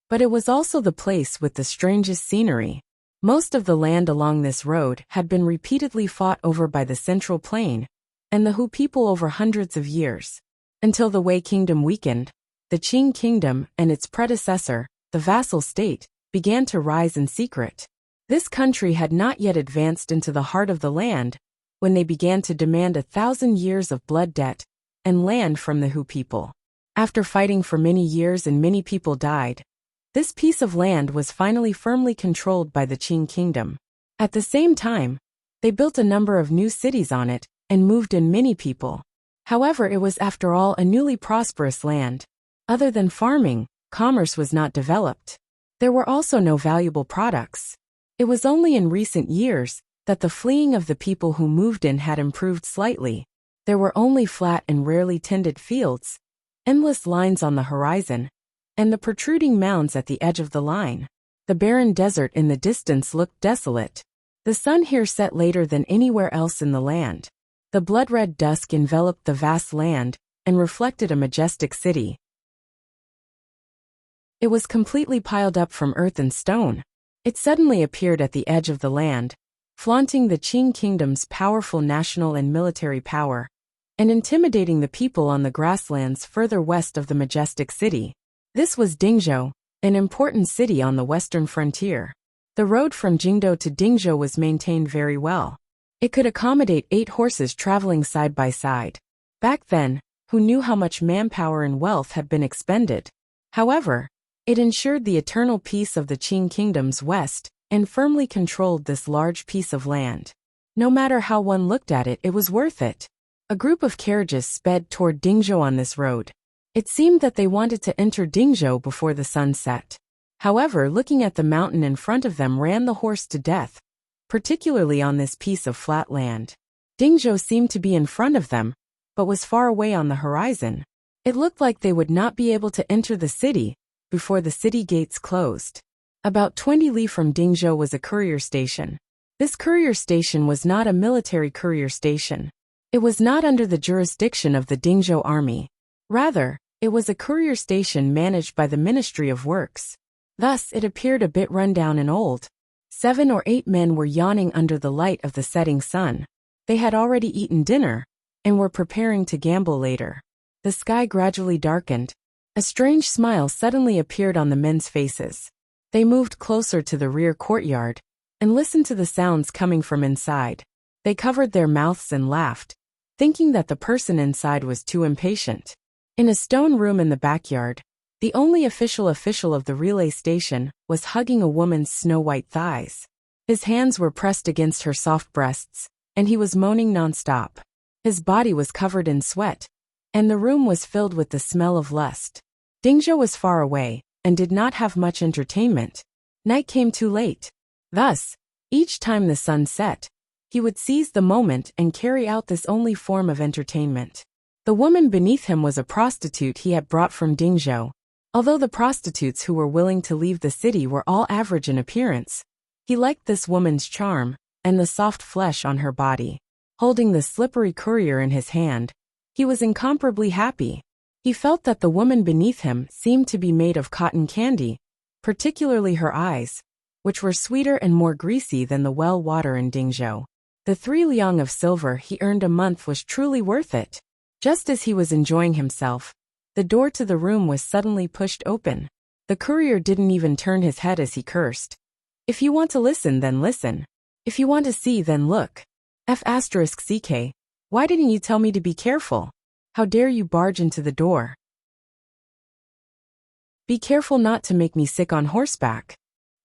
but it was also the place with the strangest scenery. Most of the land along this road had been repeatedly fought over by the Central Plain and the Hu people over hundreds of years. Until the Wei Kingdom weakened, the Qing Kingdom and its predecessor, the vassal state, began to rise in secret. This country had not yet advanced into the heart of the land when they began to demand 1,000 years of blood debt and land from the Hu people. After fighting for many years and many people died, this piece of land was finally firmly controlled by the Qing Kingdom. At the same time, they built a number of new cities on it and moved in many people. However, it was after all a newly prosperous land. Other than farming, commerce was not developed. There were also no valuable products. It was only in recent years that the fleeing of the people who moved in had improved slightly. There were only flat and rarely tended fields, endless lines on the horizon, and the protruding mounds at the edge of the line. The barren desert in the distance looked desolate. The sun here set later than anywhere else in the land. The blood-red dusk enveloped the vast land and reflected a majestic city. It was completely piled up from earth and stone. It suddenly appeared at the edge of the land, flaunting the Qing Kingdom's powerful national and military power, and intimidating the people on the grasslands further west of the majestic city. This was Dingzhou, an important city on the western frontier. The road from Jingdo to Dingzhou was maintained very well. It could accommodate 8 horses traveling side by side. Back then, who knew how much manpower and wealth had been expended? However, it ensured the eternal peace of the Qing Kingdom's west and firmly controlled this large piece of land. No matter how one looked at it, it was worth it. A group of carriages sped toward Dingzhou on this road. It seemed that they wanted to enter Dingzhou before the sun set. However, looking at the mountain in front of them ran the horse to death, particularly on this piece of flat land. Dingzhou seemed to be in front of them, but was far away on the horizon. It looked like they would not be able to enter the city before the city gates closed. About 20 li from Dingzhou was a courier station. This courier station was not a military courier station. It was not under the jurisdiction of the Dingzhou army. Rather, it was a courier station managed by the Ministry of Works. Thus, it appeared a bit run-down and old. 7 or 8 men were yawning under the light of the setting sun. They had already eaten dinner and were preparing to gamble later. The sky gradually darkened. A strange smile suddenly appeared on the men's faces. They moved closer to the rear courtyard and listened to the sounds coming from inside. They covered their mouths and laughed, thinking that the person inside was too impatient. In a stone room in the backyard, the only official of the relay station was hugging a woman's snow-white thighs. His hands were pressed against her soft breasts, and he was moaning non-stop. His body was covered in sweat, and the room was filled with the smell of lust. Dingzhou was far away and did not have much entertainment. Night came too late. Thus, each time the sun set, he would seize the moment and carry out this only form of entertainment. The woman beneath him was a prostitute he had brought from Dingzhou. Although the prostitutes who were willing to leave the city were all average in appearance, He liked this woman's charm, and the soft flesh on her body. Holding the slippery courier in his hand, he was incomparably happy. He felt that the woman beneath him seemed to be made of cotton candy, particularly her eyes, which were sweeter and more greasy than the well water in Dingzhou. The 3 liang of silver he earned a month was truly worth it. Just as he was enjoying himself, the door to the room was suddenly pushed open. The courier didn't even turn his head as he cursed. If you want to listen, then listen. If you want to see, then look. F***CK. Why didn't you tell me to be careful? How dare you barge into the door? Be careful not to make me sick on horseback.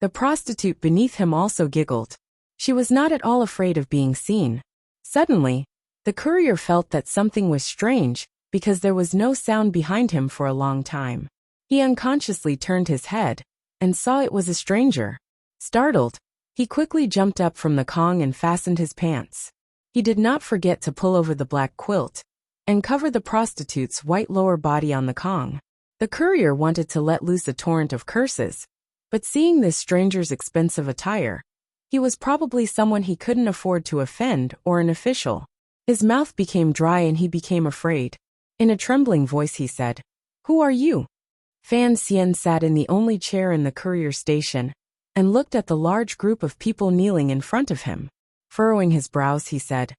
The prostitute beneath him also giggled. She was not at all afraid of being seen. Suddenly, the courier felt that something was strange, because there was no sound behind him for a long time. He unconsciously turned his head, and saw it was a stranger. Startled, he quickly jumped up from the kong and fastened his pants. He did not forget to pull over the black quilt, and cover the prostitute's white lower body on the kong. The courier wanted to let loose a torrent of curses, but seeing this stranger's expensive attire, he was probably someone he couldn't afford to offend or an official. His mouth became dry and he became afraid. In a trembling voice he said, "Who are you?" Fan Xian sat in the only chair in the courier station, and looked at the large group of people kneeling in front of him. Furrowing his brows, he said,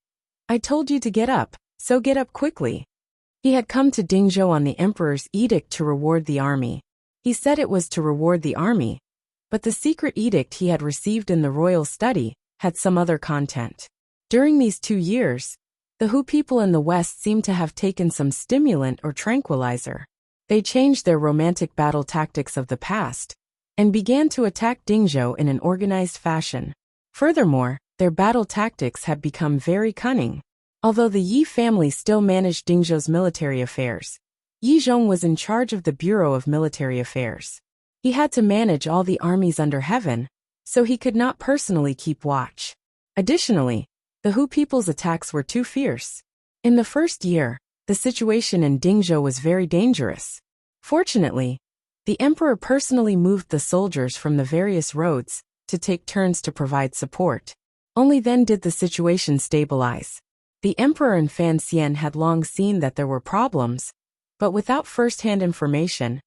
"I told you to get up, so get up quickly." He had come to Dingzhou on the emperor's edict to reward the army. He said it was to reward the army, but the secret edict he had received in the royal study had some other content. During these 2 years, the Hu people in the West seemed to have taken some stimulant or tranquilizer. They changed their romantic battle tactics of the past, and began to attack Dingzhou in an organized fashion. Furthermore, their battle tactics had become very cunning. Although the Yi family still managed Dingzhou's military affairs, Yi Zhong was in charge of the Bureau of Military Affairs. He had to manage all the armies under heaven, so he could not personally keep watch. Additionally, the Hu people's attacks were too fierce. In the first year, the situation in Dingzhou was very dangerous. Fortunately, the emperor personally moved the soldiers from the various roads to take turns to provide support. Only then did the situation stabilize. The emperor and Fan Xian had long seen that there were problems, but without first-hand information,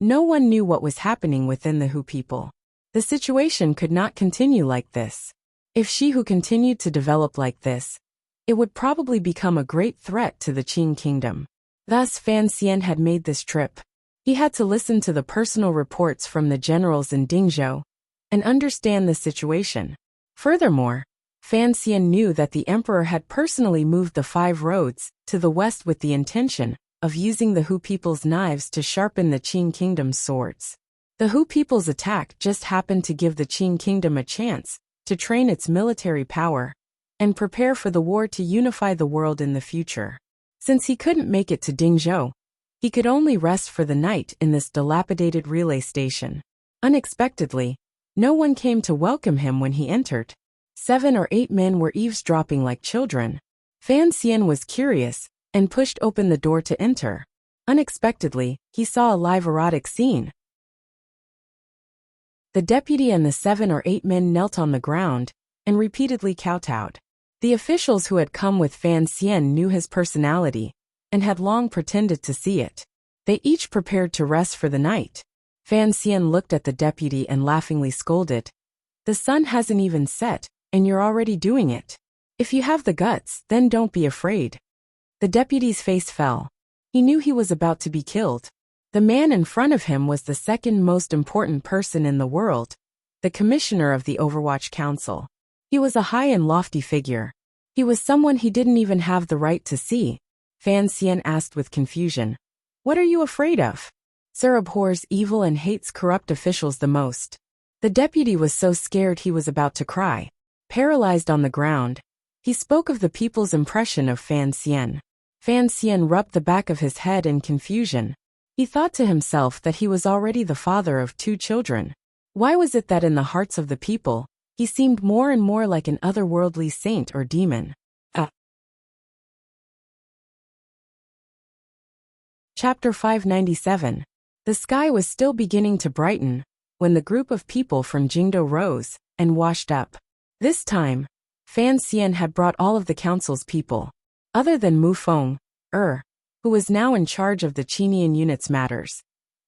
no one knew what was happening within the Hu people. The situation could not continue like this. If Shihu continued to develop like this, it would probably become a great threat to the Qing kingdom. Thus Fan Xian had made this trip. He had to listen to the personal reports from the generals in Dingzhou and understand the situation. Furthermore, Fan Xian knew that the emperor had personally moved the 5 roads to the west with the intention of using the Hu people's knives to sharpen the Qing kingdom's swords. The Hu people's attack just happened to give the Qing kingdom a chance to train its military power and prepare for the war to unify the world in the future. Since he couldn't make it to Dingzhou, he could only rest for the night in this dilapidated relay station. Unexpectedly, no one came to welcome him when he entered. 7 or 8 men were eavesdropping like children. Fan Xian was curious and pushed open the door to enter. Unexpectedly, he saw a live erotic scene. The deputy and the 7 or 8 men knelt on the ground and repeatedly kowtowed. The officials who had come with Fan Xian knew his personality and had long pretended to see it. They each prepared to rest for the night. Fan Xian looked at the deputy and laughingly scolded, "The sun hasn't even set, and you're already doing it. If you have the guts, then don't be afraid." The deputy's face fell. He knew he was about to be killed. The man in front of him was the second most important person in the world, the commissioner of the Overwatch Council. He was a high and lofty figure. He was someone he didn't even have the right to see. Fan Xian asked with confusion, "What are you afraid of?" "Sir abhors evil and hates corrupt officials the most." The deputy was so scared he was about to cry. Paralyzed on the ground, he spoke of the people's impression of Fan Xian. Fan Xian rubbed the back of his head in confusion. He thought to himself that he was already the father of 2 children. Why was it that in the hearts of the people, he seemed more and more like an otherworldly saint or demon? Chapter 597. The sky was still beginning to brighten when the group of people from Jingdo rose and washed up. This time, Fan Xian had brought all of the council's people. Other than Mu Feng, who was now in charge of the Qinian unit's matters.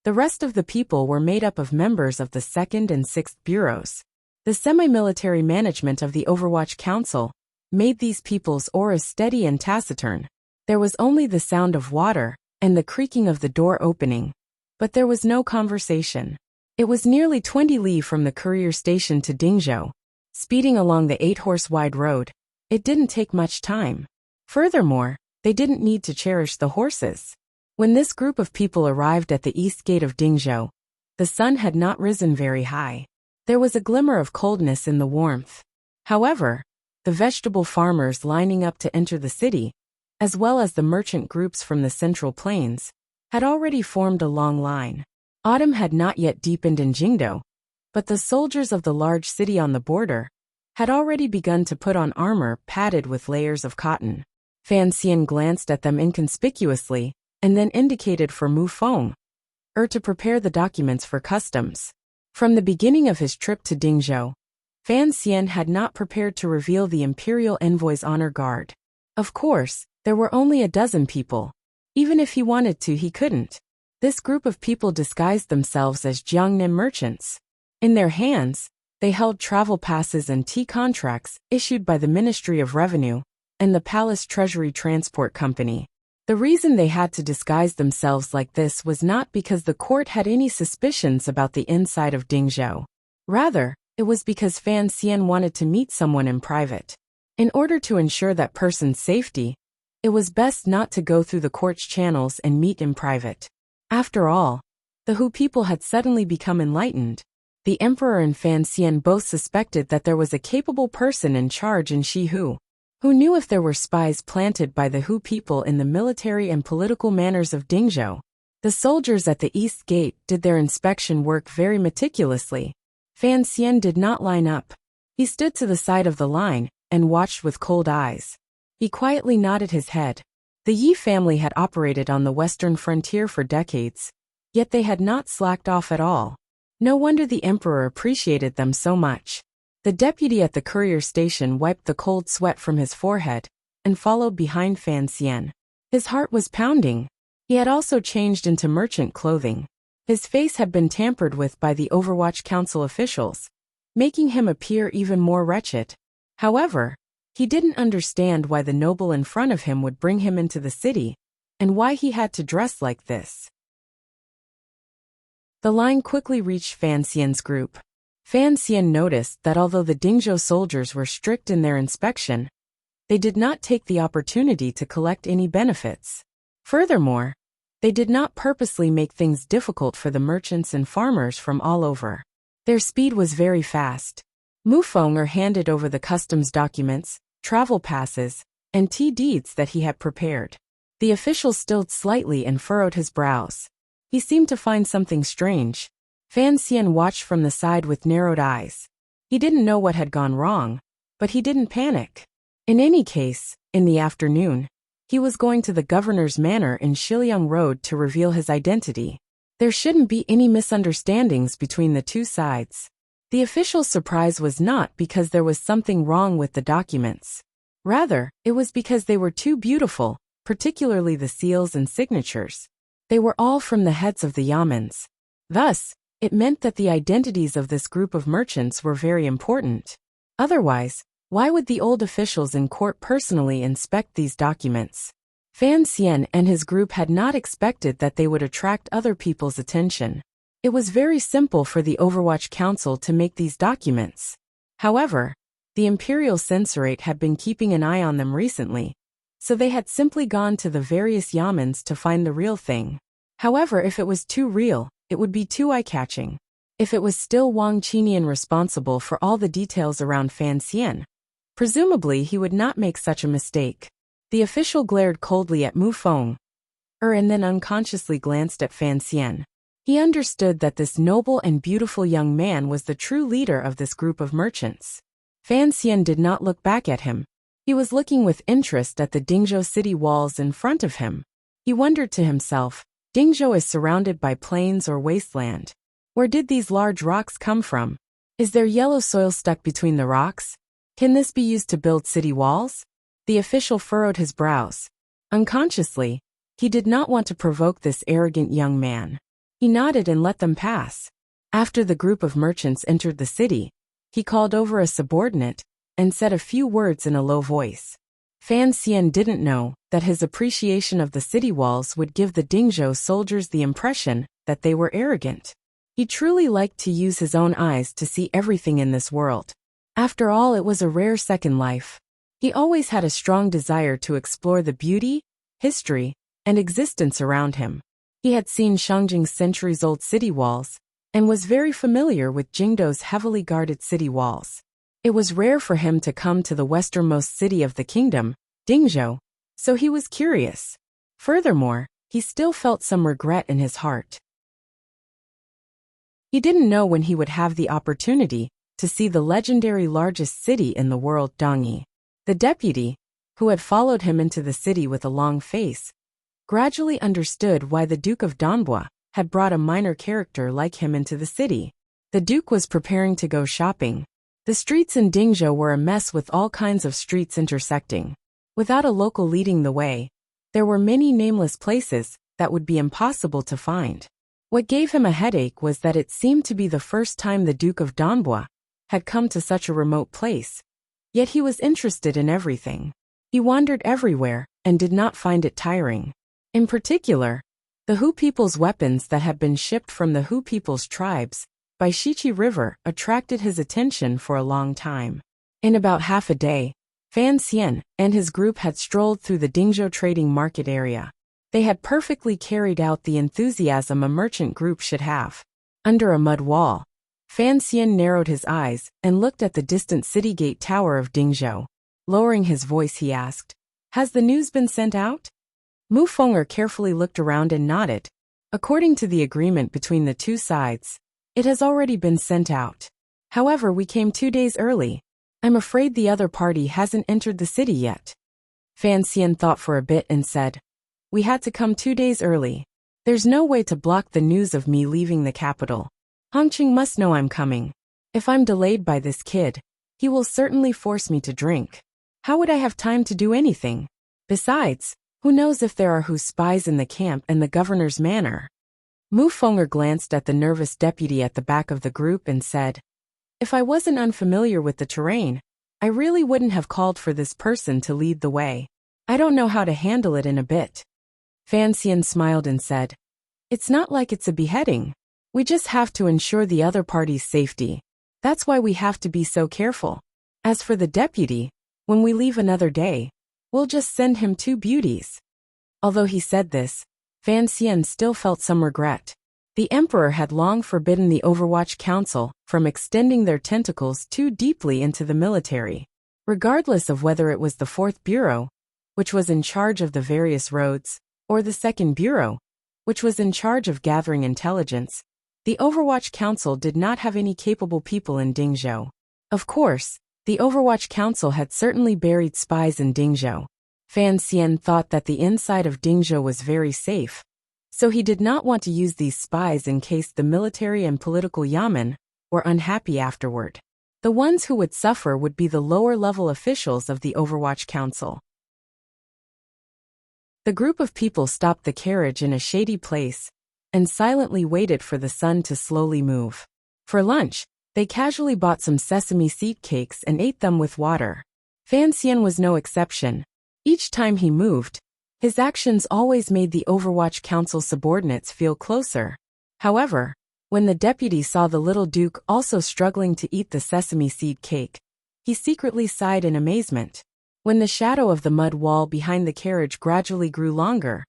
The rest of the people were made up of members of the 2nd and 6th bureaus. The semi-military management of the Overwatch Council made these people's auras steady and taciturn. There was only the sound of water and the creaking of the door opening. But there was no conversation. It was nearly 20 li from the courier station to Dingzhou. Speeding along the 8-horse-wide road, it didn't take much time. Furthermore, they didn't need to cherish the horses. When this group of people arrived at the east gate of Dingzhou, the sun had not risen very high. There was a glimmer of coldness in the warmth. However, the vegetable farmers lining up to enter the city, as well as the merchant groups from the Central Plains, had already formed a long line. Autumn had not yet deepened in Jingdou, but the soldiers of the large city on the border had already begun to put on armor padded with layers of cotton. Fan Xian glanced at them inconspicuously and then indicated for Mu Feng to prepare the documents for customs. From the beginning of his trip to Dingzhou, Fan Xian had not prepared to reveal the imperial envoy's honor guard. Of course, there were only a dozen people. Even if he wanted to, he couldn't. This group of people disguised themselves as Jiangnan merchants. In their hands, they held travel passes and tea contracts issued by the Ministry of Revenue and the Palace Treasury Transport Company. The reason they had to disguise themselves like this was not because the court had any suspicions about the inside of Dingzhou. Rather, it was because Fan Xian wanted to meet someone in private. In order to ensure that person's safety, it was best not to go through the court's channels and meet in private. After all, the Hu people had suddenly become enlightened. The emperor and Fan Xian both suspected that there was a capable person in charge in Shihu, who knew if there were spies planted by the Hu people in the military and political manners of Dingzhou. The soldiers at the east gate did their inspection work very meticulously. Fan Xian did not line up. He stood to the side of the line and watched with cold eyes. He quietly nodded his head. The Yi family had operated on the western frontier for decades, yet they had not slacked off at all. No wonder the emperor appreciated them so much. The deputy at the courier station wiped the cold sweat from his forehead and followed behind Fan Xian. His heart was pounding. He had also changed into merchant clothing. His face had been tampered with by the Overwatch Council officials, making him appear even more wretched. However, he didn't understand why the noble in front of him would bring him into the city, and why he had to dress like this. The line quickly reached Fan Xian's group. Fan Xian noticed that although the Dingzhou soldiers were strict in their inspection, they did not take the opportunity to collect any benefits. Furthermore, they did not purposely make things difficult for the merchants and farmers from all over. Their speed was very fast. Mu Feng handed over the customs documents, travel passes, and tea deeds that he had prepared. The official stilled slightly and furrowed his brows. He seemed to find something strange. Fan Xian watched from the side with narrowed eyes. He didn't know what had gone wrong, but he didn't panic. In any case, in the afternoon, he was going to the governor's manor in Shiliang Road to reveal his identity. There shouldn't be any misunderstandings between the two sides. The official's surprise was not because there was something wrong with the documents. Rather, it was because they were too beautiful, particularly the seals and signatures. They were all from the heads of the yamens. Thus, it meant that the identities of this group of merchants were very important. Otherwise, why would the old officials in court personally inspect these documents? Fan Xian and his group had not expected that they would attract other people's attention. It was very simple for the Overwatch Council to make these documents. However, the Imperial Censorate had been keeping an eye on them recently, so they had simply gone to the various yamens to find the real thing. However, if it was too real, it would be too eye-catching. If it was still Wang Qinian responsible for all the details around Fan Xian, presumably he would not make such a mistake. The official glared coldly at Mu Feng, and then unconsciously glanced at Fan Xian. He understood that this noble and beautiful young man was the true leader of this group of merchants. Fan Xian did not look back at him. He was looking with interest at the Dingzhou city walls in front of him. He wondered to himself, Dingzhou is surrounded by plains or wasteland. Where did these large rocks come from? Is there yellow soil stuck between the rocks? Can this be used to build city walls? The official furrowed his brows. Unconsciously, he did not want to provoke this arrogant young man. He nodded and let them pass. After the group of merchants entered the city, he called over a subordinate and said a few words in a low voice. Fan Xian didn't know that his appreciation of the city walls would give the Dingzhou soldiers the impression that they were arrogant. He truly liked to use his own eyes to see everything in this world. After all, it was a rare second life. He always had a strong desire to explore the beauty, history, and existence around him. He had seen Shangjing's centuries-old city walls and was very familiar with Jingdou's heavily guarded city walls. It was rare for him to come to the westernmost city of the kingdom, Dingzhou, so he was curious. Furthermore, he still felt some regret in his heart. He didn't know when he would have the opportunity to see the legendary largest city in the world, Dongyi. The deputy, who had followed him into the city with a long face, gradually understood why the Duke of Danbo had brought a minor character like him into the city. The Duke was preparing to go shopping. The streets in Dingzhou were a mess with all kinds of streets intersecting. Without a local leading the way, there were many nameless places that would be impossible to find. What gave him a headache was that it seemed to be the first time the Duke of Danbo had come to such a remote place. Yet he was interested in everything. He wandered everywhere and did not find it tiring. In particular, the Hu people's weapons that had been shipped from the Hu people's tribes by Shiqi River attracted his attention for a long time. In about half a day, Fan Xian and his group had strolled through the Dingzhou trading market area. They had perfectly carried out the enthusiasm a merchant group should have. Under a mud wall, Fan Xian narrowed his eyes and looked at the distant city gate tower of Dingzhou. Lowering his voice, he asked, "Has the news been sent out?" Mu Feng'er carefully looked around and nodded. According to the agreement between the two sides, it has already been sent out. However, we came 2 days early. I'm afraid the other party hasn't entered the city yet. Fan Xian thought for a bit and said, "We had to come 2 days early. There's no way to block the news of me leaving the capital. Hongqing must know I'm coming. If I'm delayed by this kid, he will certainly force me to drink. How would I have time to do anything? Besides, who knows if there are Hu spies in the camp and the governor's manor?" Mu Feng'er glanced at the nervous deputy at the back of the group and said, "If I wasn't unfamiliar with the terrain, I really wouldn't have called for this person to lead the way. I don't know how to handle it in a bit." Fan Xian smiled and said, "It's not like it's a beheading. We just have to ensure the other party's safety. That's why we have to be so careful. As for the deputy, when we leave another day, we'll just send him 2 beauties." Although he said this, Fan Xian still felt some regret. The emperor had long forbidden the Overwatch Council from extending their tentacles too deeply into the military. Regardless of whether it was the 4th Bureau, which was in charge of the various roads, or the 2nd Bureau, which was in charge of gathering intelligence, the Overwatch Council did not have any capable people in Dingzhou. Of course, the Overwatch Council had certainly buried spies in Dingzhou. Fan Xian thought that the inside of Dingzhou was very safe, so he did not want to use these spies in case the military and political yamen were unhappy afterward. The ones who would suffer would be the lower-level officials of the Overwatch Council. The group of people stopped the carriage in a shady place and silently waited for the sun to slowly move. For lunch, they casually bought some sesame seed cakes and ate them with water. Fan Xian was no exception. Each time he moved, his actions always made the Overwatch Council subordinates feel closer. However, when the deputy saw the little duke also struggling to eat the sesame seed cake, he secretly sighed in amazement. When the shadow of the mud wall behind the carriage gradually grew longer,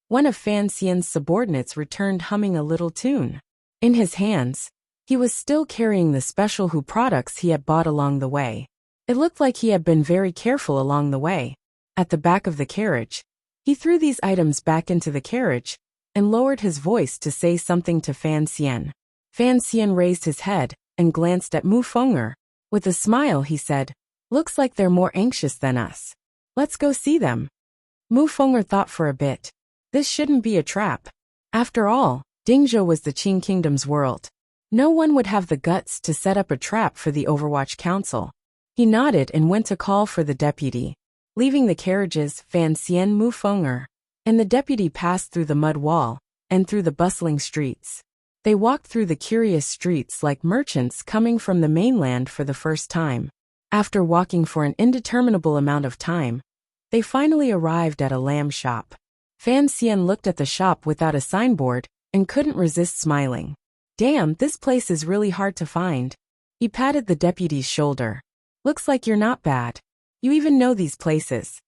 one of Fan Xian's subordinates returned humming a little tune. In his hands, he was still carrying the special Hu products he had bought along the way. It looked like he had been very careful along the way. At the back of the carriage, he threw these items back into the carriage and lowered his voice to say something to Fan Xian. Fan Xian raised his head and glanced at Mu Feng'er. With a smile, he said, "Looks like they're more anxious than us. Let's go see them." Mu Feng'er thought for a bit. This shouldn't be a trap. After all, Dingzhou was the Qing Kingdom's world. No one would have the guts to set up a trap for the Overwatch Council. He nodded and went to call for the deputy. Leaving the carriages, Fan Xian Mufeng'er and the deputy passed through the mud wall and through the bustling streets. They walked through the curious streets like merchants coming from the mainland for the first time. After walking for an indeterminable amount of time, they finally arrived at a lamb shop. Fan Xian looked at the shop without a signboard and couldn't resist smiling. Damn, this place is really hard to find. He patted the deputy's shoulder. Looks like you're not bad. You even know these places.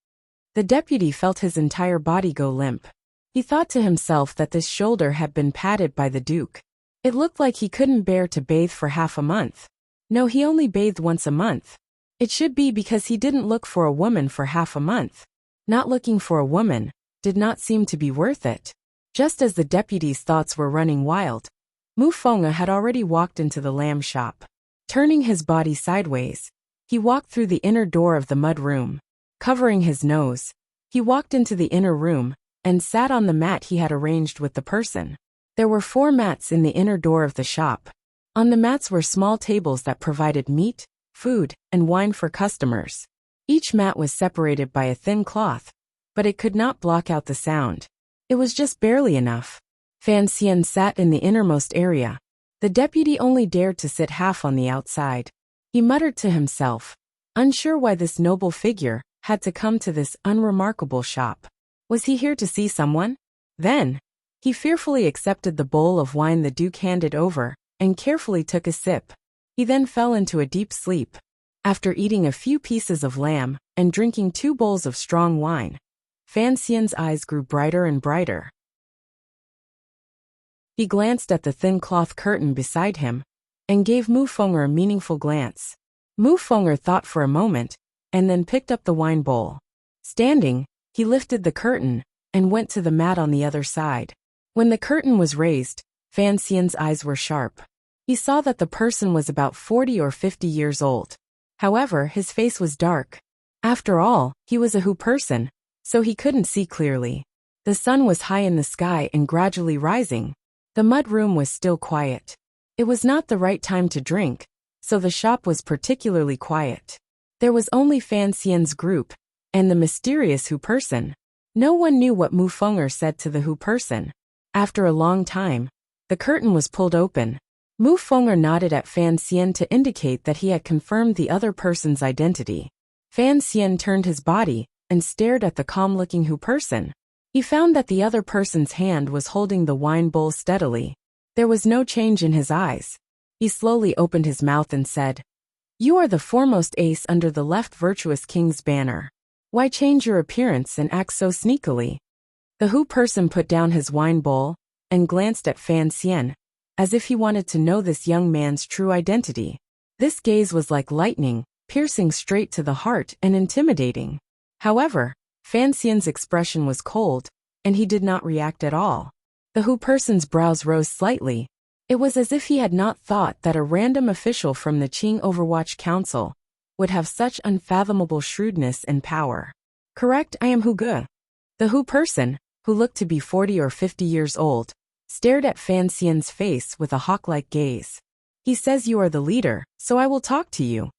The deputy felt his entire body go limp. He thought to himself that this shoulder had been patted by the Duke. It looked like he couldn't bear to bathe for half a month. No, he only bathed once a month. It should be because he didn't look for a woman for half a month. Not looking for a woman did not seem to be worth it. Just as the deputy's thoughts were running wild, Mufeng'er had already walked into the lamb shop. Turning his body sideways, he walked through the inner door of the mud room. Covering his nose, he walked into the inner room and sat on the mat he had arranged with the person. There were 4 mats in the inner door of the shop. On the mats were small tables that provided meat, food, and wine for customers. Each mat was separated by a thin cloth, but it could not block out the sound. It was just barely enough. Fan Xian sat in the innermost area. The deputy only dared to sit half on the outside. He muttered to himself, unsure why this noble figure had to come to this unremarkable shop. Was he here to see someone? Then, he fearfully accepted the bowl of wine the Duke handed over and carefully took a sip. He then fell into a deep sleep. After eating a few pieces of lamb and drinking 2 bowls of strong wine, Fan Xian's eyes grew brighter and brighter. He glanced at the thin cloth curtain beside him and gave Mufeng'er a meaningful glance. Mufeng'er thought for a moment and then picked up the wine bowl. Standing, he lifted the curtain and went to the mat on the other side. When the curtain was raised, Fan Xian's eyes were sharp. He saw that the person was about 40 or 50 years old. However, his face was dark. After all, he was a Hu person, so he couldn't see clearly. The sun was high in the sky and gradually rising. The mud room was still quiet. It was not the right time to drink, so the shop was particularly quiet. There was only Fan Xian's group and the mysterious Hu person. No one knew what Mufeng'er said to the Hu person. After a long time, the curtain was pulled open. Mufeng'er nodded at Fan Xian to indicate that he had confirmed the other person's identity. Fan Xian turned his body and stared at the calm-looking Hu person. He found that the other person's hand was holding the wine bowl steadily. There was no change in his eyes. He slowly opened his mouth and said, "You are the foremost ace under the left virtuous king's banner. Why change your appearance and act so sneakily?" The Hu person put down his wine bowl and glanced at Fan Xian, as if he wanted to know this young man's true identity. This gaze was like lightning, piercing straight to the heart and intimidating. However, Fan Xian's expression was cold, and he did not react at all. The Hu person's brows rose slightly. It was as if he had not thought that a random official from the Qing Overwatch Council would have such unfathomable shrewdness and power. "Correct, I am Hu Ge." The Hu person, who looked to be 40 or 50 years old, stared at Fan Xian's face with a hawk-like gaze. "He says you are the leader, so I will talk to you."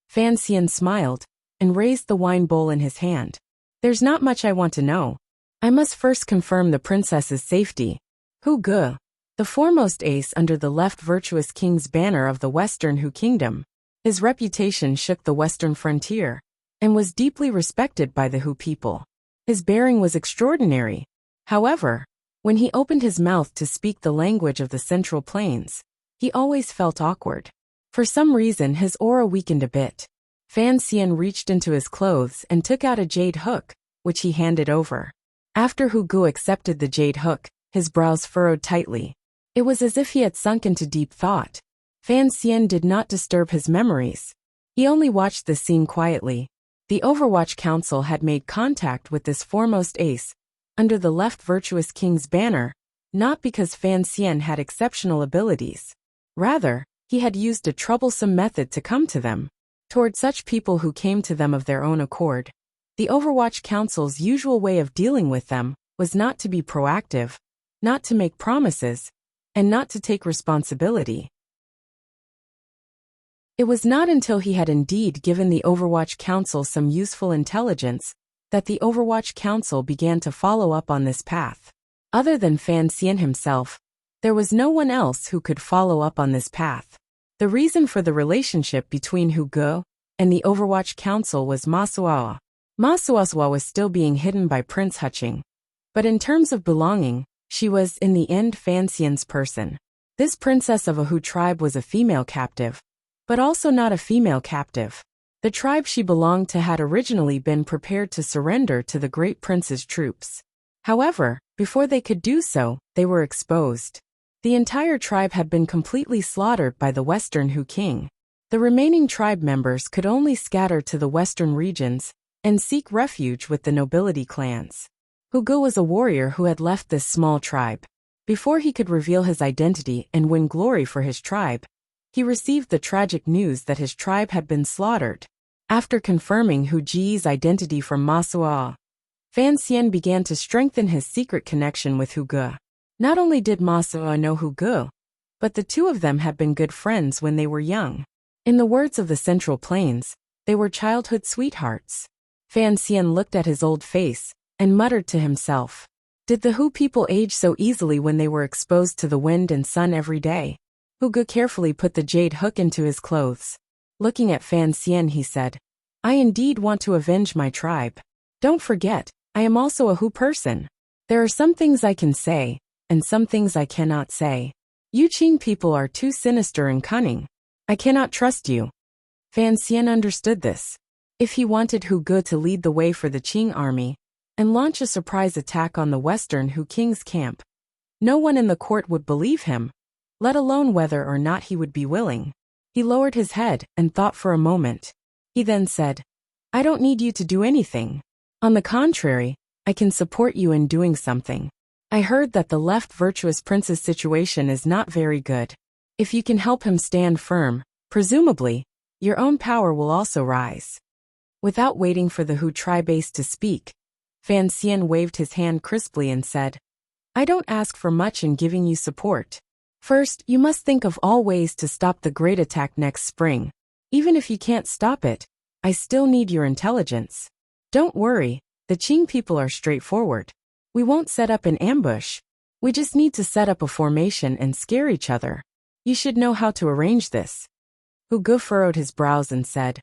Fan Xian smiled and raised the wine bowl in his hand. "There's not much I want to know. I must first confirm the princess's safety." Hu Ge, the foremost ace under the left virtuous king's banner of the Western Hu Kingdom. His reputation shook the western frontier and was deeply respected by the Hu people. His bearing was extraordinary. However, when he opened his mouth to speak the language of the Central Plains, he always felt awkward. For some reason, his aura weakened a bit. Fan Xian reached into his clothes and took out a jade hook, which he handed over. After Hu Ge accepted the jade hook, his brows furrowed tightly. It was as if he had sunk into deep thought. Fan Xian did not disturb his memories. He only watched the scene quietly. The Overwatch Council had made contact with this foremost ace under the left virtuous king's banner, not because Fan Xian had exceptional abilities. Rather, he had used a troublesome method to come to them. Toward such people who came to them of their own accord, the Overwatch Council's usual way of dealing with them was not to be proactive, not to make promises, and not to take responsibility. It was not until he had indeed given the Overwatch Council some useful intelligence that the Overwatch Council began to follow up on this path. Other than Fan Xian himself, there was no one else who could follow up on this path. The reason for the relationship between Hu Ge and the Overwatch Council was Masuawa. Masuawa was still being hidden by Prince Huching. But in terms of belonging, she was, in the end, Fan Xian's person. This princess of a Hu tribe was a female captive, but also not a female captive. The tribe she belonged to had originally been prepared to surrender to the great prince's troops. However, before they could do so, they were exposed. The entire tribe had been completely slaughtered by the Western Hu king. The remaining tribe members could only scatter to the western regions and seek refuge with the nobility clans. Hu Ge was a warrior who had left this small tribe. Before he could reveal his identity and win glory for his tribe, he received the tragic news that his tribe had been slaughtered. After confirming Hu Ji's identity from Masuawa, Fan Xian began to strengthen his secret connection with Hu Ge. Not only did Masuawa know Hu Ge, but the two of them had been good friends when they were young. In the words of the Central Plains, they were childhood sweethearts. Fan Xian looked at his old face and muttered to himself, "Did the Hu people age so easily when they were exposed to the wind and sun every day?" Hu Ge carefully put the jade hook into his clothes. Looking at Fan Xian, he said, "I indeed want to avenge my tribe. Don't forget, I am also a Hu person. There are some things I can say, and some things I cannot say. You Qing people are too sinister and cunning. I cannot trust you." Fan Xian understood this. If he wanted Hu Ge to lead the way for the Qing army and launch a surprise attack on the Western Hu king's camp, no one in the court would believe him, let alone whether or not he would be willing. He lowered his head and thought for a moment. He then said, "I don't need you to do anything. On the contrary, I can support you in doing something. I heard that the left virtuous prince's situation is not very good. If you can help him stand firm, presumably, your own power will also rise." Without waiting for the Hu tribe ace to speak, Fan Xian waved his hand crisply and said, "I don't ask for much in giving you support. First, you must think of all ways to stop the great attack next spring. Even if you can't stop it, I still need your intelligence. Don't worry, the Qing people are straightforward. We won't set up an ambush. We just need to set up a formation and scare each other. You should know how to arrange this." Hu Ge furrowed his brows and said,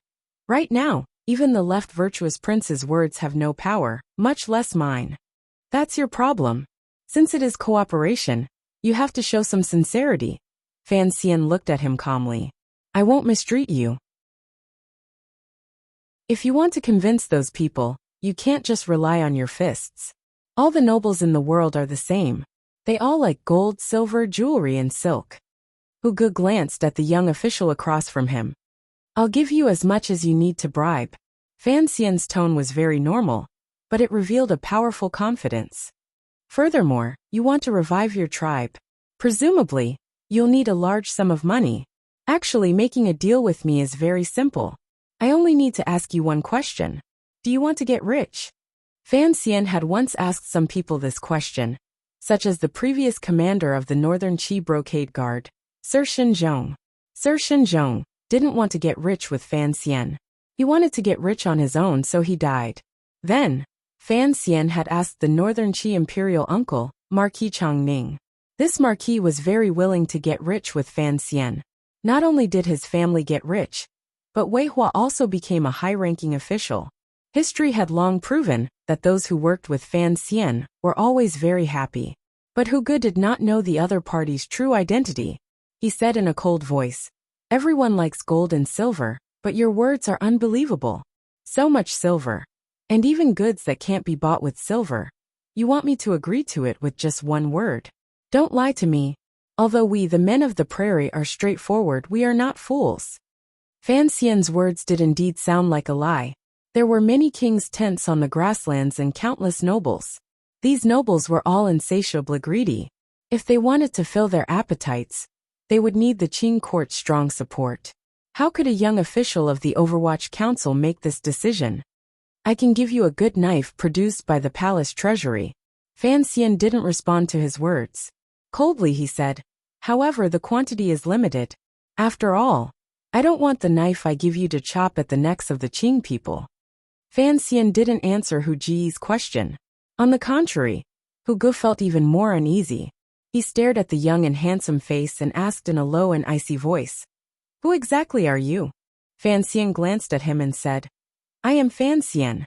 "Right now, even the left virtuous prince's words have no power, much less mine. That's your problem. Since it is cooperation, you have to show some sincerity." Fan Xian looked at him calmly. "I won't mistreat you. If you want to convince those people, you can't just rely on your fists. All the nobles in the world are the same. They all like gold, silver, jewelry, and silk." Hu Ge glanced at the young official across from him. "I'll give you as much as you need to bribe." Fan Xian's tone was very normal, but it revealed a powerful confidence. "Furthermore, you want to revive your tribe. Presumably, you'll need a large sum of money. Actually, making a deal with me is very simple. I only need to ask you one question. Do you want to get rich?" Fan Xian had once asked some people this question, such as the previous commander of the Northern Qi Brocade Guard, Sir Shinzhong. Sir Shinzhong didn't want to get rich with Fan Xian. He wanted to get rich on his own, so he died. Then, Fan Xian had asked the Northern Qi imperial uncle, Marquis Changning. This marquis was very willing to get rich with Fan Xian. Not only did his family get rich, but Wei Hua also became a high-ranking official. History had long proven that those who worked with Fan Xian were always very happy. But Hu Ge did not know the other party's true identity. He said in a cold voice, "Everyone likes gold and silver, but your words are unbelievable. So much silver. And even goods that can't be bought with silver. You want me to agree to it with just one word? Don't lie to me. Although we, the men of the prairie, are straightforward, we are not fools." Fan Xian's words did indeed sound like a lie. There were many kings' tents on the grasslands and countless nobles. These nobles were all insatiably greedy. If they wanted to fill their appetites, they would need the Qing court's strong support. How could a young official of the Overwatch Council make this decision? "I can give you a good knife produced by the palace treasury." Fan Xian didn't respond to his words. Coldly he said, "However, the quantity is limited. After all, I don't want the knife I give you to chop at the necks of the Qing people. Fan Xian didn't answer Hu Ji's question. On the contrary, Hu Ge felt even more uneasy. He stared at the young and handsome face and asked in a low and icy voice, "Who exactly are you?" Fan Xian glanced at him and said, "I am Fan Xian."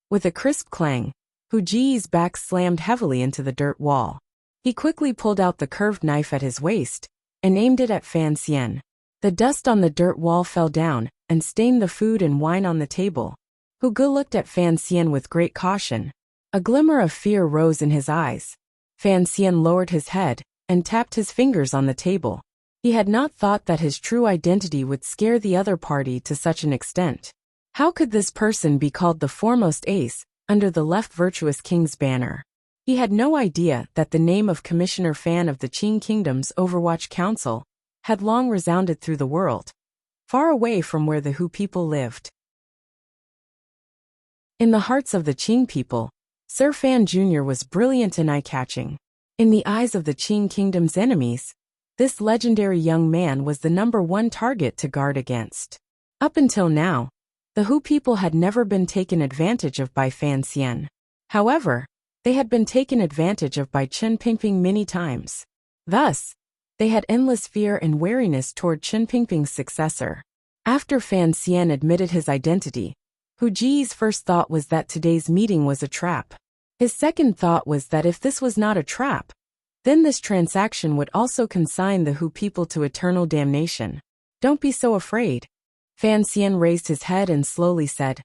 With a crisp clang, Hu Ji's back slammed heavily into the dirt wall. He quickly pulled out the curved knife at his waist and aimed it at Fan Xian. The dust on the dirt wall fell down and stained the food and wine on the table. Hu Ge looked at Fan Xian with great caution. A glimmer of fear rose in his eyes. Fan Xian lowered his head and tapped his fingers on the table. He had not thought that his true identity would scare the other party to such an extent. How could this person be called the foremost ace under the left virtuous king's banner? He had no idea that the name of Commissioner Fan of the Qing Kingdom's Overwatch Council had long resounded through the world, far away from where the Hu people lived. In the hearts of the Qing people, Sir Fan Jr. was brilliant and eye-catching. In the eyes of the Qing Kingdom's enemies, this legendary young man was the #1 target to guard against. Up until now, the Hu people had never been taken advantage of by Fan Xian. However, they had been taken advantage of by Chen Pingping many times. Thus, they had endless fear and wariness toward Chen Pingping's successor. After Fan Xian admitted his identity, Hu Ji's first thought was that today's meeting was a trap. His second thought was that if this was not a trap, then this transaction would also consign the Hu people to eternal damnation. "Don't be so afraid." Fan Xian raised his head and slowly said,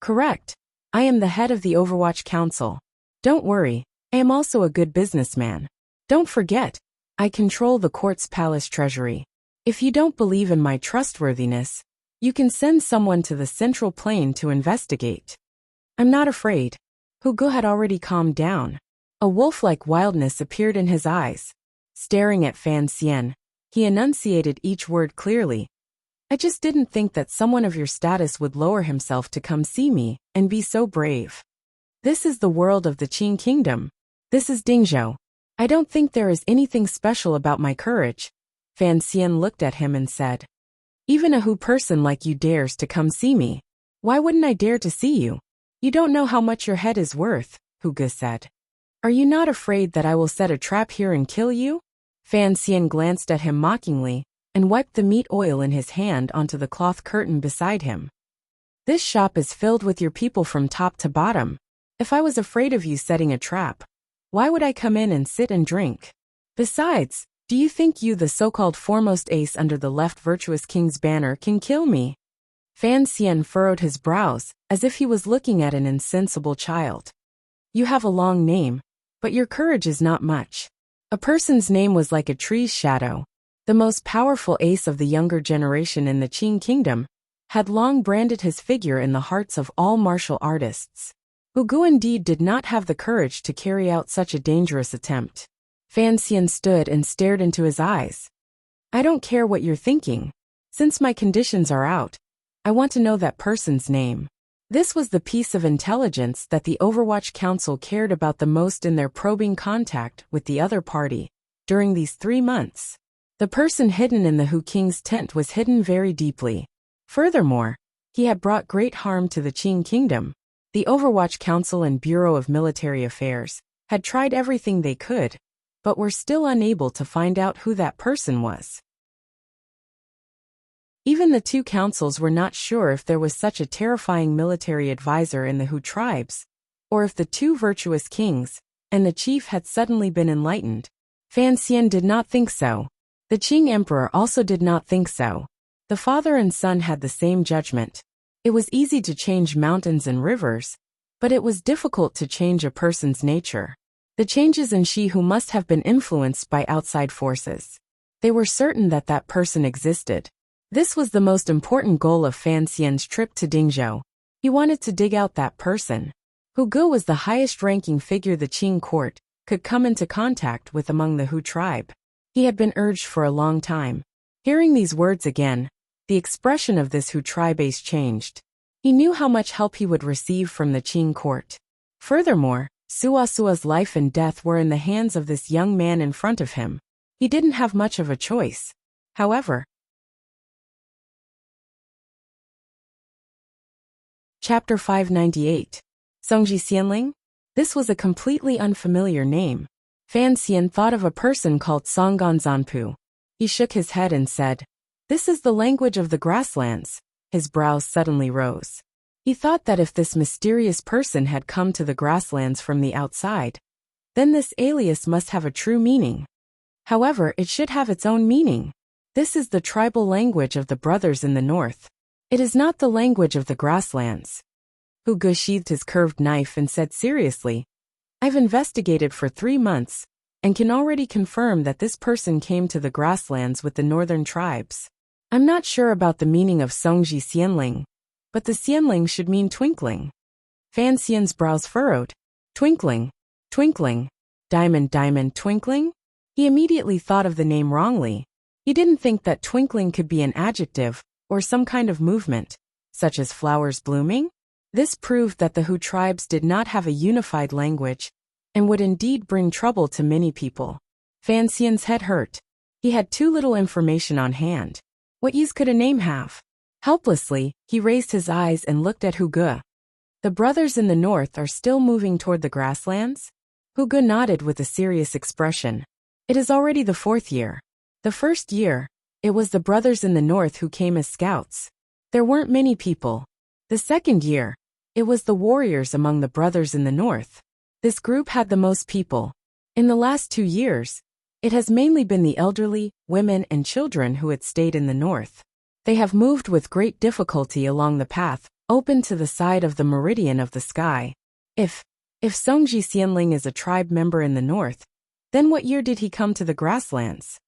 "Correct. I am the head of the Overwatch Council. Don't worry, I am also a good businessman. Don't forget, I control the court's palace treasury. If you don't believe in my trustworthiness, you can send someone to the central plain to investigate." "I'm not afraid." Hu Ge had already calmed down. A wolf-like wildness appeared in his eyes. Staring at Fan Xian, he enunciated each word clearly. "I just didn't think that someone of your status would lower himself to come see me and be so brave. This is the world of the Qing Kingdom. This is Dingzhou. I don't think there is anything special about my courage." Fan Xian looked at him and said, "Even a Hu person like you dares to come see me. Why wouldn't I dare to see you? You don't know how much your head is worth," Hu Ge said. "Are you not afraid that I will set a trap here and kill you?" Fan Xian glanced at him mockingly and wiped the meat oil in his hand onto the cloth curtain beside him. "This shop is filled with your people from top to bottom. If I was afraid of you setting a trap, why would I come in and sit and drink? Besides, do you think you, the so-called foremost ace under the left virtuous king's banner, can kill me?" Fan Xian furrowed his brows, as if he was looking at an insensible child. "You have a long name, but your courage is not much." A person's name was like a tree's shadow. The most powerful ace of the younger generation in the Qing Kingdom had long branded his figure in the hearts of all martial artists. Hu Ge indeed did not have the courage to carry out such a dangerous attempt. Fan Xian stood and stared into his eyes. "I don't care what you're thinking. Since my conditions are out, I want to know that person's name." This was the piece of intelligence that the Overwatch Council cared about the most in their probing contact with the other party during these 3 months. The person hidden in the Hu King's tent was hidden very deeply. Furthermore, he had brought great harm to the Qing Kingdom. The Overwatch Council and Bureau of Military Affairs had tried everything they could, but were still unable to find out who that person was. Even the two councils were not sure if there was such a terrifying military advisor in the Hu tribes, or if the two virtuous kings and the chief had suddenly been enlightened. Fan Xian did not think so. The Qing emperor also did not think so. The father and son had the same judgment. It was easy to change mountains and rivers, but it was difficult to change a person's nature. The changes in Shi Hu must have been influenced by outside forces. They were certain that that person existed. This was the most important goal of Fan Xian's trip to Dingzhou. He wanted to dig out that person. Hu Ge was the highest-ranking figure the Qing court could come into contact with among the Hu tribe. He had been urged for a long time. Hearing these words again, the expression of this Hu tribe ace changed. He knew how much help he would receive from the Qing court. Furthermore, Suasua's life and death were in the hands of this young man in front of him. He didn't have much of a choice. However, Chapter 598. Songji Xianling? This was a completely unfamiliar name. Fan Xian thought of a person called Songgon Zanpu. He shook his head and said, "This is the language of the grasslands." His brows suddenly rose. He thought that if this mysterious person had come to the grasslands from the outside, then this alias must have a true meaning. However, it should have its own meaning. This is the tribal language of the brothers in the north. It is not the language of the grasslands. Hu Ge sheathed his curved knife and said seriously, "I've investigated for 3 months, and can already confirm that this person came to the grasslands with the northern tribes. I'm not sure about the meaning of Songji Xianling, but the Xianling should mean twinkling." Fan Xian's brows furrowed. Twinkling, twinkling, diamond, diamond, twinkling? He immediately thought of the name wrongly. He didn't think that twinkling could be an adjective, or some kind of movement, such as flowers blooming. This proved that the Hu tribes did not have a unified language, and would indeed bring trouble to many people. Fan Xian's head hurt. He had too little information on hand. What use could a name have? Helplessly, he raised his eyes and looked at Hu Ge. The brothers in the north are still moving toward the grasslands? Hu Ge nodded with a serious expression. It is already the 4th year. The first year, it was the brothers in the north who came as scouts. There weren't many people. The second year, it was the warriors among the brothers in the north. This group had the most people. In the last 2 years, it has mainly been the elderly, women and children who had stayed in the north. They have moved with great difficulty along the path, open to the side of the meridian of the sky. If Songji Xianling is a tribe member in the north, then what year did he come to the grasslands?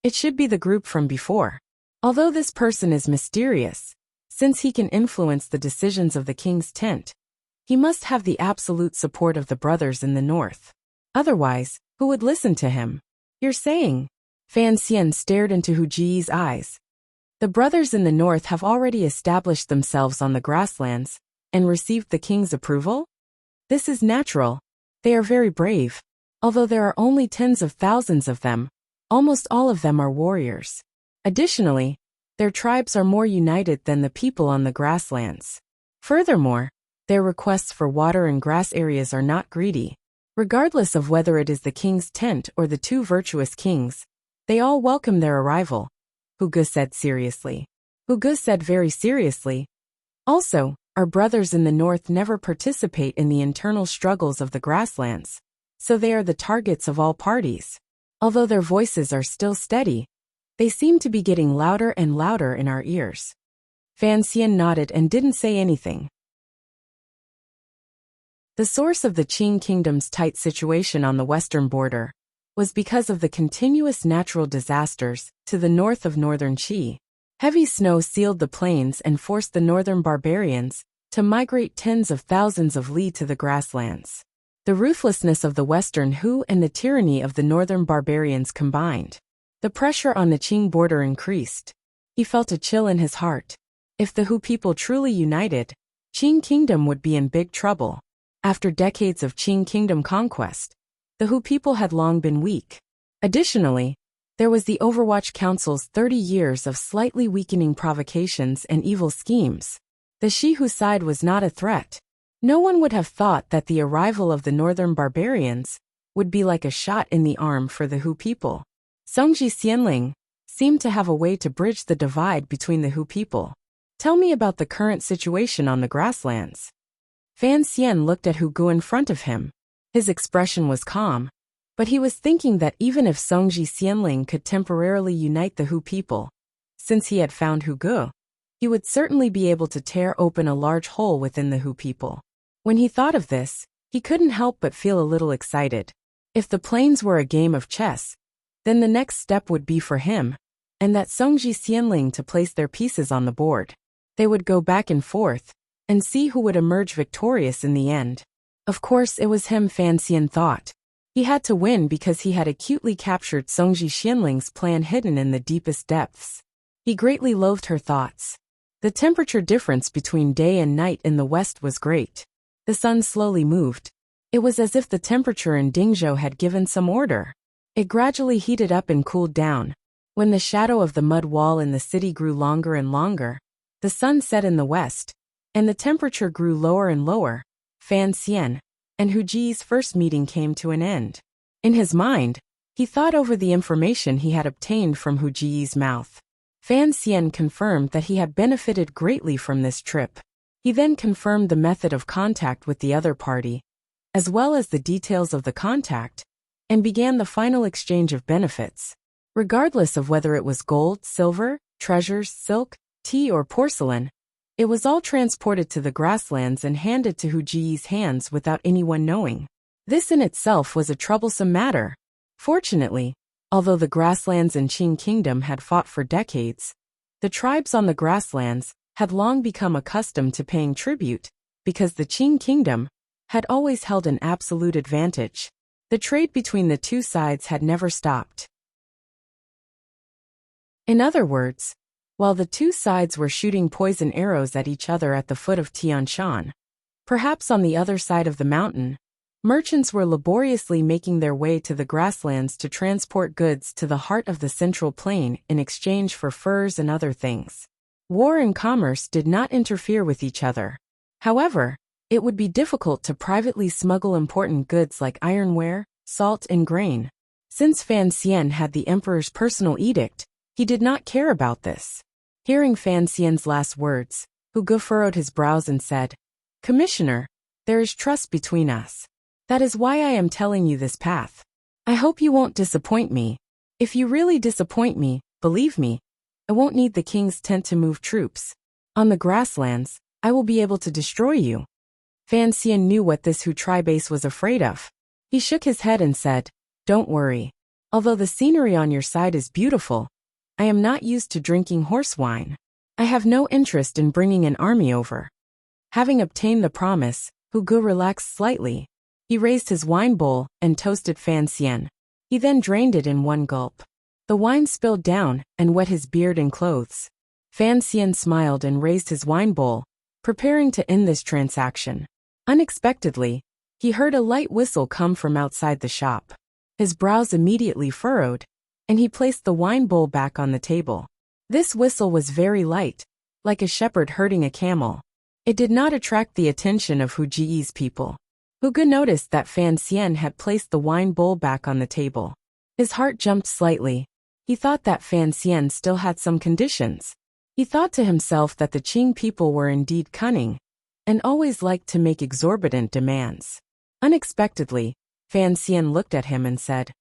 It should be the group from before. Although this person is mysterious, since he can influence the decisions of the king's tent, he must have the absolute support of the brothers in the north. Otherwise, who would listen to him? You're saying? Fan Xian stared into Hu Ji's eyes. The brothers in the north have already established themselves on the grasslands, and received the king's approval? This is natural. They are very brave. Although there are only tens of thousands of them, almost all of them are warriors. Additionally, their tribes are more united than the people on the grasslands. Furthermore, their requests for water and grass areas are not greedy. Regardless of whether it is the king's tent or the 2 virtuous kings, they all welcome their arrival, Hu Ge said seriously. Hu Ge said very seriously. Also, our brothers in the north never participate in the internal struggles of the grasslands, so they are the targets of all parties. Although their voices are still steady, they seem to be getting louder and louder in our ears. Fan Xian nodded and didn't say anything. The source of the Qing kingdom's tight situation on the western border was because of the continuous natural disasters to the north of northern Qi. Heavy snow sealed the plains and forced the northern barbarians to migrate tens of thousands of li to the grasslands. The ruthlessness of the western Hu and the tyranny of the northern barbarians combined. The pressure on the Qing border increased. He felt a chill in his heart. If the Hu people truly united, Qing kingdom would be in big trouble. After decades of Qing kingdom conquest, the Hu people had long been weak. Additionally, there was the Overwatch Council's 30 years of slightly weakening provocations and evil schemes. The Shihu side was not a threat. No one would have thought that the arrival of the northern barbarians would be like a shot in the arm for the Hu people. Songji Xianling seemed to have a way to bridge the divide between the Hu people. Tell me about the current situation on the grasslands. Fan Xian looked at Hu Ge in front of him. His expression was calm, but he was thinking that even if Songji Xianling could temporarily unite the Hu people, since he had found Hu Ge, he would certainly be able to tear open a large hole within the Hu people. When he thought of this, he couldn't help but feel a little excited. If the plains were a game of chess, then the next step would be for him, and that Songji Xianling to place their pieces on the board. They would go back and forth, and see who would emerge victorious in the end. Of course it was him, Fan Xian thought. He had to win because he had acutely captured Songji Xianling's plan hidden in the deepest depths. He greatly loathed her thoughts. The temperature difference between day and night in the west was great. The sun slowly moved. It was as if the temperature in Dingzhou had given some order. It gradually heated up and cooled down. When the shadow of the mud wall in the city grew longer and longer, the sun set in the west, and the temperature grew lower and lower. Fan Xian and Hu Ji's first meeting came to an end. In his mind, he thought over the information he had obtained from Hu Ji's mouth. Fan Xian confirmed that he had benefited greatly from this trip. He then confirmed the method of contact with the other party, as well as the details of the contact, and began the final exchange of benefits. Regardless of whether it was gold, silver, treasures, silk, tea or porcelain, it was all transported to the grasslands and handed to Hu Ji's hands without anyone knowing. This in itself was a troublesome matter. Fortunately, although the grasslands in Qing Kingdom had fought for decades, the tribes on the grasslands had long become accustomed to paying tribute, because the Qing Kingdom had always held an absolute advantage. The trade between the two sides had never stopped. In other words, while the two sides were shooting poison arrows at each other at the foot of Tian Shan, perhaps on the other side of the mountain, merchants were laboriously making their way to the grasslands to transport goods to the heart of the central plain in exchange for furs and other things. War and commerce did not interfere with each other. However, it would be difficult to privately smuggle important goods like ironware, salt and grain. Since Fan Xian had the emperor's personal edict, he did not care about this. Hearing Fan Xian's last words, Hu Ge furrowed his brows and said, "Commissioner, there is trust between us. That is why I am telling you this path. I hope you won't disappoint me. If you really disappoint me, believe me, I won't need the king's tent to move troops. On the grasslands, I will be able to destroy you." Fan Xian knew what this Hu tribase was afraid of. He shook his head and said, "Don't worry. Although the scenery on your side is beautiful, I am not used to drinking horse wine. I have no interest in bringing an army over." Having obtained the promise, Hu Ge relaxed slightly. He raised his wine bowl and toasted Fan Xian. He then drained it in one gulp. The wine spilled down and wet his beard and clothes. Fan Xian smiled and raised his wine bowl, preparing to end this transaction. Unexpectedly, he heard a light whistle come from outside the shop. His brows immediately furrowed, and he placed the wine bowl back on the table. This whistle was very light, like a shepherd herding a camel. It did not attract the attention of Hu Ji's people. Hu Ge noticed that Fan Xian had placed the wine bowl back on the table. His heart jumped slightly. He thought that Fan Xian still had some conditions. He thought to himself that the Qing people were indeed cunning, and always liked to make exorbitant demands. Unexpectedly, Fan Xian looked at him and said,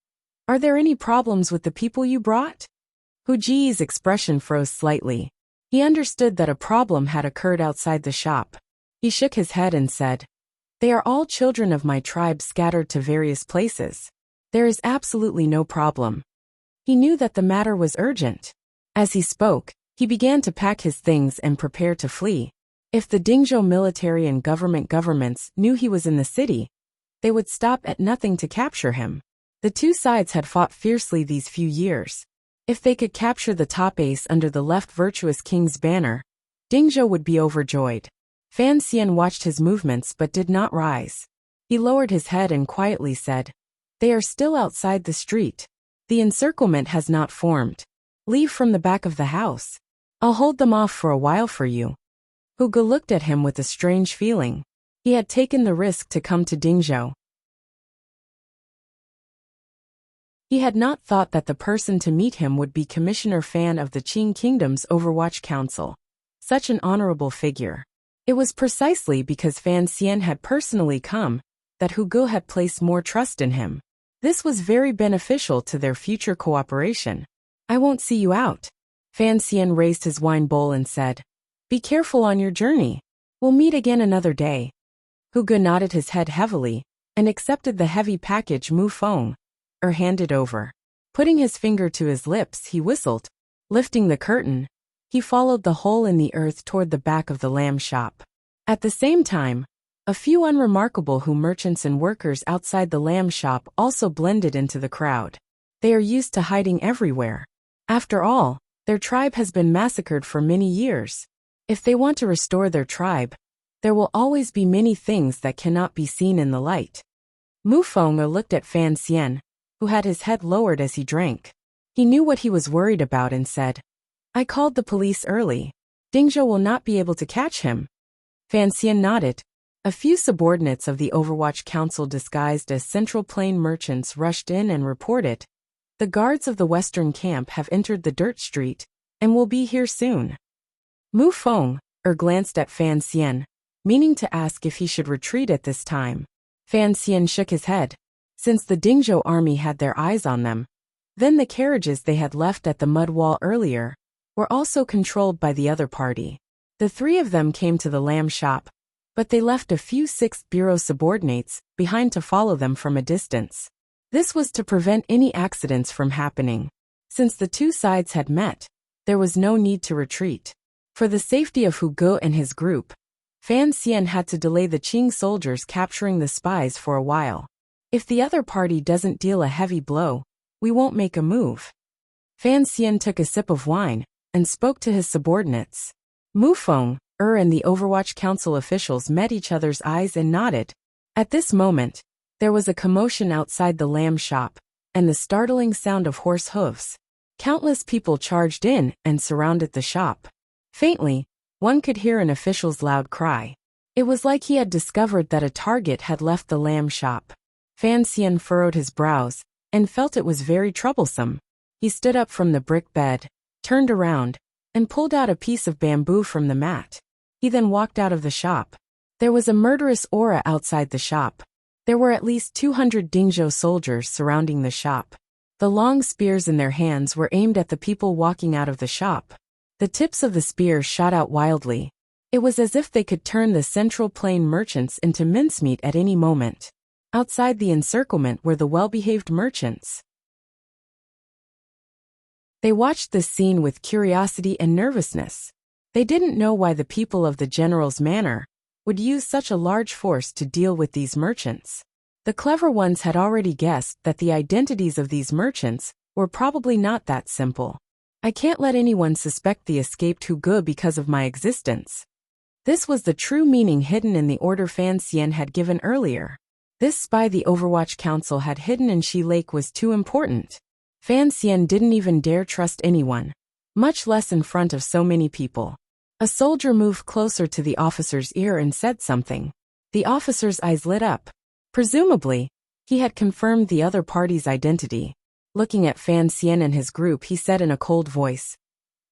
"Are there any problems with the people you brought?" Hu Ji's expression froze slightly. He understood that a problem had occurred outside the shop. He shook his head and said, "They are all children of my tribe scattered to various places. There is absolutely no problem." He knew that the matter was urgent. As he spoke, he began to pack his things and prepare to flee. If the Dingzhou military and governments knew he was in the city, they would stop at nothing to capture him. The two sides had fought fiercely these few years. If they could capture the top ace under the left virtuous king's banner, Dingzhou would be overjoyed. Fan Xian watched his movements but did not rise. He lowered his head and quietly said, "They are still outside the street. The encirclement has not formed. Leave from the back of the house. I'll hold them off for a while for you." Hu Ge looked at him with a strange feeling. He had taken the risk to come to Dingzhou. He had not thought that the person to meet him would be Commissioner Fan of the Qing Kingdom's Overwatch Council. Such an honorable figure. It was precisely because Fan Xian had personally come that Hu Ge had placed more trust in him. This was very beneficial to their future cooperation. "I won't see you out." Fan Xian raised his wine bowl and said, "Be careful on your journey. We'll meet again another day." Hu Ge nodded his head heavily and accepted the heavy package Mu Feng handed over. Putting his finger to his lips, he whistled. Lifting the curtain, he followed the hole in the earth toward the back of the lamb shop. At the same time, a few unremarkable Hu merchants and workers outside the lamb shop also blended into the crowd. They are used to hiding everywhere. After all, their tribe has been massacred for many years. If they want to restore their tribe, there will always be many things that cannot be seen in the light. Mu Feng looked at Fan Xian, who had his head lowered as he drank. He knew what he was worried about and said, "I called the police early. Dingzhou will not be able to catch him." Fan Xian nodded. A few subordinates of the Overwatch Council disguised as Central Plain merchants rushed in and reported, "The guards of the Western camp have entered the dirt street, and will be here soon." Mu Feng glanced at Fan Xian, meaning to ask if he should retreat at this time. Fan Xian shook his head. Since the Dingzhou army had their eyes on them, then the carriages they had left at the mud wall earlier were also controlled by the other party. The three of them came to the lamb shop, but they left a few 6th Bureau subordinates behind to follow them from a distance. This was to prevent any accidents from happening. Since the two sides had met, there was no need to retreat. For the safety of Hu Ge and his group, Fan Xian had to delay the Qing soldiers capturing the spies for a while. "If the other party doesn't deal a heavy blow, we won't make a move." Fan Xian took a sip of wine and spoke to his subordinates. Mu Feng, and the Overwatch Council officials met each other's eyes and nodded. At this moment, there was a commotion outside the lamb shop, and the startling sound of horse hooves. Countless people charged in and surrounded the shop. Faintly, one could hear an official's loud cry. It was like he had discovered that a target had left the lamb shop. Fan Xian furrowed his brows and felt it was very troublesome. He stood up from the brick bed, turned around, and pulled out a piece of bamboo from the mat. He then walked out of the shop. There was a murderous aura outside the shop. There were at least 200 Dingzhou soldiers surrounding the shop. The long spears in their hands were aimed at the people walking out of the shop. The tips of the spears shot out wildly. It was as if they could turn the Central Plain merchants into mincemeat at any moment. Outside the encirclement were the well-behaved merchants. They watched this scene with curiosity and nervousness. They didn't know why the people of the general's manor would use such a large force to deal with these merchants. The clever ones had already guessed that the identities of these merchants were probably not that simple. "I can't let anyone suspect the escaped Hu Ge because of my existence." This was the true meaning hidden in the order Fan Xian had given earlier. This spy the Overwatch Council had hidden in Shi Lake was too important. Fan Xian didn't even dare trust anyone, much less in front of so many people. A soldier moved closer to the officer's ear and said something. The officer's eyes lit up. Presumably, he had confirmed the other party's identity. Looking at Fan Xian and his group, he said in a cold voice,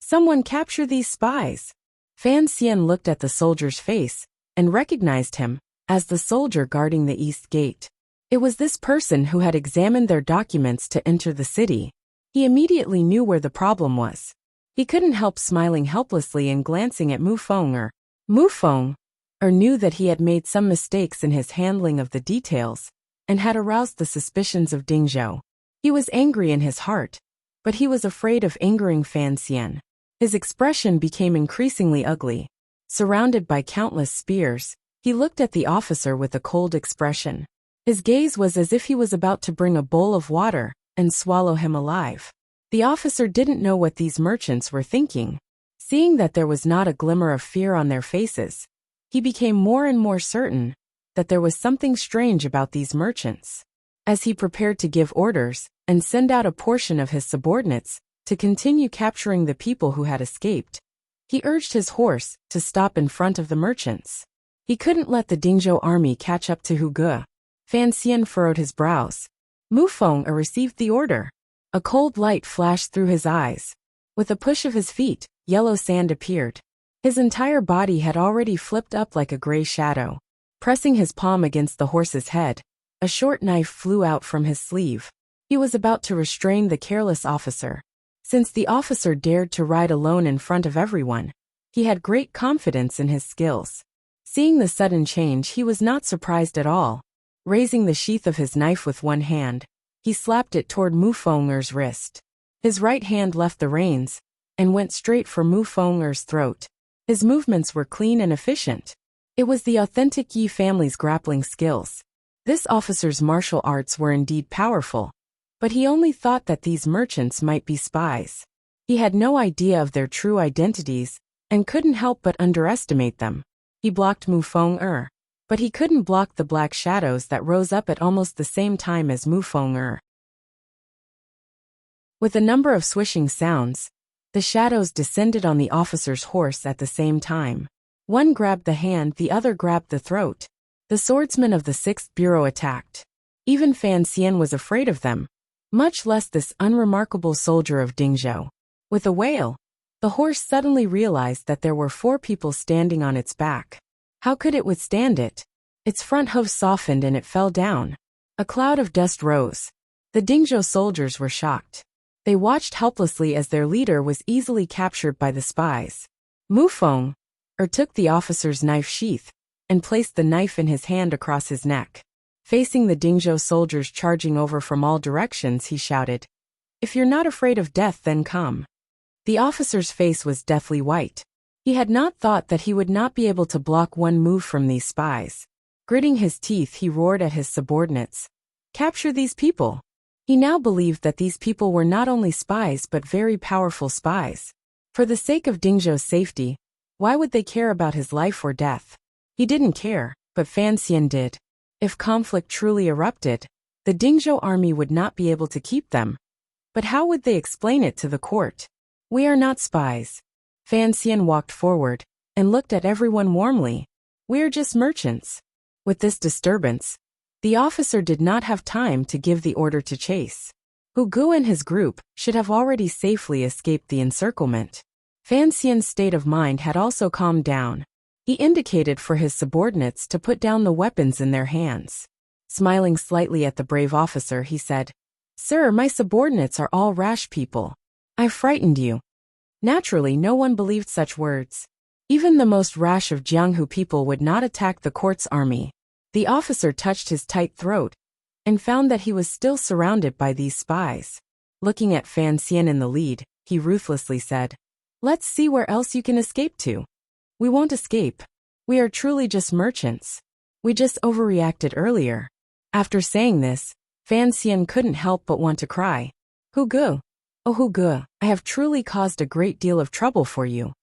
"Someone capture these spies." Fan Xian looked at the soldier's face and recognized him as the soldier guarding the east gate. It was this person who had examined their documents to enter the city. He immediately knew where the problem was. He couldn't help smiling helplessly and glancing at Mu Feng. Mu Feng knew that he had made some mistakes in his handling of the details and had aroused the suspicions of Dingzhou. He was angry in his heart, but he was afraid of angering Fan Xian. His expression became increasingly ugly. Surrounded by countless spears, he looked at the officer with a cold expression. His gaze was as if he was about to bring a bowl of water and swallow him alive. The officer didn't know what these merchants were thinking. Seeing that there was not a glimmer of fear on their faces, he became more and more certain that there was something strange about these merchants. As he prepared to give orders and send out a portion of his subordinates to continue capturing the people who had escaped, he urged his horse to stop in front of the merchants. He couldn't let the Dingzhou army catch up to Hu Ge. Fan Xian furrowed his brows. Mu Feng received the order. A cold light flashed through his eyes. With a push of his feet, yellow sand appeared. His entire body had already flipped up like a gray shadow. Pressing his palm against the horse's head, a short knife flew out from his sleeve. He was about to restrain the careless officer. Since the officer dared to ride alone in front of everyone, he had great confidence in his skills. Seeing the sudden change, he was not surprised at all. Raising the sheath of his knife with one hand, he slapped it toward Mu Feng's wrist. His right hand left the reins and went straight for Mu Feng's throat. His movements were clean and efficient. It was the authentic Yi family's grappling skills. This officer's martial arts were indeed powerful, but he only thought that these merchants might be spies. He had no idea of their true identities and couldn't help but underestimate them. He blocked Mu Feng, but he couldn't block the black shadows that rose up at almost the same time as Mu Feng. With a number of swishing sounds, the shadows descended on the officer's horse at the same time. One grabbed the hand, the other grabbed the throat. The swordsmen of the 6th Bureau attacked. Even Fan Xian was afraid of them, much less this unremarkable soldier of Dingzhou. With a wail, the horse suddenly realized that there were 4 people standing on its back. How could it withstand it? Its front hooves softened and it fell down. A cloud of dust rose. The Dingzhou soldiers were shocked. They watched helplessly as their leader was easily captured by the spies. Mu Feng took the officer's knife sheath and placed the knife in his hand across his neck. Facing the Dingzhou soldiers charging over from all directions, he shouted, "If you're not afraid of death, then come." The officer's face was deathly white. He had not thought that he would not be able to block one move from these spies. Gritting his teeth, he roared at his subordinates, "Capture these people!" He now believed that these people were not only spies but very powerful spies. For the sake of Dingzhou's safety, why would they care about his life or death? He didn't care, but Fan Xian did. If conflict truly erupted, the Dingzhou army would not be able to keep them. But how would they explain it to the court? "We are not spies." Fan Xian walked forward and looked at everyone warmly. "We're just merchants." With this disturbance, the officer did not have time to give the order to chase. Hu Gu and his group should have already safely escaped the encirclement. Fan Xian's state of mind had also calmed down. He indicated for his subordinates to put down the weapons in their hands. Smiling slightly at the brave officer, he said, "Sir, my subordinates are all rash people. I've frightened you." Naturally, no one believed such words. Even the most rash of Jianghu people would not attack the court's army. The officer touched his tight throat and found that he was still surrounded by these spies. Looking at Fan Xian in the lead, he ruthlessly said, "Let's see where else you can escape to." "We won't escape. We are truly just merchants. We just overreacted earlier." After saying this, Fan Xian couldn't help but want to cry. "Hu Gu, oh Hu Gu, I have truly caused a great deal of trouble for you."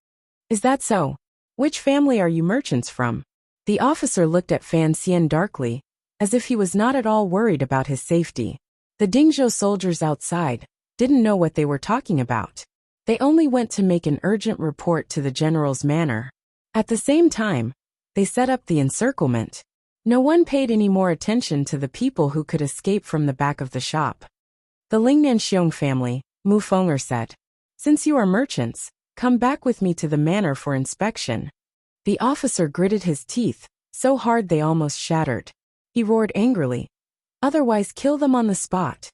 "Is that so? Which family are you merchants from?" The officer looked at Fan Xian darkly, as if he was not at all worried about his safety. The Dingzhou soldiers outside didn't know what they were talking about. They only went to make an urgent report to the general's manor. At the same time, they set up the encirclement. No one paid any more attention to the people who could escape from the back of the shop. The Lingnanxiong family, Mu Feng said, "Since you are merchants, come back with me to the manor for inspection." The officer gritted his teeth, so hard they almost shattered. He roared angrily, "Otherwise kill them on the spot."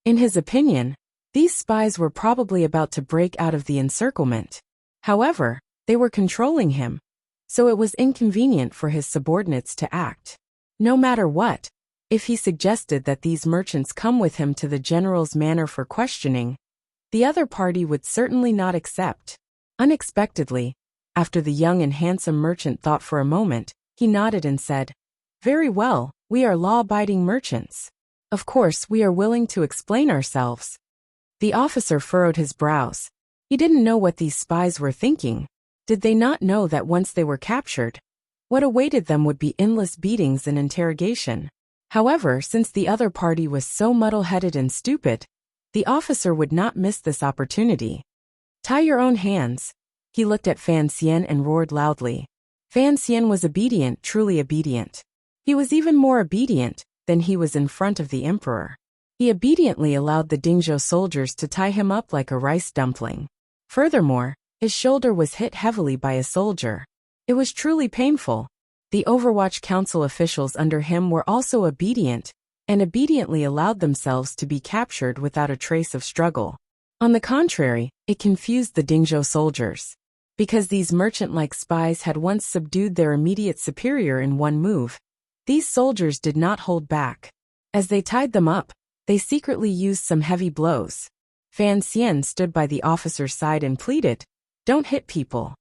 In his opinion, these spies were probably about to break out of the encirclement. However, they were controlling him, so it was inconvenient for his subordinates to act. No matter what, if he suggested that these merchants come with him to the general's manor for questioning, the other party would certainly not accept. Unexpectedly, after the young and handsome merchant thought for a moment, he nodded and said, "Very well, we are law-abiding merchants. Of course, we are willing to explain ourselves." The officer furrowed his brows. He didn't know what these spies were thinking. Did they not know that once they were captured, what awaited them would be endless beatings and interrogation? However, since the other party was so muddle-headed and stupid, the officer would not miss this opportunity. "Tie your own hands." He looked at Fan Xian and roared loudly. Fan Xian was obedient, truly obedient. He was even more obedient than he was in front of the emperor. He obediently allowed the Dingzhou soldiers to tie him up like a rice dumpling. Furthermore, his shoulder was hit heavily by a soldier. It was truly painful. The Overwatch Council officials under him were also obedient, and obediently allowed themselves to be captured without a trace of struggle. On the contrary, it confused the Dingzhou soldiers. Because these merchant-like spies had once subdued their immediate superior in one move, these soldiers did not hold back. As they tied them up, they secretly used some heavy blows. Fan Xian stood by the officer's side and pleaded, "Don't hit people."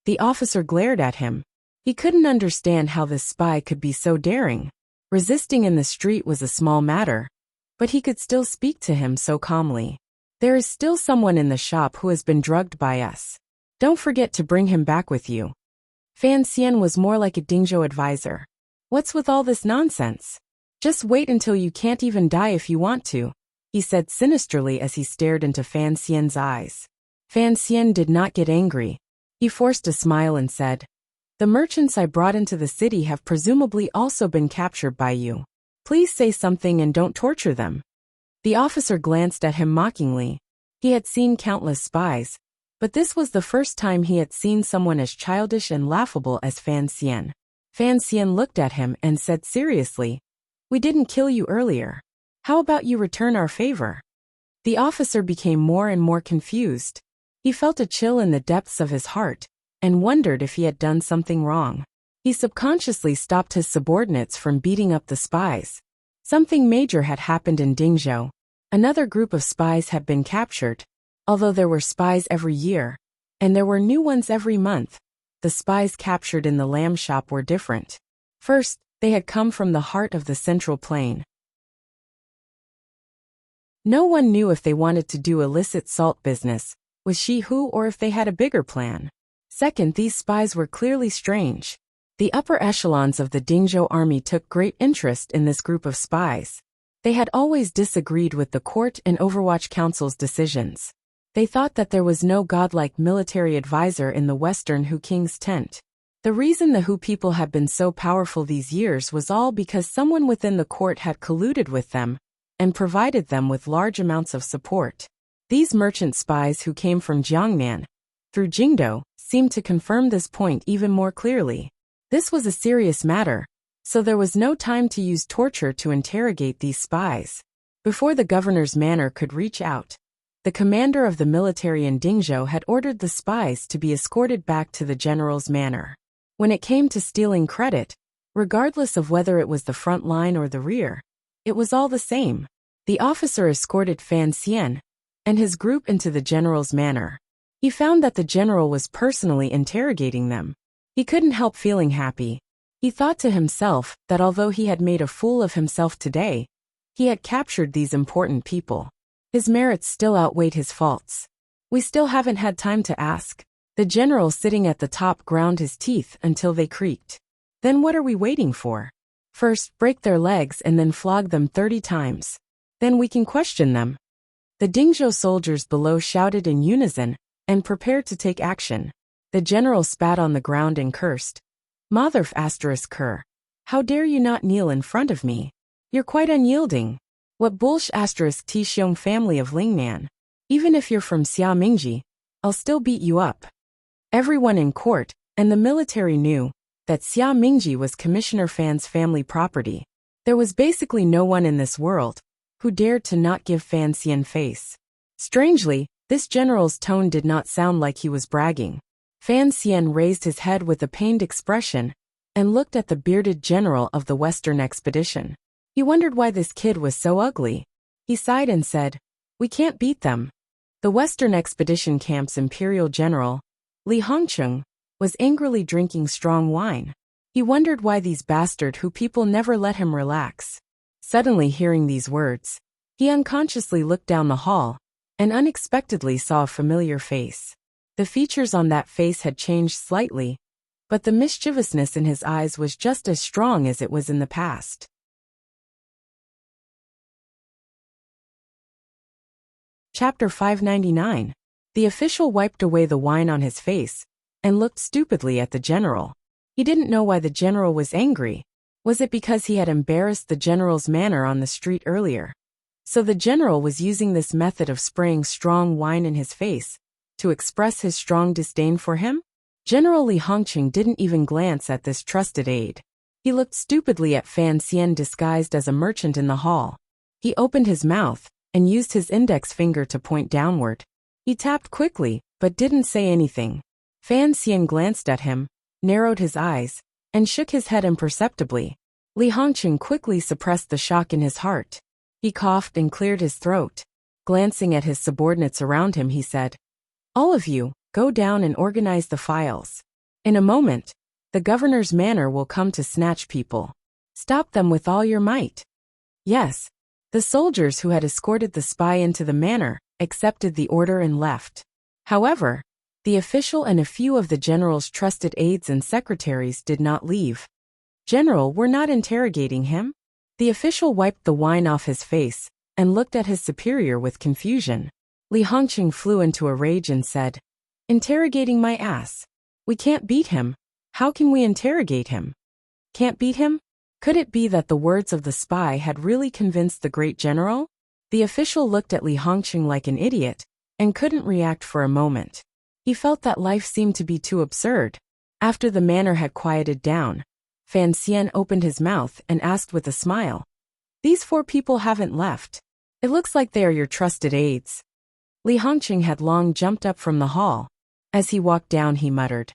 The officer glared at him. He couldn't understand how this spy could be so daring. Resisting in the street was a small matter, but he could still speak to him so calmly. "There is still someone in the shop who has been drugged by us. Don't forget to bring him back with you." Fan Xian was more like a Dingzhou advisor. "What's with all this nonsense? Just wait until you can't even die if you want to," he said sinisterly as he stared into Fan Xian's eyes. Fan Xian did not get angry. He forced a smile and said, "The merchants I brought into the city have presumably also been captured by you. Please say something and don't torture them." The officer glanced at him mockingly. He had seen countless spies, but this was the first time he had seen someone as childish and laughable as Fan Xian. Fan Xian looked at him and said seriously, "We didn't kill you earlier. How about you return our favor?" The officer became more and more confused. He felt a chill in the depths of his heart and wondered if he had done something wrong. He subconsciously stopped his subordinates from beating up the spies. Something major had happened in Dingzhou. Another group of spies had been captured. Although there were spies every year, and there were new ones every month, the spies captured in the lamb shop were different. First, they had come from the heart of the Central Plain. No one knew if they wanted to do illicit salt business with Shihu or if they had a bigger plan. Second, these spies were clearly strange. The upper echelons of the Dingzhou army took great interest in this group of spies. They had always disagreed with the court and Overwatch Council's decisions. They thought that there was no godlike military advisor in the Western Hu King's tent. The reason the Hu people had been so powerful these years was all because someone within the court had colluded with them and provided them with large amounts of support. These merchant spies who came from Jiangnan, through Jingdou, seemed to confirm this point even more clearly. This was a serious matter, so there was no time to use torture to interrogate these spies. Before the governor's manor could reach out, the commander of the military in Dingzhou had ordered the spies to be escorted back to the general's manor. When it came to stealing credit, regardless of whether it was the front line or the rear, it was all the same. The officer escorted Fan Xian and his group into the general's manor. He found that the general was personally interrogating them. He couldn't help feeling happy. He thought to himself that although he had made a fool of himself today, he had captured these important people. His merits still outweighed his faults. "We still haven't had time to ask." The general sitting at the top ground his teeth until they creaked. "Then what are we waiting for? First, break their legs and then flog them 30 times. Then we can question them." The Dingzhou soldiers below shouted in unison and prepared to take action. The general spat on the ground and cursed. "Motherf *cur. How dare you not kneel in front of me? You're quite unyielding. What bullsh *Tixiong family of Lingnan. Even if you're from Xiamingji, I'll still beat you up." Everyone in court and the military knew that Xiamingji was Commissioner Fan's family property. There was basically no one in this world who dared to not give Fan Xian face. Strangely, this general's tone did not sound like he was bragging. Fan Xian raised his head with a pained expression and looked at the bearded general of the Western expedition. He wondered why this kid was so ugly. He sighed and said, "We can't beat them." The Western expedition camp's imperial general, Li Hongcheng, was angrily drinking strong wine. He wondered why these bastard Hu people never let him relax. Suddenly hearing these words, he unconsciously looked down the hall and unexpectedly saw a familiar face. The features on that face had changed slightly, but the mischievousness in his eyes was just as strong as it was in the past. Chapter 599. The official wiped away the wine on his face and looked stupidly at the general. He didn't know why the general was angry. Was it because he had embarrassed the general's manor on the street earlier? So the general was using this method of spraying strong wine in his face to express his strong disdain for him? General Li Hongqing didn't even glance at this trusted aide. He looked stupidly at Fan Xian disguised as a merchant in the hall. He opened his mouth and used his index finger to point downward. He tapped quickly, but didn't say anything. Fan Xian glanced at him, narrowed his eyes, and shook his head imperceptibly. Li Hongqing quickly suppressed the shock in his heart. He coughed and cleared his throat. Glancing at his subordinates around him, he said, "All of you, go down and organize the files. In a moment, the governor's manor will come to snatch people. Stop them with all your might." Yes. The soldiers who had escorted the spy into the manor accepted the order and left. However, the official and a few of the general's trusted aides and secretaries did not leave. "General, we're not interrogating him." The official wiped the wine off his face and looked at his superior with confusion. Li Hongqing flew into a rage and said, Interrogating my ass. We can't beat him. How can we interrogate him? Can't beat him? Could it be that the words of the spy had really convinced the great general? The official looked at Li Hongqing like an idiot, and couldn't react for a moment. He felt that life seemed to be too absurd. After the manner had quieted down, Fan Xian opened his mouth and asked with a smile. These 4 people haven't left. It looks like they are your trusted aides. Li Hongqing had long jumped up from the hall. As he walked down, he muttered,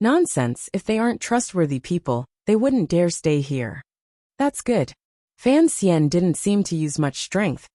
Nonsense, if they aren't trustworthy people, they wouldn't dare stay here. That's good. Fan Xian didn't seem to use much strength,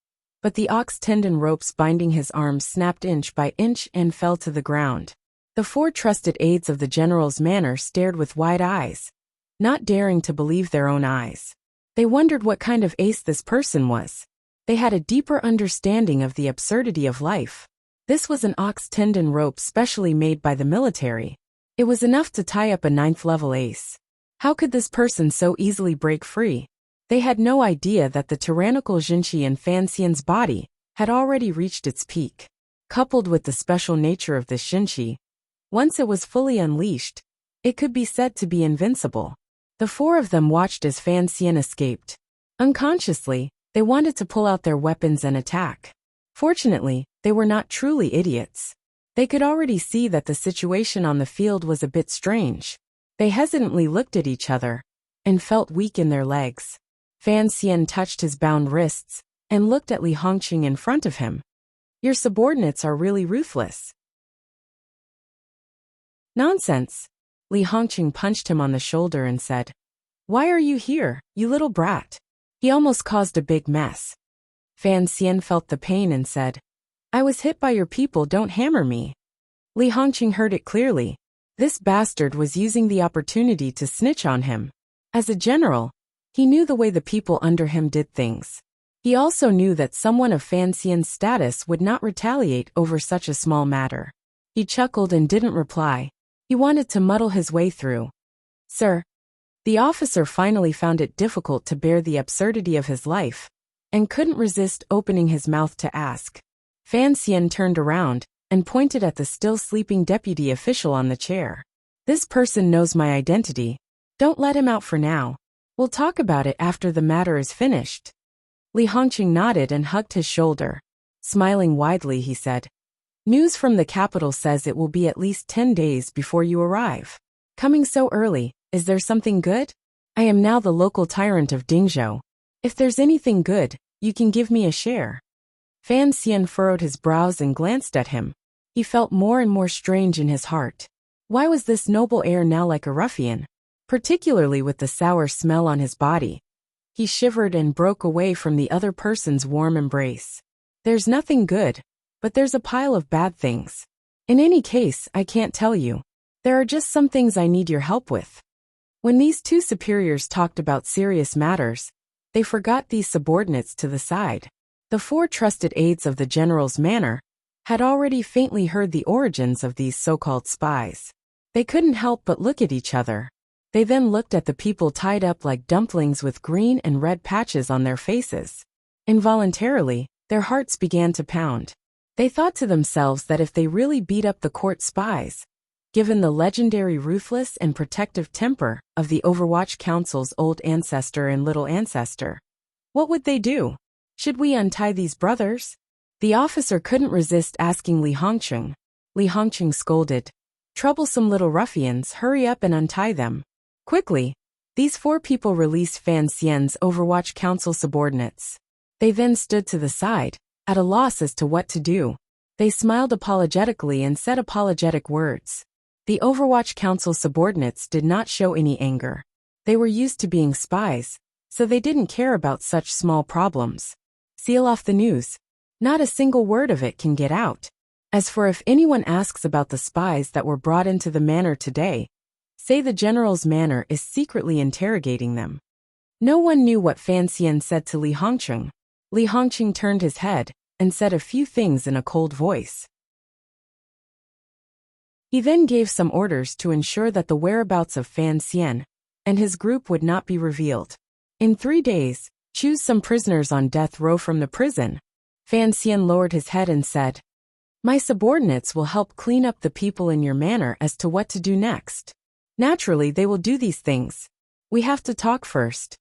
but the ox tendon ropes binding his arms snapped inch by inch and fell to the ground. The 4 trusted aides of the general's manor stared with wide eyes, not daring to believe their own eyes. They wondered what kind of ace this person was. They had a deeper understanding of the absurdity of life. This was an ox tendon rope specially made by the military. It was enough to tie up a 9th-level ace. How could this person so easily break free? They had no idea that the tyrannical Jinqi in Fan Xian's body had already reached its peak. Coupled with the special nature of this Jinqi, once it was fully unleashed, it could be said to be invincible. The 4 of them watched as Fan Xian escaped. Unconsciously, they wanted to pull out their weapons and attack. Fortunately, they were not truly idiots. They could already see that the situation on the field was a bit strange. They hesitantly looked at each other and felt weak in their legs. Fan Xian touched his bound wrists and looked at Li Hongqing in front of him. Your subordinates are really ruthless. Nonsense. Li Hongqing punched him on the shoulder and said, Why are you here, you little brat? He almost caused a big mess. Fan Xian felt the pain and said, I was hit by your people, don't hammer me. Li Hongqing heard it clearly. This bastard was using the opportunity to snitch on him. As a general, he knew the way the people under him did things. He also knew that someone of Fan Xian's status would not retaliate over such a small matter. He chuckled and didn't reply. He wanted to muddle his way through. Sir. The officer finally found it difficult to bear the absurdity of his life, and couldn't resist opening his mouth to ask. Fan Xian turned around and pointed at the still sleeping deputy official on the chair. This person knows my identity. Don't let him out for now. We'll talk about it after the matter is finished. Li Hongqing nodded and hugged his shoulder. Smiling widely, he said, News from the capital says it will be at least 10 days before you arrive. Coming so early, is there something good? I am now the local tyrant of Dingzhou. If there's anything good, you can give me a share. Fan Xian furrowed his brows and glanced at him. He felt more and more strange in his heart. Why was this noble heir now like a ruffian? Particularly with the sour smell on his body. He shivered and broke away from the other person's warm embrace. There's nothing good, but there's a pile of bad things. In any case, I can't tell you. There are just some things I need your help with. When these 2 superiors talked about serious matters, they forgot these subordinates to the side. The 4 trusted aides of the general's manor had already faintly heard the origins of these so-called spies. They couldn't help but look at each other. They then looked at the people tied up like dumplings with green and red patches on their faces. Involuntarily, their hearts began to pound. They thought to themselves that if they really beat up the court spies, given the legendary ruthless and protective temper of the Overwatch Council's old ancestor and little ancestor, what would they do? Should we untie these brothers? The officer couldn't resist asking Li Hongqing. Li Hongqing scolded, Troublesome little ruffians, hurry up and untie them. Quickly, these 4 people released Fan Xian's Overwatch Council subordinates. They then stood to the side, at a loss as to what to do. They smiled apologetically and said apologetic words. The Overwatch Council subordinates did not show any anger. They were used to being spies, so they didn't care about such small problems. Seal off the news. Not a single word of it can get out. As for if anyone asks about the spies that were brought into the manor today, say the general's manor is secretly interrogating them. No one knew what Fan Xian said to Li Hongqing. Li Hongqing turned his head and said a few things in a cold voice. He then gave some orders to ensure that the whereabouts of Fan Xian and his group would not be revealed. In 3 days, choose some prisoners on death row from the prison. Fan Xian lowered his head and said, My subordinates will help clean up the people in your manor as to what to do next. Naturally, they will do these things. We have to talk first.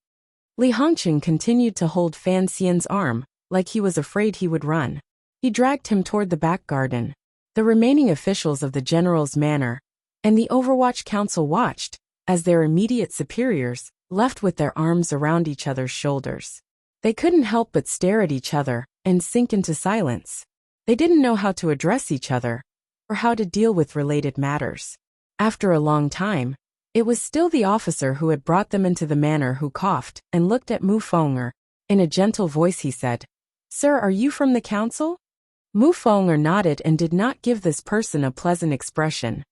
Li Hongqing continued to hold Fan Xian's arm, like he was afraid he would run. He dragged him toward the back garden. The remaining officials of the general's manor and the Overwatch Council watched, as their immediate superiors left with their arms around each other's shoulders. They couldn't help but stare at each other and sink into silence. They didn't know how to address each other or how to deal with related matters. After a long time, it was still the officer who had brought them into the manor who coughed and looked at Mu Feng'er. In a gentle voice he said, "Sir, are you from the council?" Mu Feng'er nodded and did not give this person a pleasant expression.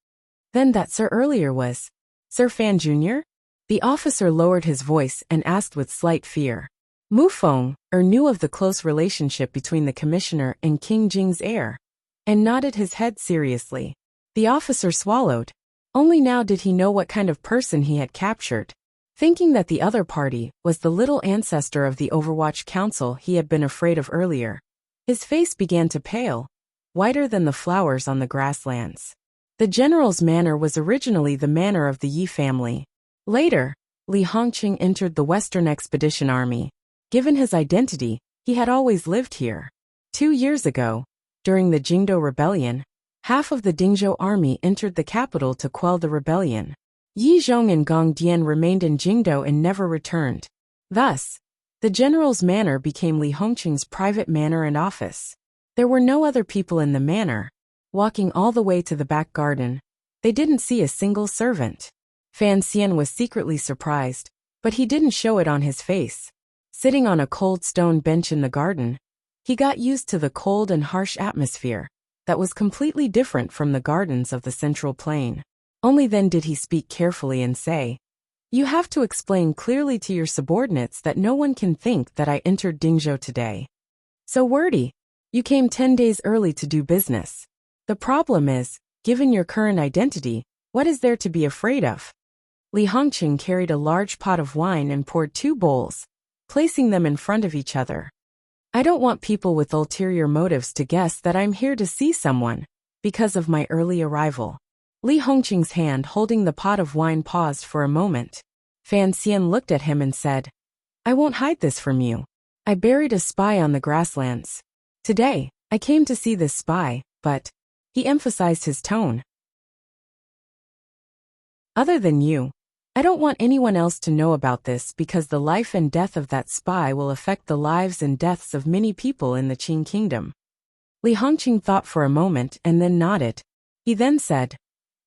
Then that sir earlier was Sir Fan Jr.? The officer lowered his voice and asked with slight fear. Mu Feng'er knew of the close relationship between the commissioner and King Jing's heir, and nodded his head seriously. The officer swallowed. Only now did he know what kind of person he had captured. Thinking that the other party was the little ancestor of the Overwatch Council he had been afraid of earlier, his face began to pale, whiter than the flowers on the grasslands. The general's manor was originally the manor of the Yi family. Later, Li Hongqing entered the Western Expedition Army. Given his identity, he had always lived here. 2 years ago, during the Jingdou Rebellion, half of the Dingzhou army entered the capital to quell the rebellion. Yi Zhong and Gong Dian remained in Jingdou and never returned. Thus, the general's manor became Li Hongqing's private manor and office. There were no other people in the manor. Walking all the way to the back garden, they didn't see a single servant. Fan Xian was secretly surprised, but he didn't show it on his face. Sitting on a cold stone bench in the garden, he got used to the cold and harsh atmosphere that was completely different from the gardens of the Central Plain. Only then did he speak carefully and say, "You have to explain clearly to your subordinates that no one can think that I entered Dingzhou today. So wordy. You came 10 days early to do business. The problem is, given your current identity, what is there to be afraid of?" Li Hongqing carried a large pot of wine and poured 2 bowls, placing them in front of each other. "I don't want people with ulterior motives to guess that I'm here to see someone, because of my early arrival." Li Hongqing's hand holding the pot of wine paused for a moment. Fan Xian looked at him and said, "I won't hide this from you. I buried a spy on the grasslands. Today, I came to see this spy, but," he emphasized his tone, "other than you, I don't want anyone else to know about this because the life and death of that spy will affect the lives and deaths of many people in the Qing kingdom." Li Hongqing thought for a moment and then nodded. He then said,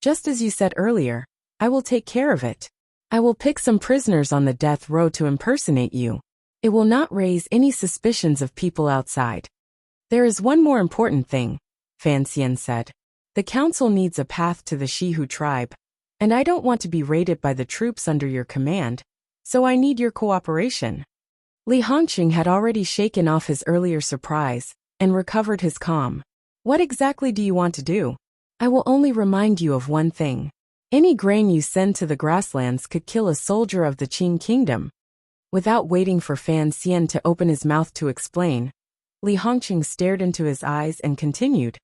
"Just as you said earlier, I will take care of it. I will pick some prisoners on the death row to impersonate you. It will not raise any suspicions of people outside." "There is one more important thing," Fan Xian said. "The council needs a path to the Shihu tribe, and I don't want to be raided by the troops under your command, so I need your cooperation." Li Hongqing had already shaken off his earlier surprise and recovered his calm. "What exactly do you want to do?" "I will only remind you of one thing. Any grain you send to the grasslands could kill a soldier of the Qing kingdom." Without waiting for Fan Xian to open his mouth to explain, Li Hongqing stared into his eyes and continued,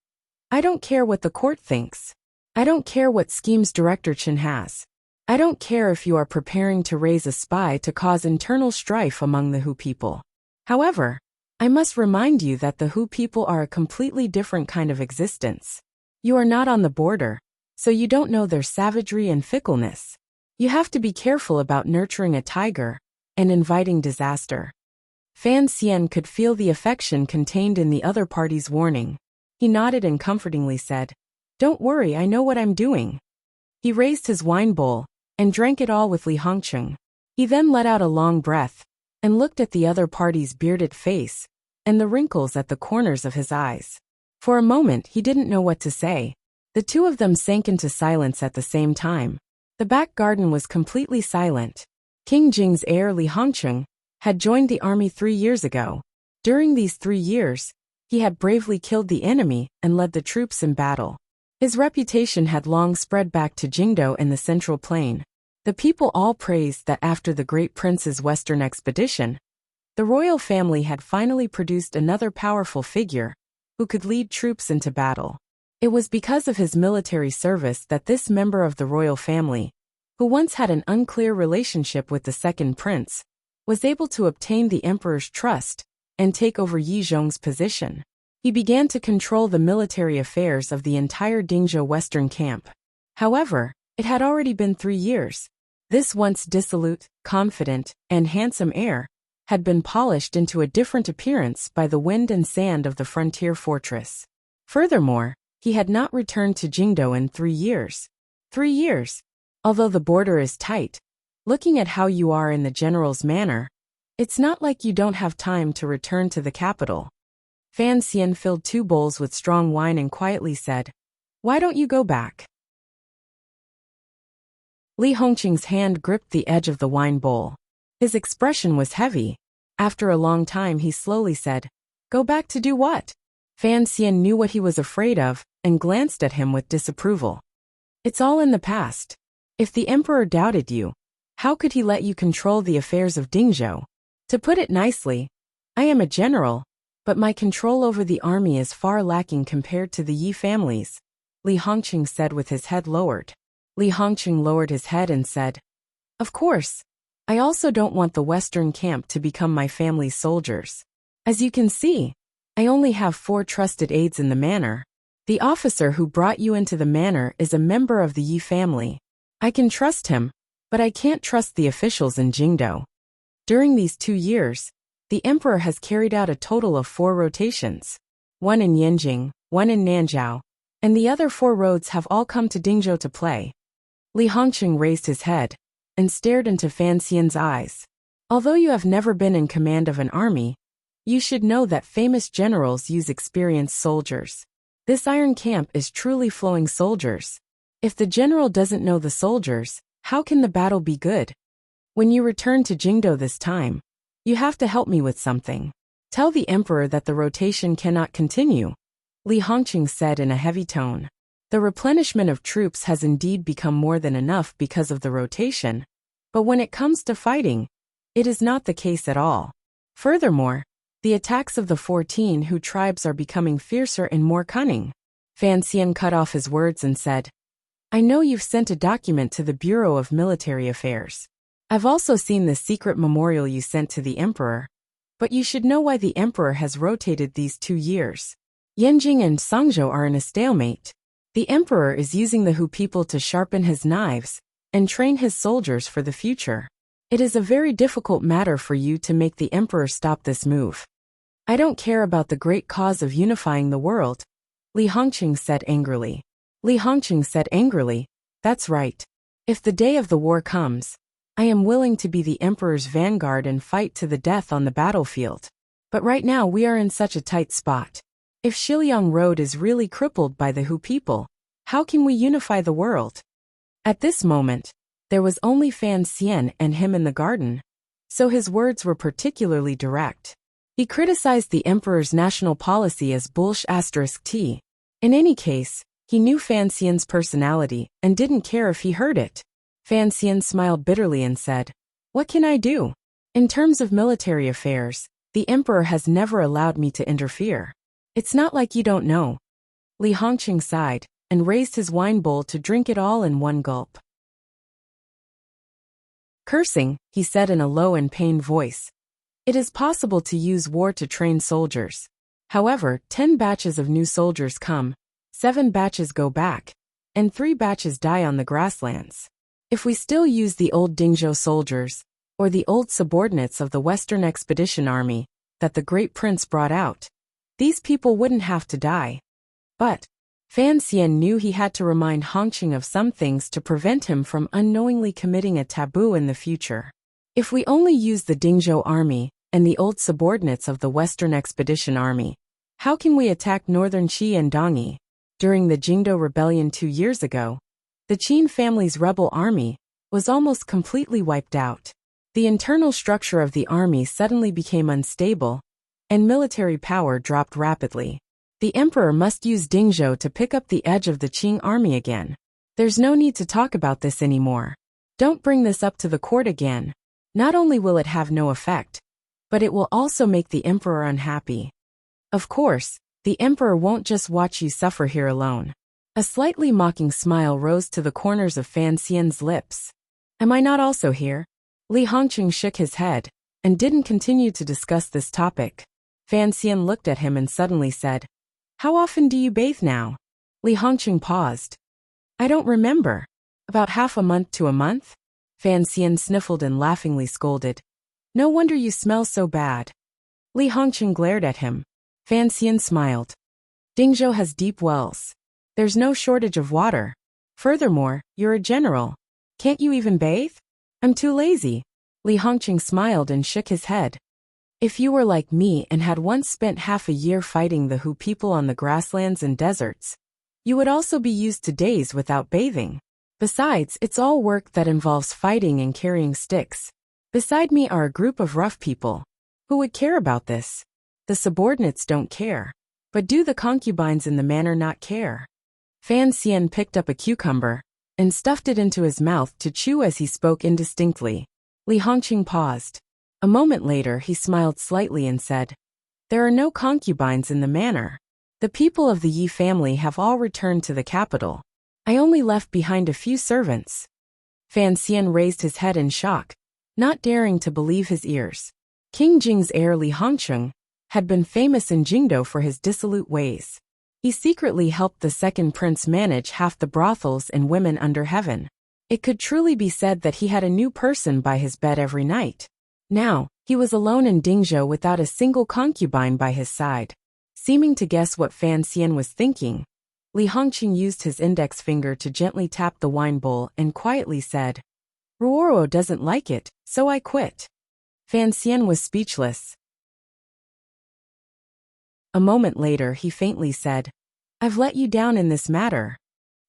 "I don't care what the court thinks. I don't care what schemes Director Chen has. I don't care if you are preparing to raise a spy to cause internal strife among the Hu people. However, I must remind you that the Hu people are a completely different kind of existence. You are not on the border, so you don't know their savagery and fickleness. You have to be careful about nurturing a tiger and inviting disaster." Fan Xian could feel the affection contained in the other party's warning. He nodded and comfortingly said, "Don't worry, I know what I'm doing." He raised his wine bowl and drank it all with Li Hongqing. He then let out a long breath and looked at the other party's bearded face and the wrinkles at the corners of his eyes. For a moment he didn't know what to say. The two of them sank into silence at the same time. The back garden was completely silent. King Jing's heir Li Hongqing had joined the army 3 years ago. During these 3 years, he had bravely killed the enemy and led the troops in battle. His reputation had long spread back to Jingdou and the Central Plain. The people all praised that after the Great Prince's Western expedition, the royal family had finally produced another powerful figure who could lead troops into battle. It was because of his military service that this member of the royal family, who once had an unclear relationship with the second prince, was able to obtain the emperor's trust and take over Yi Zhong's position. He began to control the military affairs of the entire Dingzhou Western camp. However, it had already been 3 years. This once dissolute, confident, and handsome heir had been polished into a different appearance by the wind and sand of the frontier fortress. Furthermore, he had not returned to Jingdou in 3 years. 3 years. Although the border is tight, looking at how you are in the general's manner, it's not like you don't have time to return to the capital. Fan Xian filled 2 bowls with strong wine and quietly said, "Why don't you go back?" Li Hongqing's hand gripped the edge of the wine bowl. His expression was heavy. After a long time he slowly said, "Go back to do what?" Fan Xian knew what he was afraid of and glanced at him with disapproval. "It's all in the past. If the emperor doubted you, how could he let you control the affairs of Dingzhou? To put it nicely, I am a general, but my control over the army is far lacking compared to the Yi families," Li Hongqing said with his head lowered. Li Hongqing lowered his head and said, "Of course, I also don't want the Western camp to become my family's soldiers. As you can see, I only have 4 trusted aides in the manor. The officer who brought you into the manor is a member of the Yi family. I can trust him, but I can't trust the officials in Jingdou." During these 2 years, the emperor has carried out a total of 4 rotations. 1 in Yanjing, 1 in Nanzhao, and the other 4 roads have all come to Dingzhou to play. Li Hongqing raised his head and stared into Fan Xian's eyes. "Although you have never been in command of an army, you should know that famous generals use experienced soldiers. This iron camp is truly flowing soldiers. If the general doesn't know the soldiers, how can the battle be good? When you return to Jingdou this time, you have to help me with something. Tell the emperor that the rotation cannot continue," Li Hongqing said in a heavy tone. The replenishment of troops has indeed become more than enough because of the rotation, but when it comes to fighting, it is not the case at all. Furthermore, the attacks of the 14 Hu tribes are becoming fiercer and more cunning. Fan Xian cut off his words and said, "I know you've sent a document to the Bureau of Military Affairs. I've also seen the secret memorial you sent to the emperor, but you should know why the emperor has rotated these 2 years. Yanjing and Sangzhou are in a stalemate. The emperor is using the Hu people to sharpen his knives and train his soldiers for the future. It is a very difficult matter for you to make the emperor stop this move." "I don't care about the great cause of unifying the world," Li Hongqing said angrily. Li Hongqing said angrily, "That's right. If the day of the war comes, I am willing to be the emperor's vanguard and fight to the death on the battlefield. But right now we are in such a tight spot. If Shiliang Road is really crippled by the Hu people, how can we unify the world?" At this moment, there was only Fan Xian and him in the garden, so his words were particularly direct. He criticized the emperor's national policy as bullsh*t. In any case, he knew Fan Xian's personality and didn't care if he heard it. Fan Xian smiled bitterly and said, "What can I do? In terms of military affairs, the emperor has never allowed me to interfere. It's not like you don't know." Li Hongqing sighed and raised his wine bowl to drink it all in one gulp. Cursing, he said in a low and pained voice, "It is possible to use war to train soldiers. However, 10 batches of new soldiers come, 7 batches go back, and 3 batches die on the grasslands. If we still use the old Dingzhou soldiers, or the old subordinates of the Western Expedition Army that the Great Prince brought out, these people wouldn't have to die." But Fan Xian knew he had to remind Hongqing of some things to prevent him from unknowingly committing a taboo in the future. "If we only use the Dingzhou army and the old subordinates of the Western Expedition Army, how can we attack northern Qi and Dongyi? During the Jingdou Rebellion 2 years ago, the Qin family's rebel army was almost completely wiped out. The internal structure of the army suddenly became unstable, and military power dropped rapidly. The emperor must use Dingzhou to pick up the edge of the Qing army again. There's no need to talk about this anymore. Don't bring this up to the court again. Not only will it have no effect, but it will also make the emperor unhappy. Of course, The emperor won't just watch you suffer here alone. A slightly mocking smile rose to the corners of Fan Xian's lips. Am I not also here? Li Hongqing shook his head and didn't continue to discuss this topic. Fan Xian looked at him and suddenly said, How often do you bathe now? Li Hongqing paused. I don't remember. About half a month to a month? Fan Xian sniffled and laughingly scolded. No wonder you smell so bad. Li Hongqing glared at him. Fan Xian smiled. Dingzhou has deep wells. There's no shortage of water. Furthermore, you're a general. Can't you even bathe? I'm too lazy. Li Hongqing smiled and shook his head. If you were like me and had once spent half a year fighting the Hu people on the grasslands and deserts, you would also be used to days without bathing. Besides, it's all work that involves fighting and carrying sticks. Beside me are a group of rough people. Who would care about this? The subordinates don't care. But do the concubines in the manor not care? Fan Xian picked up a cucumber and stuffed it into his mouth to chew as he spoke indistinctly. Li Hongqing paused. A moment later he smiled slightly and said, There are no concubines in the manor. The people of the Yi family have all returned to the capital. I only left behind a few servants. Fan Xian raised his head in shock, not daring to believe his ears. King Jing's heir Li Hongqing had been famous in Jingdou for his dissolute ways. He secretly helped the second prince manage half the brothels and women under heaven. It could truly be said that he had a new person by his bed every night. Now, he was alone in Dingzhou without a single concubine by his side. Seeming to guess what Fan Xian was thinking, Li Hongqing used his index finger to gently tap the wine bowl and quietly said, Ruoro doesn't like it, so I quit. Fan Xian was speechless. A moment later he faintly said, I've let you down in this matter.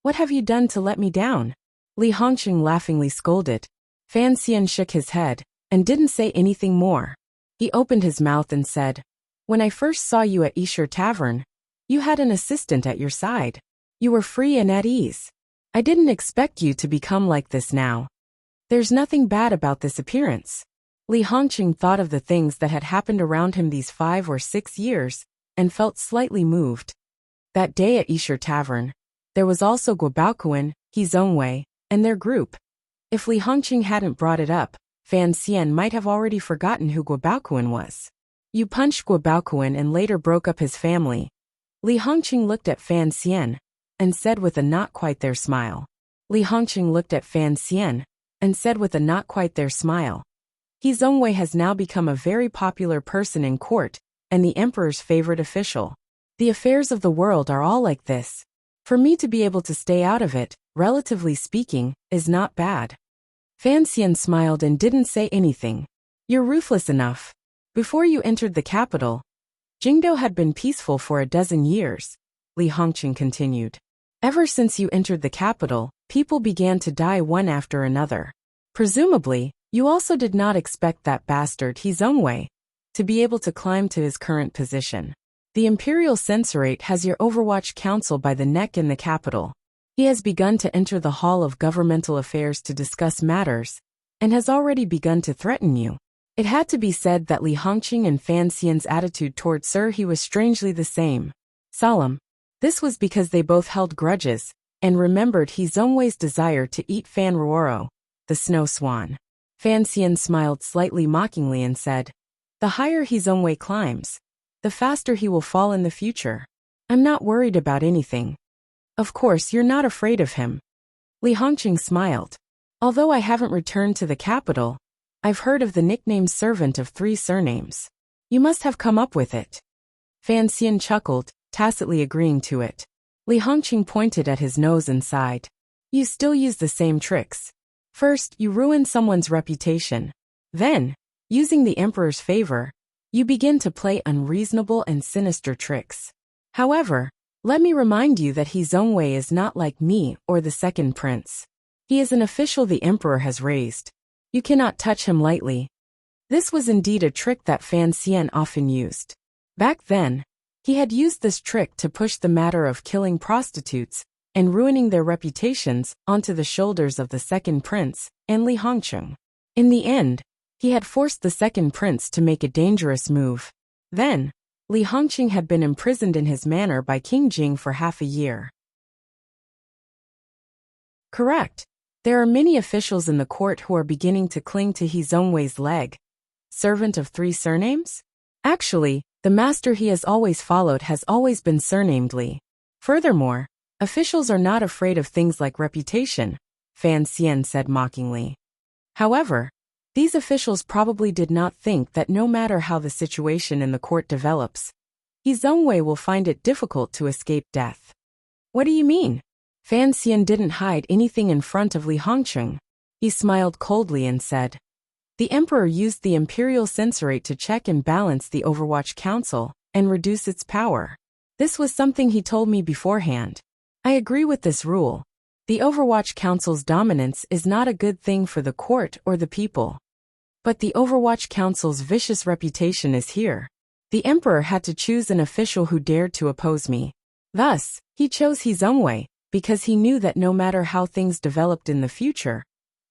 What have you done to let me down? Li Hongqing laughingly scolded. Fan Xian shook his head and didn't say anything more. He opened his mouth and said, When I first saw you at Yishur Tavern, you had an assistant at your side. You were free and at ease. I didn't expect you to become like this now. There's nothing bad about this appearance. Li Hongqing thought of the things that had happened around him these 5 or 6 years and felt slightly moved. That day at Yishur Tavern, there was also Guobaoquan, He Zongwei, and their group. If Li Hongqing hadn't brought it up, Fan Xian might have already forgotten who Guobaoquan was. You punched Guobaoquan and later broke up his family. Li Hongqing looked at Fan Xian and said with a not quite there smile. Li Hongqing looked at Fan Xian and said with a not quite there smile. He Zongwei has now become a very popular person in court and the emperor's favorite official. The affairs of the world are all like this. For me to be able to stay out of it, relatively speaking, is not bad. Fan Xian smiled and didn't say anything. You're ruthless enough. Before you entered the capital, Jingdou had been peaceful for a dozen years, Li Hongqing continued. Ever since you entered the capital, people began to die one after another. Presumably, you also did not expect that bastard He Zongwei to be able to climb to his current position. The Imperial Censorate has your Overwatch Council by the neck in the capital. He has begun to enter the Hall of Governmental Affairs to discuss matters, and has already begun to threaten you. It had to be said that Li Hongqing and Fan Xian's attitude toward Sir He was strangely the same. Solemn. This was because they both held grudges, and remembered He Zongwei's desire to eat Fan Ruoro, the snow swan. Fan Xian smiled slightly mockingly and said, The higher He Zongwei climbs, the faster he will fall in the future. I'm not worried about anything. Of course you're not afraid of him. Li Hongqing smiled. Although I haven't returned to the capital, I've heard of the nickname Servant of 3 Surnames. You must have come up with it. Fan Xian chuckled, tacitly agreeing to it. Li Hongqing pointed at his nose and sighed. You still use the same tricks. First, you ruin someone's reputation. Then, using the emperor's favor, you begin to play unreasonable and sinister tricks. However, let me remind you that He Zongwei is not like me or the second prince. He is an official the emperor has raised. You cannot touch him lightly. This was indeed a trick that Fan Xian often used. Back then, he had used this trick to push the matter of killing prostitutes and ruining their reputations onto the shoulders of the second prince and Li Hongqing. In the end, he had forced the second prince to make a dangerous move. Then, Li Hongqing had been imprisoned in his manor by King Jing for half a year. Correct. There are many officials in the court who are beginning to cling to He Zhongwei's leg. Servant of 3 surnames? Actually, the master he has always followed has always been surnamed Li. Furthermore, officials are not afraid of things like reputation, Fan Xian said mockingly. However, these officials probably did not think that no matter how the situation in the court develops, He Zhongwei will find it difficult to escape death. What do you mean? Fan Xian didn't hide anything in front of Li Hongqing. He smiled coldly and said, "The emperor used the imperial censorate to check and balance the Overwatch Council and reduce its power. This was something he told me beforehand. I agree with this rule. The Overwatch Council's dominance is not a good thing for the court or the people. But the Overwatch Council's vicious reputation is here. The emperor had to choose an official who dared to oppose me. Thus, he chose He Zhongwei, because he knew that no matter how things developed in the future,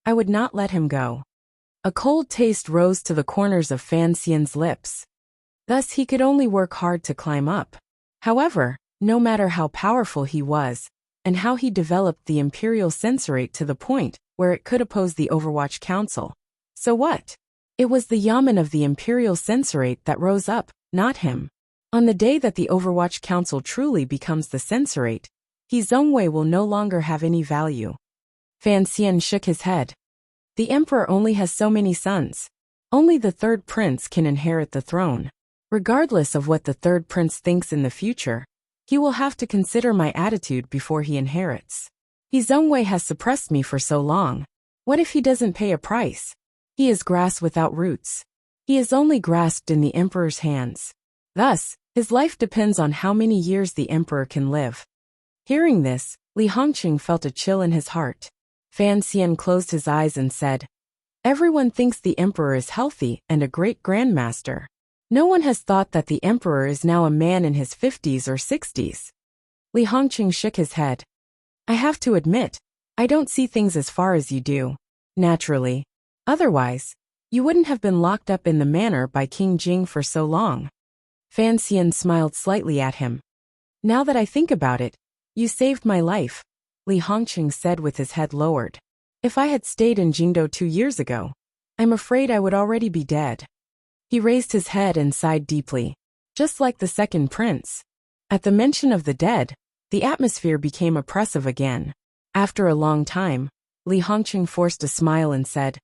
I would not let him go." A cold taste rose to the corners of Fan Xian's lips. Thus he could only work hard to climb up. However, no matter how powerful he was, and how he developed the imperial censorate to the point where it could oppose the Overwatch Council, so what? It was the yamen of the imperial censorate that rose up, not him. On the day that the Overwatch Council truly becomes the censorate, He Zhongwei will no longer have any value. Fan Xian shook his head. The emperor only has so many sons. Only the 3rd prince can inherit the throne. Regardless of what the 3rd prince thinks in the future, he will have to consider my attitude before he inherits. He Zhongwei has suppressed me for so long. What if he doesn't pay a price? He is grass without roots. He is only grasped in the emperor's hands. Thus, his life depends on how many years the emperor can live. Hearing this, Li Hongqing felt a chill in his heart. Fan Xian closed his eyes and said, "Everyone thinks the emperor is healthy and a great grandmaster. No one has thought that the emperor is now a man in his 50s or 60s. Li Hongqing shook his head. "I have to admit, I don't see things as far as you do. Naturally. Otherwise, you wouldn't have been locked up in the manor by King Jing for so long." Fan Xian smiled slightly at him. "Now that I think about it, you saved my life," Li Hongqing said with his head lowered. "If I had stayed in Jingdo 2 years ago, I'm afraid I would already be dead." He raised his head and sighed deeply, just like the 2nd prince. At the mention of the dead, the atmosphere became oppressive again. After a long time, Li Hongqing forced a smile and said,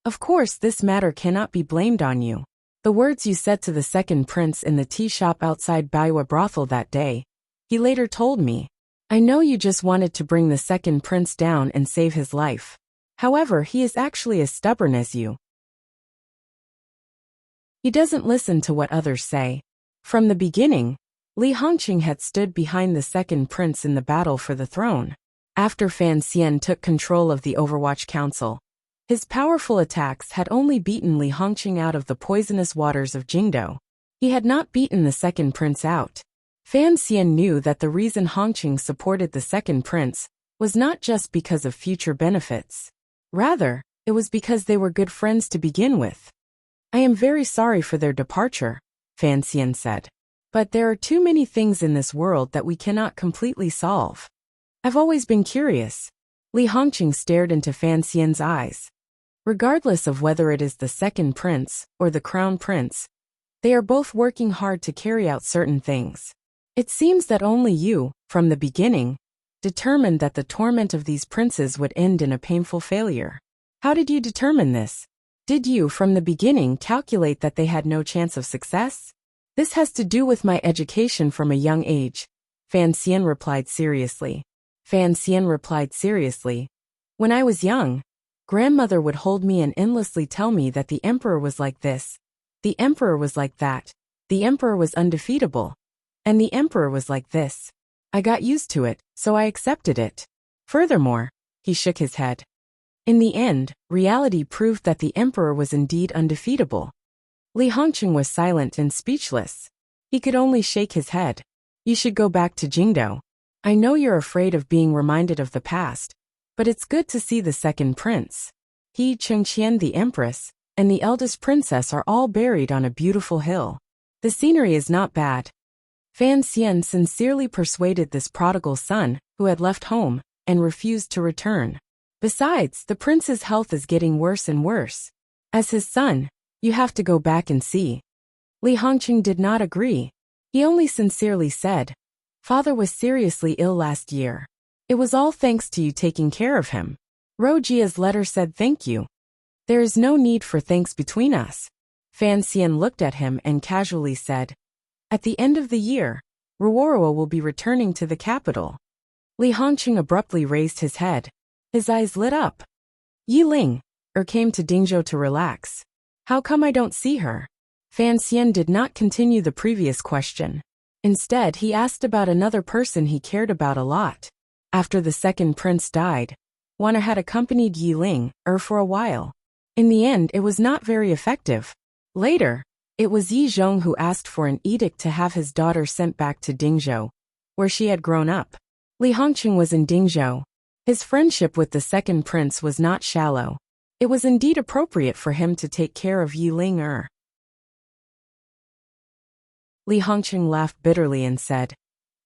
"Of course this matter cannot be blamed on you. The words you said to the 2nd prince in the tea shop outside Baiwa brothel that day, he later told me. I know you just wanted to bring the 2nd prince down and save his life. However, he is actually as stubborn as you. He doesn't listen to what others say. From the beginning, Li Hongqing had stood behind the 2nd prince in the battle for the throne. After Fan Xian took control of the Overwatch Council, his powerful attacks had only beaten Li Hongqing out of the poisonous waters of Jingdo. He had not beaten the 2nd prince out. Fan Xian knew that the reason Hongqing supported the 2nd prince was not just because of future benefits. Rather, it was because they were good friends to begin with. "I am very sorry for their departure," Fan Xian said. "But there are too many things in this world that we cannot completely solve. I've always been curious." Li Hongqing stared into Fan Xian's eyes. Regardless of whether it is the 2nd prince or the crown prince, they are both working hard to carry out certain things. It seems that only you, from the beginning, determined that the torment of these princes would end in a painful failure. How did you determine this? Did you, from the beginning, calculate that they had no chance of success? "This has to do with my education from a young age," Fan Xian replied seriously. "When I was young, grandmother would hold me and endlessly tell me that the emperor was like this, the emperor was like that, the emperor was undefeatable, and the emperor was like this. I got used to it, so I accepted it. Furthermore," he shook his head. "In the end, reality proved that the emperor was indeed undefeatable." Li Hongqing was silent and speechless. He could only shake his head. "You should go back to Jingdo. I know you're afraid of being reminded of the past, but it's good to see the 2nd prince. He, Chengqian the empress, and the eldest princess are all buried on a beautiful hill. The scenery is not bad. Fan Xian sincerely persuaded this prodigal son, who had left home, and refused to return. Besides, the prince's health is getting worse and worse. As his son, you have to go back and see. Li Hongqing did not agree. He only sincerely said, "Father was seriously ill last year. It was all thanks to you taking care of him." Ro Jia's letter said thank you. There is no need for thanks between us. Fan Xian looked at him and casually said, "At the end of the year, Ruoroa will be returning to the capital." Li Hongqing abruptly raised his head. His eyes lit up. Yi Ling, came to Dingzhou to relax. How come I don't see her? Fan Xian did not continue the previous question. Instead, he asked about another person he cared about a lot. After the second prince died, Wana had accompanied Yi Ling, for a while. In the end, it was not very effective. Later, it was Yi Zhong who asked for an edict to have his daughter sent back to Dingzhou, where she had grown up. Li Hongqing was in Dingzhou. His friendship with the second prince was not shallow. It was indeed appropriate for him to take care of Yi Ling. Li Hongqing laughed bitterly and said,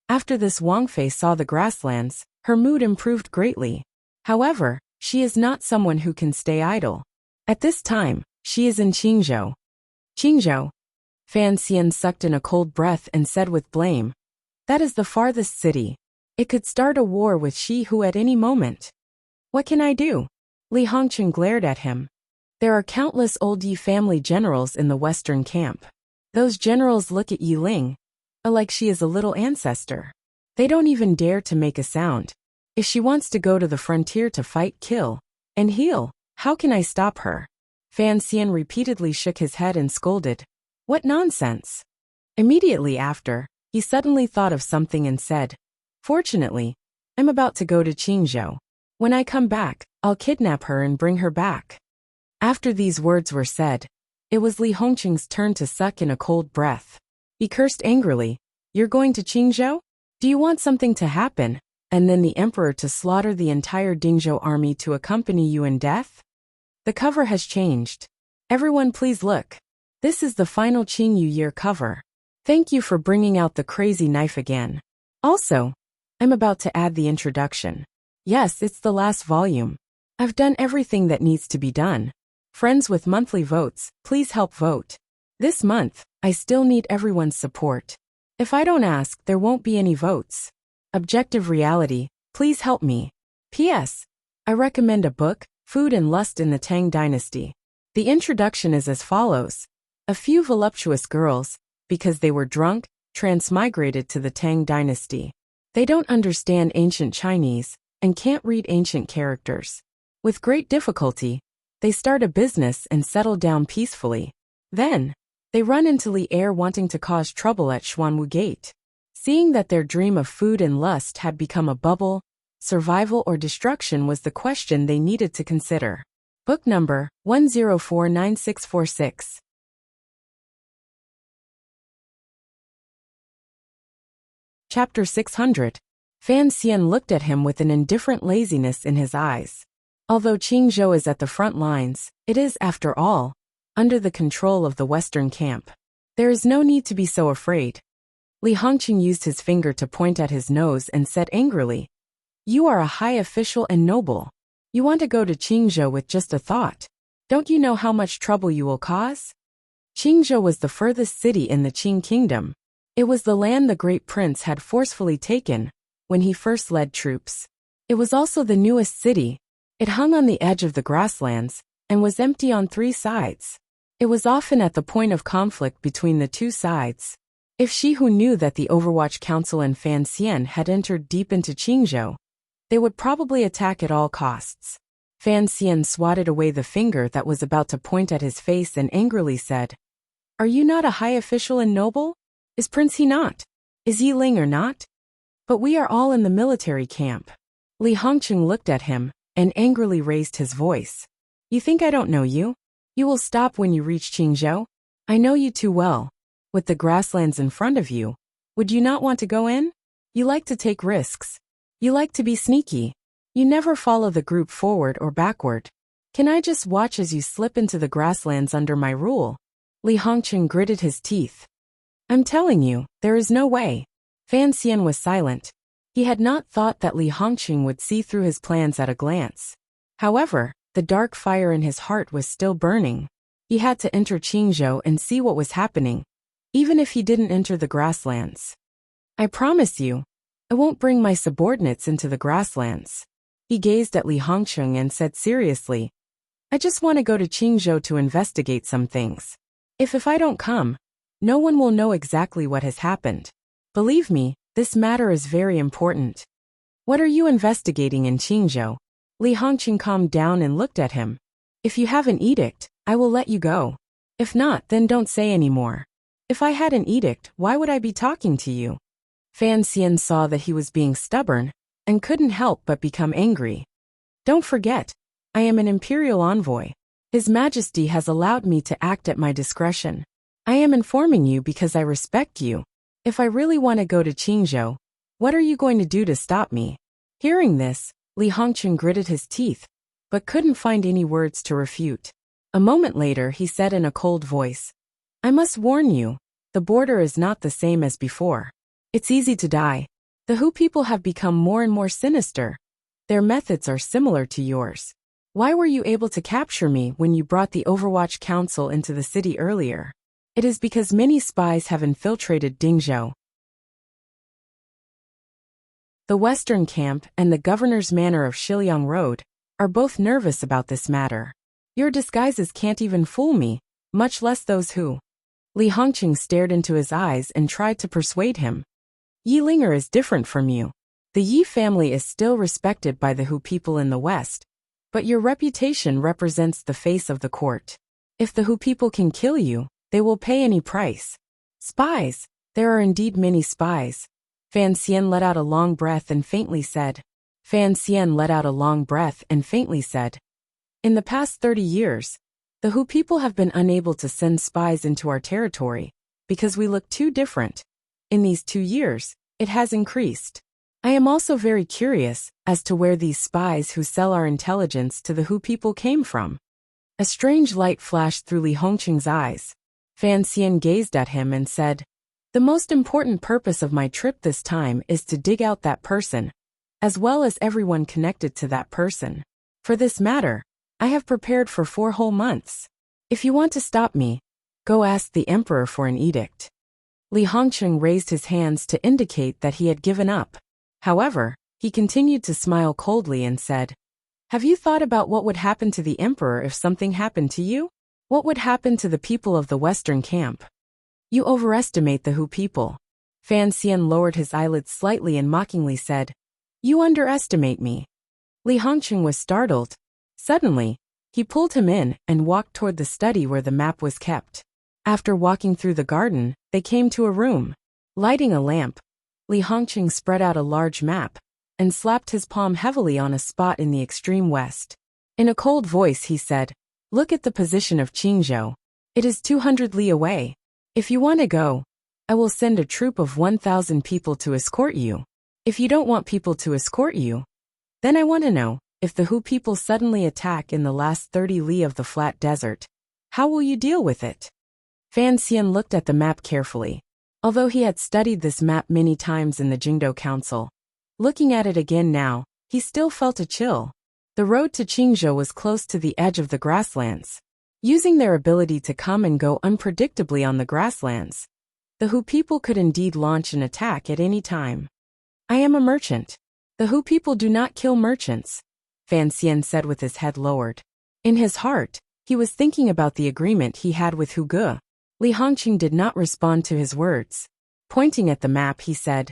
"After this Wang Fei saw the grasslands, her mood improved greatly. However, she is not someone who can stay idle. At this time, she is in Qingzhou." Qingzhou? Fan Xian sucked in a cold breath and said with blame, "That is the farthest city. It could start a war with Shihu at any moment. What can I do?" Li Hongqing glared at him. "There are countless old Yi family generals in the western camp. Those generals look at Yi Ling, like she is a little ancestor. They don't even dare to make a sound. If she wants to go to the frontier to fight, kill, and heal, how can I stop her?" Fan Xian repeatedly shook his head and scolded, "What nonsense!" Immediately after, he suddenly thought of something and said, "Fortunately, I'm about to go to Qingzhou. When I come back, I'll kidnap her and bring her back." After these words were said, it was Li Hongqing's turn to suck in a cold breath. He cursed angrily, "You're going to Qingzhou? Do you want something to happen, and then the emperor to slaughter the entire Dingzhou army to accompany you in death?" The cover has changed. Everyone please look. This is the final Qingyu year cover. Thank you for bringing out the crazy knife again. Also, I'm about to add the introduction. Yes, it's the last volume. I've done everything that needs to be done. Friends with monthly votes, please help vote. This month, I still need everyone's support. If I don't ask, there won't be any votes. Objective reality, please help me. P.S. I recommend a book, Food and Lust in the Tang Dynasty. The introduction is as follows. A few voluptuous girls, because they were drunk, transmigrated to the Tang Dynasty. They don't understand ancient Chinese, and can't read ancient characters. With great difficulty, they start a business and settle down peacefully. Then, they run into Li Air wanting to cause trouble at Xuanwu Gate. Seeing that their dream of food and lust had become a bubble, survival or destruction was the question they needed to consider. Book number 1049646. Chapter 600. Fan Xian looked at him with an indifferent laziness in his eyes. Although Qingzhou is at the front lines, it is, after all, under the control of the western camp. There is no need to be so afraid. Li Hongqing used his finger to point at his nose and said angrily, "You are a high official and noble. You want to go to Qingzhou with just a thought. Don't you know how much trouble you will cause?" Qingzhou was the furthest city in the Qing kingdom. It was the land the great prince had forcefully taken when he first led troops. It was also the newest city. It hung on the edge of the grasslands and was empty on three sides. It was often at the point of conflict between the two sides. If Shihu knew that the Overwatch Council and Fan Xian had entered deep into Qingzhou, they would probably attack at all costs. Fan Xian swatted away the finger that was about to point at his face and angrily said, "Are you not a high official and noble? Is Prince he not? Is Yi Ling or not? But we are all in the military camp." Li Hongqing looked at him and angrily raised his voice. "You think I don't know you? You will stop when you reach Qingzhou? I know you too well. With the grasslands in front of you, would you not want to go in? You like to take risks. You like to be sneaky. You never follow the group forward or backward. Can I just watch as you slip into the grasslands under my rule?" Li Hongqing gritted his teeth. I'm telling you, there is no way. Fan Xian was silent. He had not thought that Li Hongqing would see through his plans at a glance. However, the dark fire in his heart was still burning. He had to enter Qingzhou and see what was happening, even if he didn't enter the grasslands. I promise you, I won't bring my subordinates into the grasslands. He gazed at Li Hongqing and said seriously, I just want to go to Qingzhou to investigate some things. If I don't come, no one will know exactly what has happened. Believe me, this matter is very important. What are you investigating in Qingzhou? Li Hongqing calmed down and looked at him. If you have an edict, I will let you go. If not, then don't say any more. If I had an edict, why would I be talking to you? Fan Xian saw that he was being stubborn and couldn't help but become angry. Don't forget, I am an imperial envoy. His Majesty has allowed me to act at my discretion. I am informing you because I respect you. If I really want to go to Qingzhou, what are you going to do to stop me? Hearing this, Li Hongqing gritted his teeth, but couldn't find any words to refute. A moment later he said in a cold voice, I must warn you, the border is not the same as before. It's easy to die. The Hu people have become more and more sinister. Their methods are similar to yours. Why were you able to capture me when you brought the Overwatch Council into the city earlier? It is because many spies have infiltrated Dingzhou. The Western Camp and the Governor's Manor of Shiliang Road are both nervous about this matter. Your disguises can't even fool me, much less those who. Li Hongqing stared into his eyes and tried to persuade him. Yi Linger is different from you. The Yi family is still respected by the Hu people in the West, but your reputation represents the face of the court. If the Hu people can kill you, they will pay any price. Spies, there are indeed many spies. Fan Xian let out a long breath and faintly said. In the past 30 years, the Hu people have been unable to send spies into our territory because we look too different. In these 2 years, it has increased. I am also very curious as to where these spies who sell our intelligence to the Hu people came from. A strange light flashed through Li Hongqing's eyes. Fan Xian gazed at him and said, the most important purpose of my trip this time is to dig out that person, as well as everyone connected to that person. For this matter, I have prepared for 4 whole months. If you want to stop me, go ask the emperor for an edict. Li Hongqing raised his hands to indicate that he had given up. However, he continued to smile coldly and said, have you thought about what would happen to the emperor if something happened to you? What would happen to the people of the Western Camp? You overestimate the Hu people. Fan Xian lowered his eyelids slightly and mockingly said, you underestimate me. Li Hongqing was startled. Suddenly, he pulled him in and walked toward the study where the map was kept. After walking through the garden, they came to a room. Lighting a lamp, Li Hongqing spread out a large map and slapped his palm heavily on a spot in the extreme west. In a cold voice he said, look at the position of Qingzhou. It is 200 li away. If you want to go, I will send a troop of 1,000 people to escort you. If you don't want people to escort you, then I want to know, if the Hu people suddenly attack in the last 30 li of the flat desert, how will you deal with it? Fan Xian looked at the map carefully. Although he had studied this map many times in the Jingdou Council, looking at it again now, he still felt a chill. The road to Qingzhou was close to the edge of the grasslands. Using their ability to come and go unpredictably on the grasslands, the Hu people could indeed launch an attack at any time. I am a merchant. The Hu people do not kill merchants, Fan Xian said with his head lowered. In his heart, he was thinking about the agreement he had with Hu Ge. Li Hongqing did not respond to his words. Pointing at the map he said,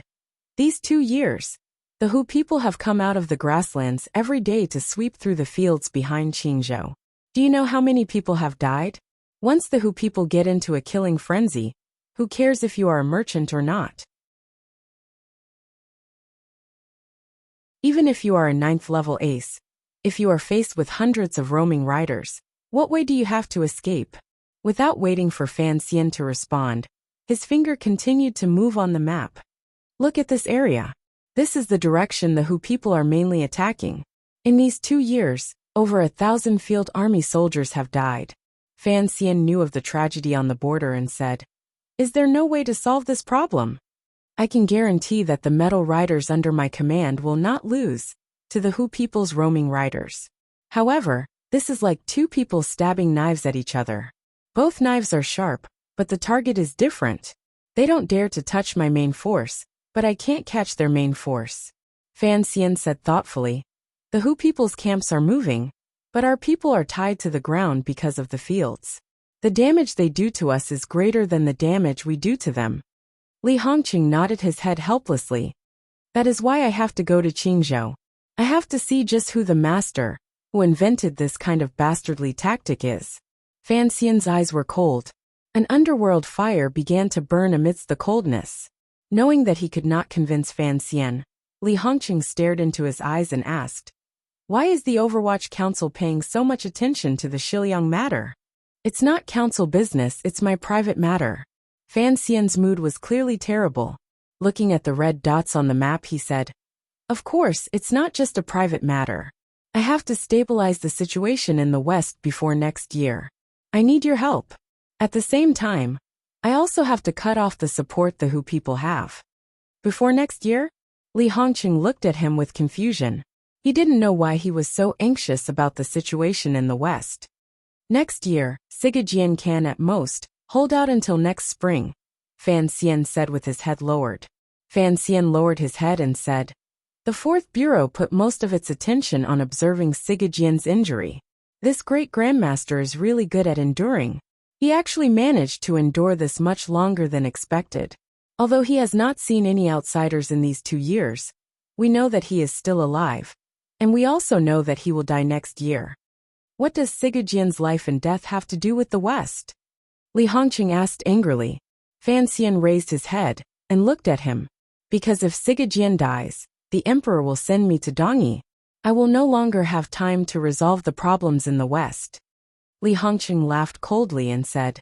these 2 years, the Hu people have come out of the grasslands every day to sweep through the fields behind Qingzhou. Do you know how many people have died? Once the Hu people get into a killing frenzy, who cares if you are a merchant or not? Even if you are a 9th level ace, if you are faced with hundreds of roaming riders, what way do you have to escape? Without waiting for Fan Xian to respond, his finger continued to move on the map. Look at this area. This is the direction the Hu people are mainly attacking. In these 2 years, over 1,000 field army soldiers have died. Fan Xian knew of the tragedy on the border and said, Is there no way to solve this problem? I can guarantee that the metal riders under my command will not lose to the Hu people's roaming riders. However, this is like two people stabbing knives at each other. Both knives are sharp, but the target is different. They don't dare to touch my main force, but I can't catch their main force. Fan Xian said thoughtfully. The Hu people's camps are moving, but our people are tied to the ground because of the fields. The damage they do to us is greater than the damage we do to them. Li Hongqing nodded his head helplessly. That is why I have to go to Qingzhou. I have to see just who the master, who invented this kind of bastardly tactic is. Fan Xian's eyes were cold. An underworld fire began to burn amidst the coldness. Knowing that he could not convince Fan Xian, Li Hongqing stared into his eyes and asked, "Why is the Overwatch Council paying so much attention to the Shiliang matter?" "It's not council business, it's my private matter." Fan Xian's mood was clearly terrible. Looking at the red dots on the map, he said, "Of course, it's not just a private matter. I have to stabilize the situation in the West before next year. I need your help. At the same time, I also have to cut off the support the Hu people have." Before next year? Li Hongqing looked at him with confusion. He didn't know why he was so anxious about the situation in the West. "Next year, Sigajian can at most hold out until next spring," Fan Xian said with his head lowered. Fan Xian lowered his head and said, "The Fourth Bureau put most of its attention on observing Sigajian's injury. This great grandmaster is really good at enduring. He actually managed to endure this much longer than expected. Although he has not seen any outsiders in these 2 years, we know that he is still alive. And we also know that he will die next year. What does Sigajian's life and death have to do with the West?" Li Hongqing asked angrily. Fan Xian raised his head and looked at him. "Because if Sigajian dies, the emperor will send me to Dongyi. I will no longer have time to resolve the problems in the West." Li Hongqing laughed coldly and said,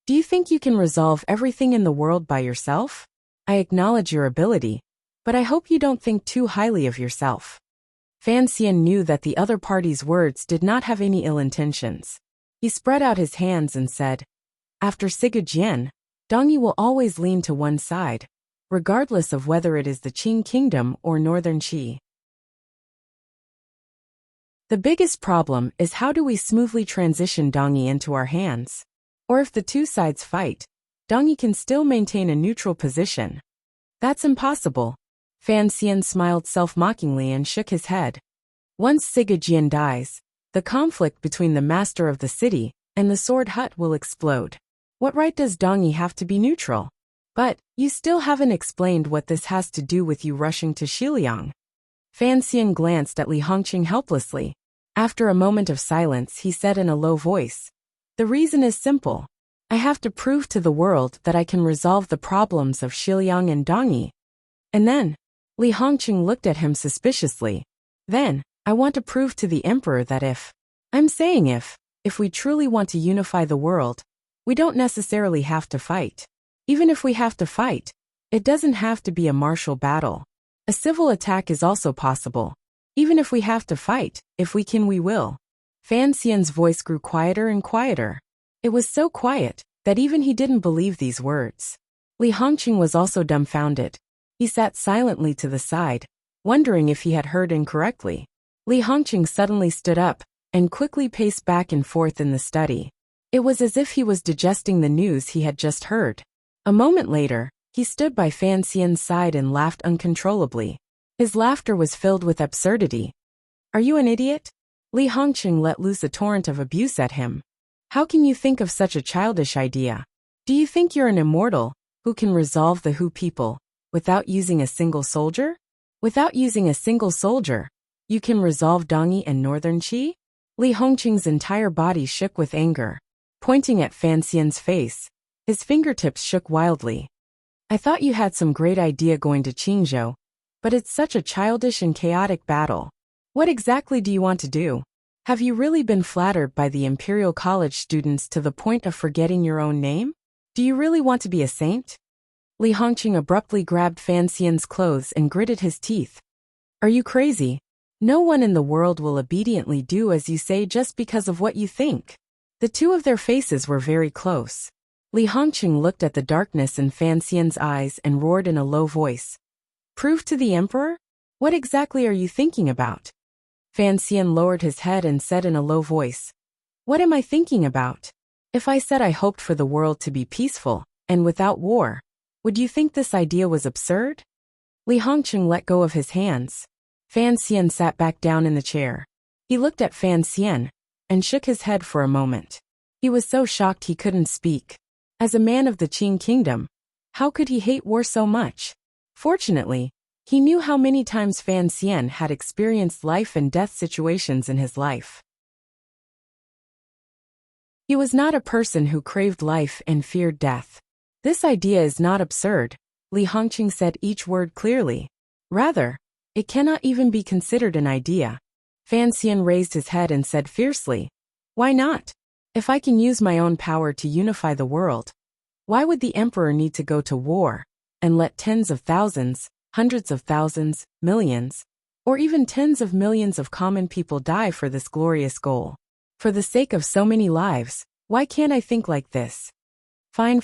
"Do you think you can resolve everything in the world by yourself? I acknowledge your ability, but I hope you don't think too highly of yourself." Fan Xian knew that the other party's words did not have any ill intentions. He spread out his hands and said, "After Sigajian, Dongyi will always lean to one side, regardless of whether it is the Qing kingdom or northern Qi. The biggest problem is how do we smoothly transition Dongyi into our hands? Or if the two sides fight, Dongyi can still maintain a neutral position. That's impossible." Fan Xian smiled self-mockingly and shook his head. "Once Sigajian dies, the conflict between the master of the city and the sword hut will explode. What right does Dongyi have to be neutral? But you still haven't explained what this has to do with you rushing to Xiliang." Fan Xian glanced at Li Hongqing helplessly. After a moment of silence, he said in a low voice, "The reason is simple. I have to prove to the world that I can resolve the problems of Xiliang and Dongyi." And then, Li Hongqing looked at him suspiciously. "Then, I want to prove to the emperor that if we truly want to unify the world, we don't necessarily have to fight. Even if we have to fight, it doesn't have to be a martial battle. A civil attack is also possible. Even if we have to fight, if we can, we will." Fan Xian's voice grew quieter and quieter. It was so quiet that even he didn't believe these words. Li Hongqing was also dumbfounded. He sat silently to the side, wondering if he had heard incorrectly. Li Hongqing suddenly stood up and quickly paced back and forth in the study. It was as if he was digesting the news he had just heard. A moment later, he stood by Fan Xian's side and laughed uncontrollably. His laughter was filled with absurdity. "Are you an idiot?" Li Hongqing let loose a torrent of abuse at him. "How can you think of such a childish idea? Do you think you're an immortal who can resolve the Hu people without using a single soldier? Without using a single soldier, you can resolve Dongyi and northern Qi?" Li Hongqing's entire body shook with anger. Pointing at Fan Xian's face, his fingertips shook wildly. "I thought you had some great idea going to Qingzhou, but it's such a childish and chaotic battle. What exactly do you want to do? Have you really been flattered by the Imperial College students to the point of forgetting your own name? Do you really want to be a saint?" Li Hongqing abruptly grabbed Fan Xian's clothes and gritted his teeth. "Are you crazy? No one in the world will obediently do as you say just because of what you think." The two of their faces were very close. Li Hongqing looked at the darkness in Fan Xian's eyes and roared in a low voice. Prove to the emperor? What exactly are you thinking about? Fan Xian lowered his head and said in a low voice. What am I thinking about? If I said I hoped for the world to be peaceful, and without war, would you think this idea was absurd? Li Hongqing let go of his hands. Fan Xian sat back down in the chair. He looked at Fan Xian and shook his head for a moment. He was so shocked he couldn't speak. As a man of the Qing kingdom, how could he hate war so much? Fortunately, he knew how many times Fan Xian had experienced life and death situations in his life. He was not a person who craved life and feared death. This idea is not absurd, Li Hongqing said each word clearly. Rather, it cannot even be considered an idea. Fan Xian raised his head and said fiercely, Why not? If I can use my own power to unify the world, why would the emperor need to go to war and let tens of thousands, hundreds of thousands, millions, or even tens of millions of common people die for this glorious goal? For the sake of so many lives, why can't I think like this? Fine.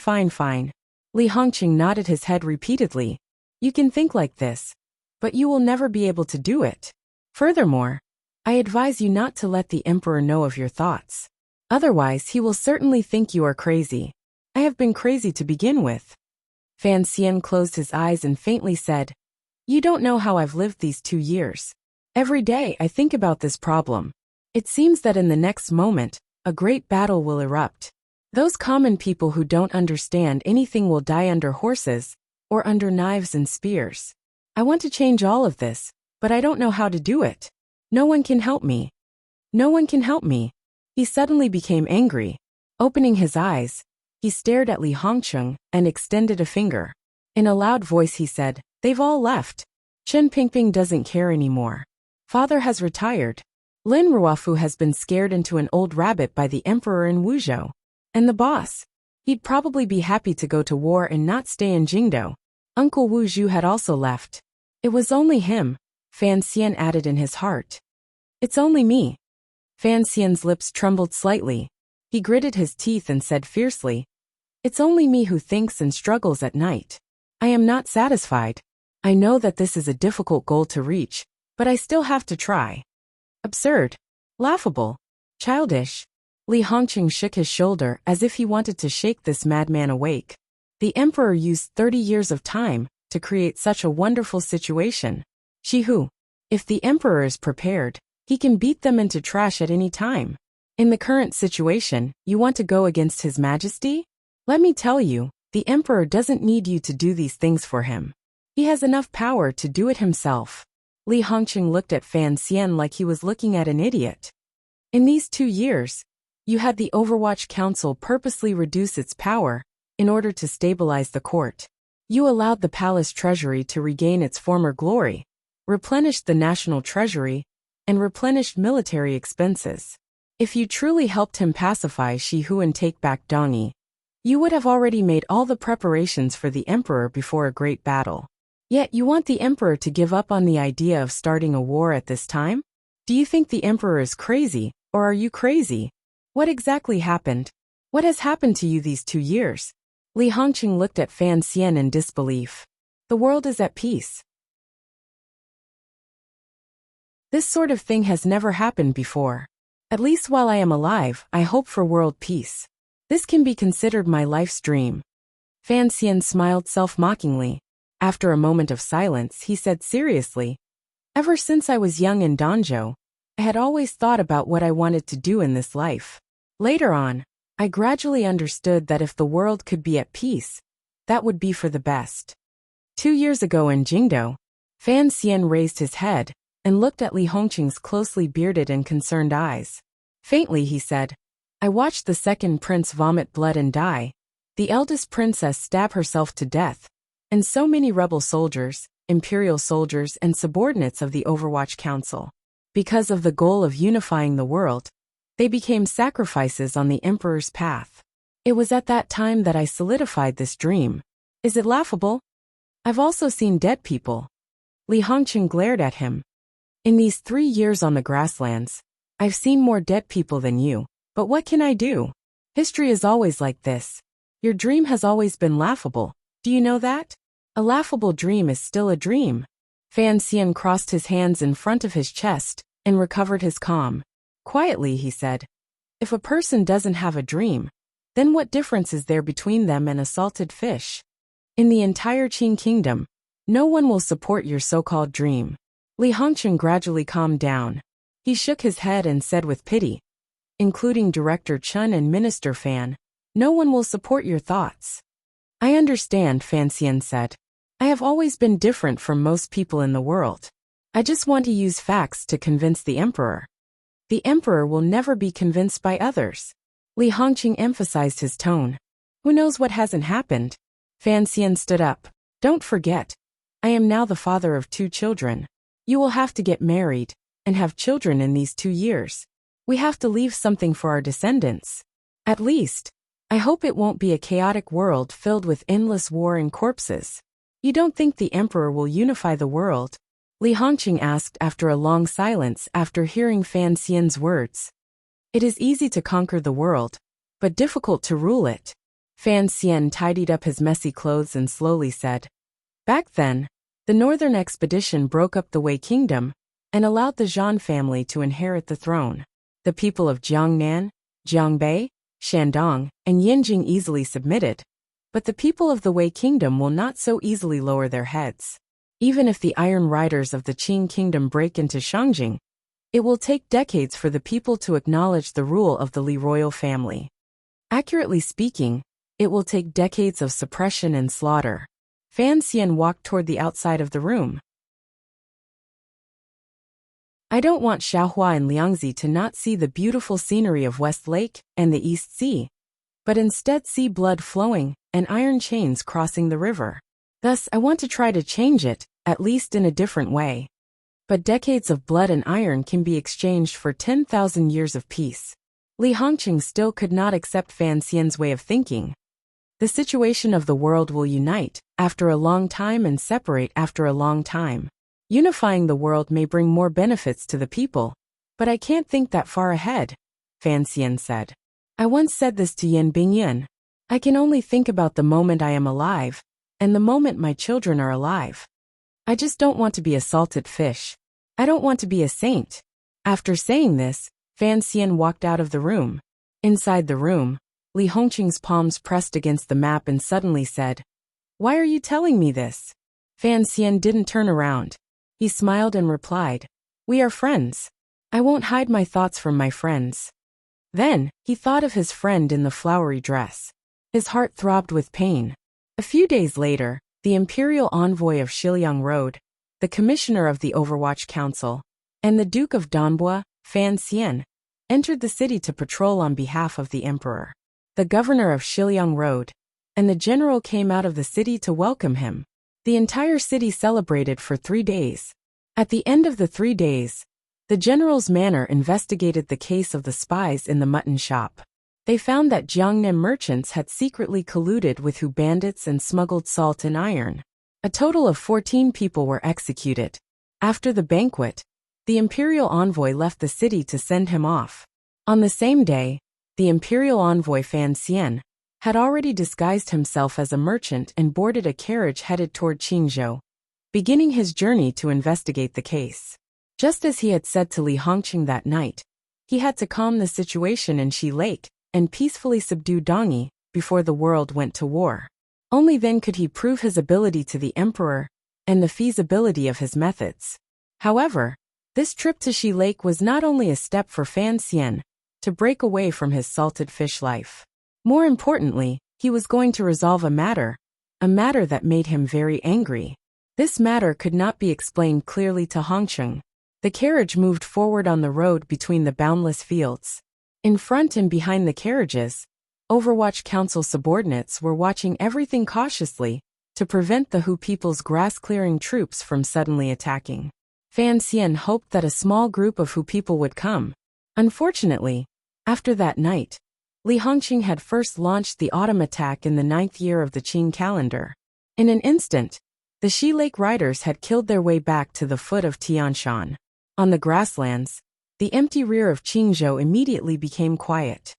Li Hongqing nodded his head repeatedly. You can think like this, but you will never be able to do it. Furthermore, I advise you not to let the emperor know of your thoughts. Otherwise, he will certainly think you are crazy. I have been crazy to begin with. Fan Xian closed his eyes and faintly said, You don't know how I've lived these 2 years. Every day I think about this problem. It seems that in the next moment, a great battle will erupt. Those common people who don't understand anything will die under horses, or under knives and spears. I want to change all of this, but I don't know how to do it. No one can help me. No one can help me. He suddenly became angry. Opening his eyes, he stared at Li Hongqing and extended a finger. In a loud voice he said, They've all left. Chen Pingping doesn't care anymore. Father has retired. Lin Ruofu has been scared into an old rabbit by the emperor in Wuzhou. And the boss? He'd probably be happy to go to war and not stay in Jingdou. Uncle Wu Zhu had also left. It was only him, Fan Xian added in his heart. It's only me. Fan Xian's lips trembled slightly. He gritted his teeth and said fiercely, It's only me who thinks and struggles at night. I am not satisfied. I know that this is a difficult goal to reach, but I still have to try. Absurd. Laughable. Childish. Li Hongqing shook his shoulder as if he wanted to shake this madman awake. The emperor used 30 years of time to create such a wonderful situation. Shihu. If the emperor is prepared, he can beat them into trash at any time. In the current situation, you want to go against His Majesty? Let me tell you, the emperor doesn't need you to do these things for him. He has enough power to do it himself. Li Hongqing looked at Fan Xian like he was looking at an idiot. In these 2 years, you had the Overwatch Council purposely reduce its power in order to stabilize the court. You allowed the palace treasury to regain its former glory, replenished the national treasury, and replenished military expenses. If you truly helped him pacify Shihu and take back Dongyi, you would have already made all the preparations for the emperor before a great battle. Yet you want the emperor to give up on the idea of starting a war at this time? Do you think the emperor is crazy, or are you crazy? What exactly happened? What has happened to you these 2 years? Li Hongqing looked at Fan Xian in disbelief. The world is at peace. This sort of thing has never happened before. At least while I am alive, I hope for world peace. This can be considered my life's dream. Fan Xian smiled self-mockingly. After a moment of silence, he said seriously, Ever since I was young in Danzhou, I had always thought about what I wanted to do in this life. Later on, I gradually understood that if the world could be at peace, that would be for the best. 2 years ago in Jingdou, Fan Xian raised his head and looked at Li Hongqing's closely bearded and concerned eyes. Faintly he said, I watched the second prince vomit blood and die, the eldest princess stab herself to death, and so many rebel soldiers, imperial soldiers and subordinates of the Overwatch Council. Because of the goal of unifying the world, they became sacrifices on the emperor's path. It was at that time that I solidified this dream. Is it laughable? I've also seen dead people. Li Hongqing glared at him. In these 3 years on the grasslands, I've seen more dead people than you, but what can I do? History is always like this. Your dream has always been laughable. Do you know that? A laughable dream is still a dream. Fan Xian crossed his hands in front of his chest and recovered his calm. Quietly, he said, if a person doesn't have a dream, then what difference is there between them and a salted fish? In the entire Qing kingdom, no one will support your so-called dream. Li Hongqun gradually calmed down. He shook his head and said with pity, including Director Chun and Minister Fan, no one will support your thoughts. I understand, Fan Xian said. I have always been different from most people in the world. I just want to use facts to convince the emperor. The emperor will never be convinced by others. Li Hongqing emphasized his tone. Who knows what hasn't happened? Fan Xian stood up. Don't forget, I am now the father of 2 children. You will have to get married and have children in these 2 years. We have to leave something for our descendants. At least, I hope it won't be a chaotic world filled with endless war and corpses. You don't think the emperor will unify the world? Li Hongqing asked after a long silence after hearing Fan Xian's words. It is easy to conquer the world, but difficult to rule it. Fan Xian tidied up his messy clothes and slowly said, back then, the northern expedition broke up the Wei kingdom and allowed the Zhan family to inherit the throne. The people of Jiangnan, Jiangbei, Shandong, and Yinjing easily submitted. But the people of the Wei kingdom will not so easily lower their heads. Even if the Iron Riders of the Qing kingdom break into Shangjing, it will take decades for the people to acknowledge the rule of the Li royal family. Accurately speaking, it will take decades of suppression and slaughter. Fan Xian walked toward the outside of the room. I don't want Xiaohua and Liangzi to not see the beautiful scenery of West Lake and the East Sea, but instead see blood flowing and iron chains crossing the river. Thus, I want to try to change it, at least in a different way. But decades of blood and iron can be exchanged for 10,000 years of peace. Li Hongqing still could not accept Fan Xian's way of thinking. The situation of the world will unite after a long time and separate after a long time. Unifying the world may bring more benefits to the people, but I can't think that far ahead, Fan Xian said. I once said this to Yan Bingyun. I can only think about the moment I am alive, and the moment my children are alive. I just don't want to be a salted fish. I don't want to be a saint. After saying this, Fan Xian walked out of the room. Inside the room, Li Hongqing's palms pressed against the map and suddenly said, why are you telling me this? Fan Xian didn't turn around. He smiled and replied, we are friends. I won't hide my thoughts from my friends. Then, he thought of his friend in the flowery dress. His heart throbbed with pain. A few days later, the imperial envoy of Shiliang Road, the commissioner of the Overwatch Council, and the Duke of Danbua, Fan Xian, entered the city to patrol on behalf of the emperor. The governor of Shiliang Road and the general came out of the city to welcome him. The entire city celebrated for 3 days. At the end of the 3 days, the general's manor investigated the case of the spies in the mutton shop. They found that Jiangnan merchants had secretly colluded with Hu bandits and smuggled salt and iron. A total of 14 people were executed. After the banquet, the imperial envoy left the city to send him off. On the same day, the imperial envoy Fan Xian had already disguised himself as a merchant and boarded a carriage headed toward Qingzhou, beginning his journey to investigate the case. Just as he had said to Li Hongqing that night, he had to calm the situation in Xi Lake and peacefully subdue Dongyi before the world went to war. Only then could he prove his ability to the emperor and the feasibility of his methods. However, this trip to Xi Lake was not only a step for Fan Xian to break away from his salted fish life. More importantly, he was going to resolve a matter that made him very angry. This matter could not be explained clearly to Hongqing. The carriage moved forward on the road between the boundless fields. In front and behind the carriages, Overwatch Council subordinates were watching everything cautiously to prevent the Hu people's grass-clearing troops from suddenly attacking. Fan Xian hoped that a small group of Hu people would come. Unfortunately, after that night, Li Hongqing had first launched the autumn attack in the 9th year of the Qing calendar. In an instant, the Xi Lake riders had killed their way back to the foot of Tianshan. On the grasslands, the empty rear of Qingzhou immediately became quiet.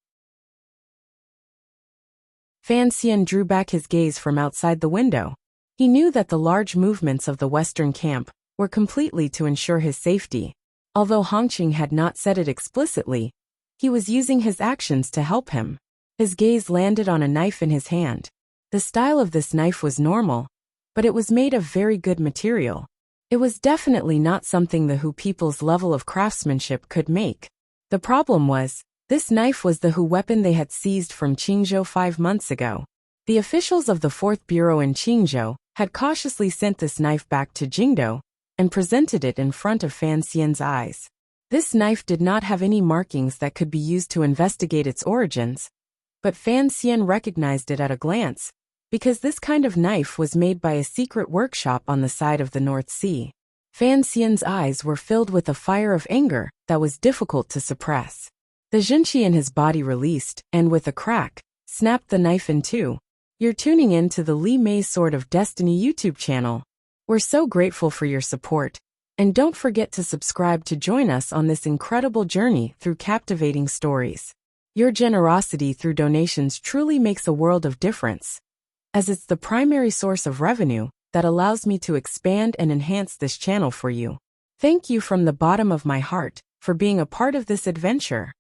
Fan Xian drew back his gaze from outside the window. He knew that the large movements of the western camp were completely to ensure his safety. Although Hongqing had not said it explicitly, he was using his actions to help him. His gaze landed on a knife in his hand. The style of this knife was normal, but it was made of very good material. It was definitely not something the Hu people's level of craftsmanship could make. The problem was, this knife was the Hu weapon they had seized from Qingzhou 5 months ago. The officials of the 4th Bureau in Qingzhou had cautiously sent this knife back to Jingdou and presented it in front of Fan Xian's eyes. This knife did not have any markings that could be used to investigate its origins, but Fan Xian recognized it at a glance, because this kind of knife was made by a secret workshop on the side of the North Sea. Fan Xian's eyes were filled with a fire of anger that was difficult to suppress. The Zhenqi in his body released, and with a crack, snapped the knife in two. You're tuning in to the Li Mei Sword of Destiny YouTube channel. We're so grateful for your support, and don't forget to subscribe to join us on this incredible journey through captivating stories. Your generosity through donations truly makes a world of difference, as it's the primary source of revenue that allows me to expand and enhance this channel for you. Thank you from the bottom of my heart for being a part of this adventure.